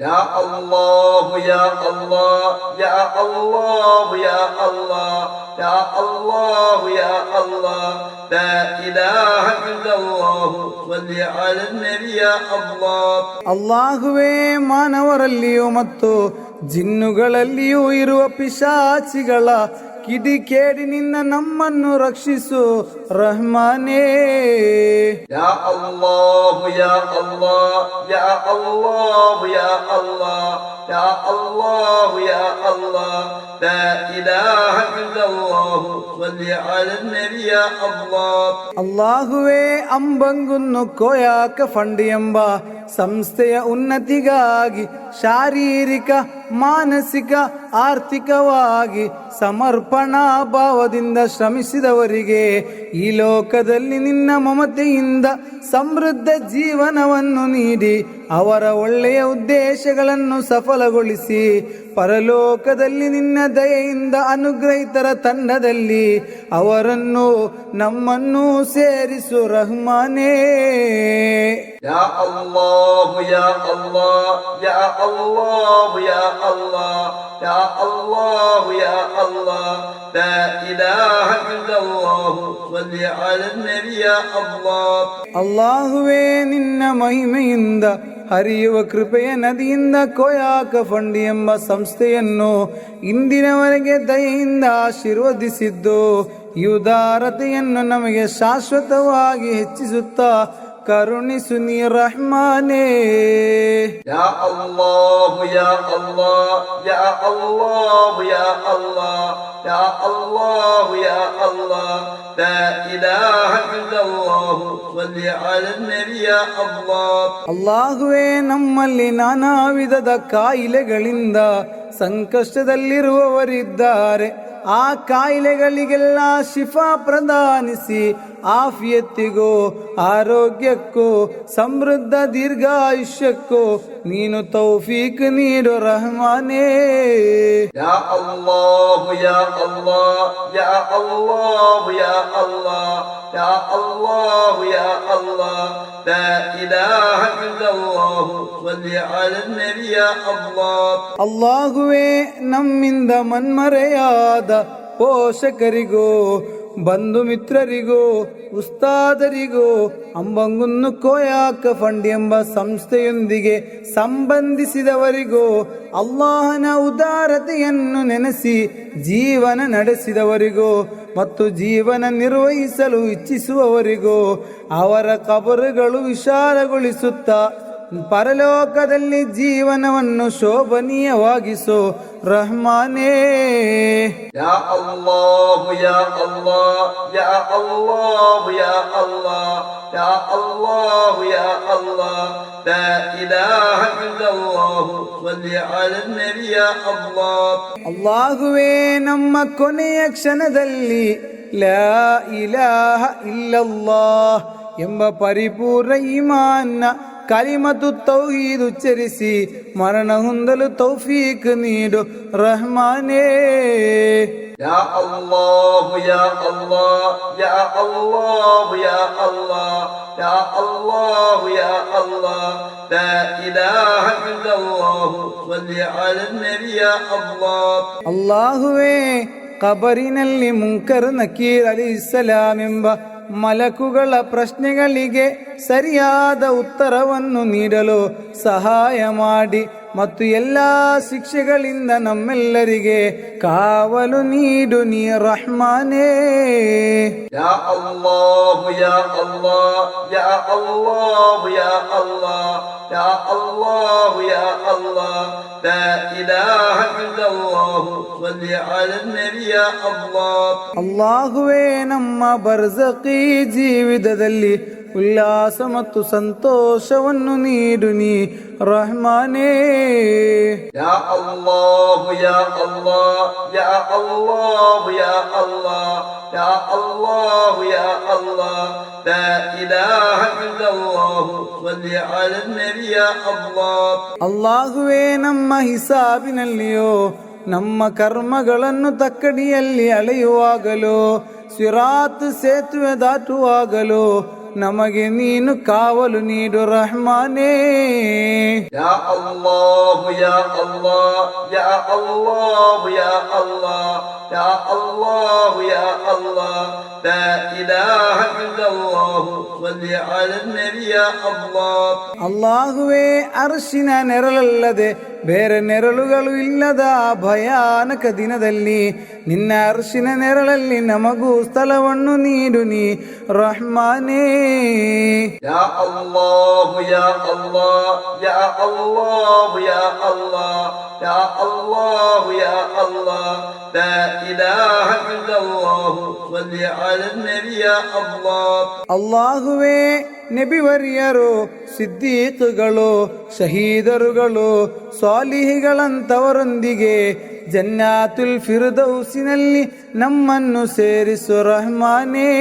ಯಾ ಅಲ್ಲಾಹ್ ಯಾ ಅಲ್ಲಾಹ್ ಯಾ ಅಲ್ಲಾಹ್ ಯಾ ಅಲ್ಲಾಹ್ ಯಾ ಅಲ್ಲಾಹ್ ಯಾ ಅಲ್ಲಾಹ್ ಲಾ ಇಲಾಹ ಇಲ್ಲಲ್ಲಾಹ್ ಸಲ್ಲಿ ಅಲಾ ನಬಿ ಯಾ ಅಲ್ಲಾಹ್. ಅಲ್ಲಾಹುವೇ, ಮಾನವರಲ್ಲಿಯೂ ಮತ್ತು ಜಿನ್ನುಗಳಲ್ಲಿಯೂ ಇರುವ ಪಿಶಾಚಿಗಳ ಕಿಡಿಕೇಡಿನಿಂದ ನಮ್ಮನ್ನು ರಕ್ಷಿಸು ರಹಮಾನೇ. ಯಾ ಅಲ್ಲಾಹ್ ಯಾ ಅಲ್ಲಾಹ್ ಯಾ ಅಲ್ಲಾಹ್ ಯಾ ಅಲ್ಲಾಹ್ ಯಾ ಅಲ್ಲಾಹ್ ಯಾ ಅಲ್ಲಾಹ್ ಲಾ ಇಲಾಹ ಇಲ್ಲಲ್ಲಾಹ್ ಸಲ್ಲಿ ಅಲಾ ನಬಿ ಯಾ ಅಲ್ಲಾಹ್. ಅಲ್ಲಾಹುವೇ, ಅಂಬಂಗುನ್ನು ಕೋಯಾಕ ಫಂಡ್ ಎಂಬ ಸಂಸ್ಥೆಯ ಉನ್ನತಿಗಾಗಿ ಶಾರೀರಿಕ, ಮಾನಸಿಕ, ಆರ್ಥಿಕವಾಗಿ ಸಮರ್ಪಣಾ ಭಾವದಿಂದ ಶ್ರಮಿಸಿದವರಿಗೆ ಈ ಲೋಕದಲ್ಲಿ ನಿನ್ನ ಮಮತೆಯಿಂದ ಸಮೃದ್ಧ ಜೀವನವನ್ನು ನೀಡಿ ಅವರ ಒಳ್ಳೆಯ ಉದ್ದೇಶಗಳನ್ನು ಸಫಲಗೊಳಿಸಿ ಪರಲೋಕದಲ್ಲಿ ನಿನ್ನ ದಯೆಯಿಂದ ಅನುಗ್ರಹಿತರ ತಂಡದಲ್ಲಿ ಅವರನ್ನು, ನಮ್ಮನ್ನು ಸೇರಿಸು ರಹಮಾನೇ. ಯಾ ಅಲ್ಲಾಹ್ ಯಾ ಅಲ್ಲಾಹ್ ಯಾ ಅಲ್ಲಾಹ್ ಯಾ ಅಲ್ಲಾಹ್ ಯಾ ಅಲ್ಲಾಹ್ ಯಾ ಅಲ್ಲಾಹ್ ಲಾ ಇಲಾಹ ಇಲ್ಲಲ್ಲಾಹ್ ಸಲ್ಲಿ ಅಲಾ ನಬಿ ಯಾ ಅಲ್ಲಾಹ್. ಅಲ್ಲಾಹುವೇ, ನಿನ್ನ ಮಹಿಮೆಯಿಂದ ಹರಿಯುವ ಕೃಪೆಯ ನದಿಯಿಂದ ಕೋಯಾಕ ಫಂಡ್ ಎಂಬ ಸಂಸ್ಥೆಯನ್ನು ಇಂದಿನವರೆಗೆ ದಯೆಯಿಂದ ಆಶೀರ್ವದಿಸಿದ್ದು ಈ ಉದಾರತೆಯನ್ನು ನಮಗೆ ಶಾಶ್ವತವಾಗಿ ಹೆಚ್ಚಿಸುತ್ತಾ ಕರುಣಿಸು ನೀ ರಹಮಾನೇ. ಯಾ ಅಲ್ಲಾಹ್ ಯಾ ಅಲ್ಲಾಹ್ ಯಾ ಅಲ್ಲಾಹ್ ಯಾ ಅಲ್ಲಾಹ್ ಯಾ ಅಲ್ಲಾಹ್ ಯಾ ಅಲ್ಲಾಹ್ ಲಾ ಇಲಾಹ ಇಲ್ಲಲ್ಲಾಹ್ ಸಲ್ಲಿ ಅಲಾ ನಬಿ ಯಾ ಅಲ್ಲಾಹ್. ಅಲ್ಲಾಹುವೇ, ನಮ್ಮಲ್ಲಿ ನಾನಾ ವಿಧದ ಕಾಯಿಲೆಗಳಿಂದ ಸಂಕಷ್ಟದಲ್ಲಿರುವವರಿದ್ದಾರೆ. ಆ ಕಾಯಿಲೆಗಳಿಗೆಲ್ಲ ಶಿಫಾ ಪ್ರದಾನಿಸಿ ಆಫಿಯತ್ತಿಗೂ, ಆರೋಗ್ಯಕ್ಕೂ, ಸಮೃದ್ಧ ದೀರ್ಘಾಯುಷ್ಯಕ್ಕೂ ನೀನು ತೌಫೀಕ್ ನೀಡು ರಹಮಾನೇ. ಯಾ ಅಲ್ಲಾಹ್ ಯಾ ಅಲ್ಲಾಹ್ ಯಾ ಅಲ್ಲಾಹ್ ಯಾ ಅಲ್ಲಾಹ್ ಯಾ ಅಲ್ಲಾಹ್ ಯಾ ಅಲ್ಲಾಹ್ ಲಾ ಇಲಾಹ ಇಲ್ಲಲ್ಲಾಹ್ ಸಲ್ಲಿ ಅಲಾ ನಬಿ ಯಾ ಅಲ್ಲಾಹ್. ಅಲ್ಲಾಹುವೇ, ನಮ್ಮಿಂದ ಮನ್ಮರೆಯಾದ ಪೋಷಕರಿಗೂ ಬಂಧು ಮಿತ್ರರಿಗೂ ಉಸ್ತಾದರಿಗೂ ಅಂಬಂಗುನ್ನು ಕೋಯಾಕ ಫಂಡ್ ಎಂಬ ಸಂಸ್ಥೆಯೊಂದಿಗೆ ಸಂಬಂಧಿಸಿದವರಿಗೂ ಅಲ್ಲಾಹನ ಉದಾರತೆಯನ್ನು ನೆನೆಸಿ ಜೀವನ ನಡೆಸಿದವರಿಗೂ ಮತ್ತು ಜೀವನ ನಿರ್ವಹಿಸಲು ಇಚ್ಛಿಸುವವರಿಗೂ ಅವರ ಕಬರುಗಳು ವಿಶಾಲಗೊಳಿಸುತ್ತಾ ಪರಲೋಕದಲ್ಲಿ ಜೀವನವನ್ನು ಶೋಭನೀಯವಾಗಿಸೋ ರಹಮಾನೇ. ಯಾ ಅಲ್ಲಾಹ್ ಯಾ ಅಲ್ಲಾಹ್ ಯಾ ಅಲ್ಲಾಹ್ ಯಾ ಅಲ್ಲಾಹ್ ಯಾ ಅಲ್ಲಾಹ್ ಯಾ ಅಲ್ಲಾಹ್ ಲಾ ಇಲಾಹ ಇಲ್ಲಲ್ಲಾಹ್ ಸಲ್ಲಿ ಅಲಾ ನಬಿ ಯಾ ಅಲ್ಲಾಹ್. ಅಲ್ಲಾಹುವೇ, ನಮ್ಮ ಕೊನೆಯ ಕ್ಷಣದಲ್ಲಿ ಲಾ ಇಲಾಹ ಇಲ್ಲಲ್ಲಾಹ್ ಎಂಬ ಪರಿಪೂರ್ಣ ಈಮಾನ್ನ ಕಲಿಮತು ತೌಹೀದ್ ಉಚ್ಚರಿಸಿ ಮರಣ ಹೊಂದಲು ತೌಫೀಕ್ ನೀಡು ರಹಮಾನೇ. ಯಾ ಅಲ್ಲಾಹ್ ಯಾ ಅಲ್ಲಾಹ್ ಯಾ ಅಲ್ಲಾಹ್ ಯಾ ಅಲ್ಲಾಹ್ ಯಾ ಅಲ್ಲಾಹ್ ಯಾ ಅಲ್ಲಾಹ್ ಲಾ ಇಲಾಹ ಇಲ್ಲಲ್ಲಾಹ್ ಸಲ್ಲಿ ಅಲಾ ನಬಿ ಯಾ ಅಲ್ಲಾಹ್. ಅಲ್ಲಾಹುವೇ, ಕಬರಿನಲ್ಲಿ ಮುನ್ಕರ್ ನಕೀರ್ ಅಲೈಹಿಸ್ಸಲಾಂ ಎಂಬ ಮಲಕುಗಳ ಪ್ರಶ್ನೆಗಳಿಗೆ ಸರಿಯಾದ ಉತ್ತರವನ್ನು ನೀಡಲು ಸಹಾಯ ಮಾಡಿ ಮತ್ತು ಎಲ್ಲ ಶಿಕ್ಷೆಗಳಿಂದ ನಮ್ಮೆಲ್ಲರಿಗೆ ಕಾವಲು ನೀಡು ನೀ ರಹಮಾನೇ. ಯಾ ಅಲ್ಲಾಹ್ ಯಾ ಅಲ್ಲಾಹ್ ಯಾ ಅಲ್ಲಾಹ್ ಯಾ ಅಲ್ಲಾಹ್ ಯಾ ಅಲ್ಲಾಹ್ ಯಾ ಅಲ್ಲಾಹ್ ಲಾ ಇಲಾಹ ಇಲ್ಲಲ್ಲಾಹ್ ಸಲ್ಲಿ ಅಲಾ ನಬಿ ಯಾ ಅಲ್ಲಾಹ್. ಅಲ್ಲಾಹುವೇ, ನಮ್ಮ ಬರ್ಜಖಿ ಜೀವಿತದಲ್ಲಿ ಉಲ್ಲಾಸ ಮತ್ತು ಸಂತೋಷವನ್ನು ನೀಡು ನೀ ರಹಮಾನೇ. ಯಾ ಅಲ್ಲಾಹ್ ಯಾ ಅಲ್ಲಾಹ್ ಯಾ ಅಲ್ಲಾಹ್ ಯಾ ಅಲ್ಲಾಹ್ ಯಾ ಅಲ್ಲಾಹ್ ಯಾ ಅಲ್ಲಾಹ್ ಲಾ ಇಲಾಹ ಇಲ್ಲಲ್ಲಾಹ್ ಸಲ್ಲಿ ಅಲಾ ನಬಿ ಯಾ ಅಲ್ಲಾಹ್. ಅಲ್ಲಾಹುವೇ, ನಮ್ಮ ಹಿಸಾಬಿನಲ್ಲಿಯೋ ನಮ್ಮ ಕರ್ಮಗಳನ್ನು ತಕ್ಕಡಿಯಲ್ಲಿ ಅಳೆಯುವಾಗಲೂ ಸಿರಾತ್ ಸೇತುವೆ ದಾಟುವಾಗಲೂ ನಮಗೆ ನೀನು ಕಾವಲು ನೀಡು ರಹಮಾನೇ. ಯಾ ಅಲ್ಲಾಹ್ ಯಾ ಅಲ್ಲಾಹ್ ಯಾ ಅಲ್ಲಾಹ್ ಯಾ ಅಲ್ಲಾಹ್ ಯಾ ಅಲ್ಲಾಹ್ ಯಾ ಅಲ್ಲಾಹ್ ಲಾ ಇಲಾಹ ಇಲ್ಲಲ್ಲಾಹ್ ಸಲ್ಲಿ ಅಲಾ ನಬಿ ಯಾ ಅಲ್ಲಾಹ್. ಅಲ್ಲಾಹುವೇ, ಅರ್ಶಿನ ನೆರಳಲ್ಲದೆ ಬೇರೆ ನೆರಳುಗಳು ಇಲ್ಲದ ಭಯಾನಕ ದಿನದಲ್ಲಿ ನಿನ್ನ ಅರ್ಶಿನ ನೆರಳಲ್ಲಿ ನಮಗೂ ಸ್ಥಳವನ್ನು ನೀಡು ನೀ ರಹಮಾನೇ. ಯಾ ಅಲ್ಲಾಹ್ ಯಾ ಅಲ್ಲಾಹ್ ಯಾ ಅಲ್ಲಾಹ್ ಯಾ ಅಲ್ಲಾಹ್ ಯಾ ಅಲ್ಲಾಹ್ ಯಾ ಅಲ್ಲಾಹ್ ಲಾ ಇಲಾಹ ಇಲ್ಲಲ್ಲಾಹ್ ಸಲ್ಲಿ ಅಲಾ ನಬಿ ಯಾ ಅಲ್ಲಾಹ್. ಅಲ್ಲಾಹುವೇ, ನಬಿವರ್ಯರು, ಸಿದ್ದೀಕ್ಗಳು, ಶಹೀದರುಗಳು, ಸ್ವಾಲಿಹಿಗಳಂತವರೊಂದಿಗೆ ಜನ್ನಾತುಲ್ ಫಿರ್ದೌಸಿನಲ್ಲಿ ನಮ್ಮನ್ನು ಸೇರಿಸು ರಹಮಾನೇ.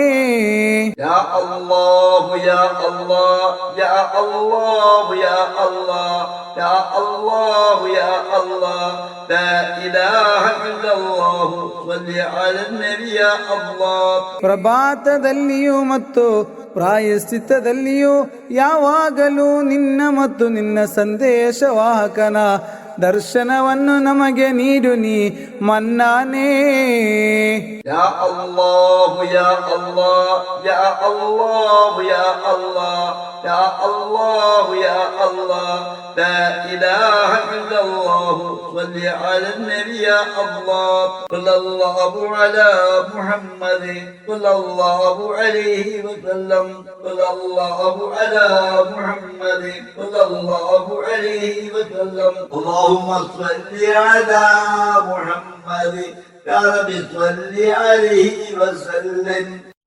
ಯಾ ಅಲ್ಲಾಹ್ ಯಾ ಅಲ್ಲಾಹ್ ಯಾ ಅಲ್ಲಾಹ್ ಯಾ ಅಲ್ಲಾಹ್ ಯಾ ಅಲ್ಲಾಹ್ ಯಾ ಅಲ್ಲಾಹ್ ಲಾ ಇಲಾಹ ಇಲ್ಲಲ್ಲಾಹ್ ಸಲ್ಲಿ ಅಲಾ ನಬಿ ಯಾ ಅಲ್ಲಾಹ್. ಪ್ರಭಾತದಲ್ಲಿಯೂ ಮತ್ತು ಪ್ರಾಯಶ್ಚಿತ್ತದಲ್ಲಿಯೂ ಯಾವಾಗಲೂ ನಿನ್ನ ಮತ್ತು ನಿನ್ನ ಸಂದೇಶವಾಹಕನ ದರ್ಶನವನ್ನು ನಮಗೆ ನೀಡು ನೀ ಮನ್ನಾನೇ. ಯಾ ಅಲ್ಲಾಹ್ ಯಾ ಅಲ್ಲಾಹ್ ಯಾ ಅಲ್ಲಾಹ್ ಯಾ ಅಲ್ಲಾಹ್ ಯಾ ಅಲ್ಲಾಹ್ ಯಾ ಅಲ್ಲಾಹ್ ಲಾ ಇಲಾಹ ಇಲ್ಲಲ್ಲಾಹ್ ಸಲ್ಲಿ ಅಲಾ ನಬಿ ಯಾ ಅಲ್ಲಾಹ್. ಸಲ್ಲಲ್ಲಾಹು ಅಲಾ ಮುಹಮ್ಮದ್ ಸಲ್ಲಲ್ಲಾಹು ಅಲೈಹಿ ವಸಲ್ಲಂ ಸಲ್ಲಲ್ಲಾಹು ಅಲಾ ಮುಹಮ್ಮದ್ ಸಲ್ಲಲ್ಲಾಹು ಅಲೈಹಿ ವಸಲ್ಲಂ. اللهم صل على محمد يا رب صل عليه وسلم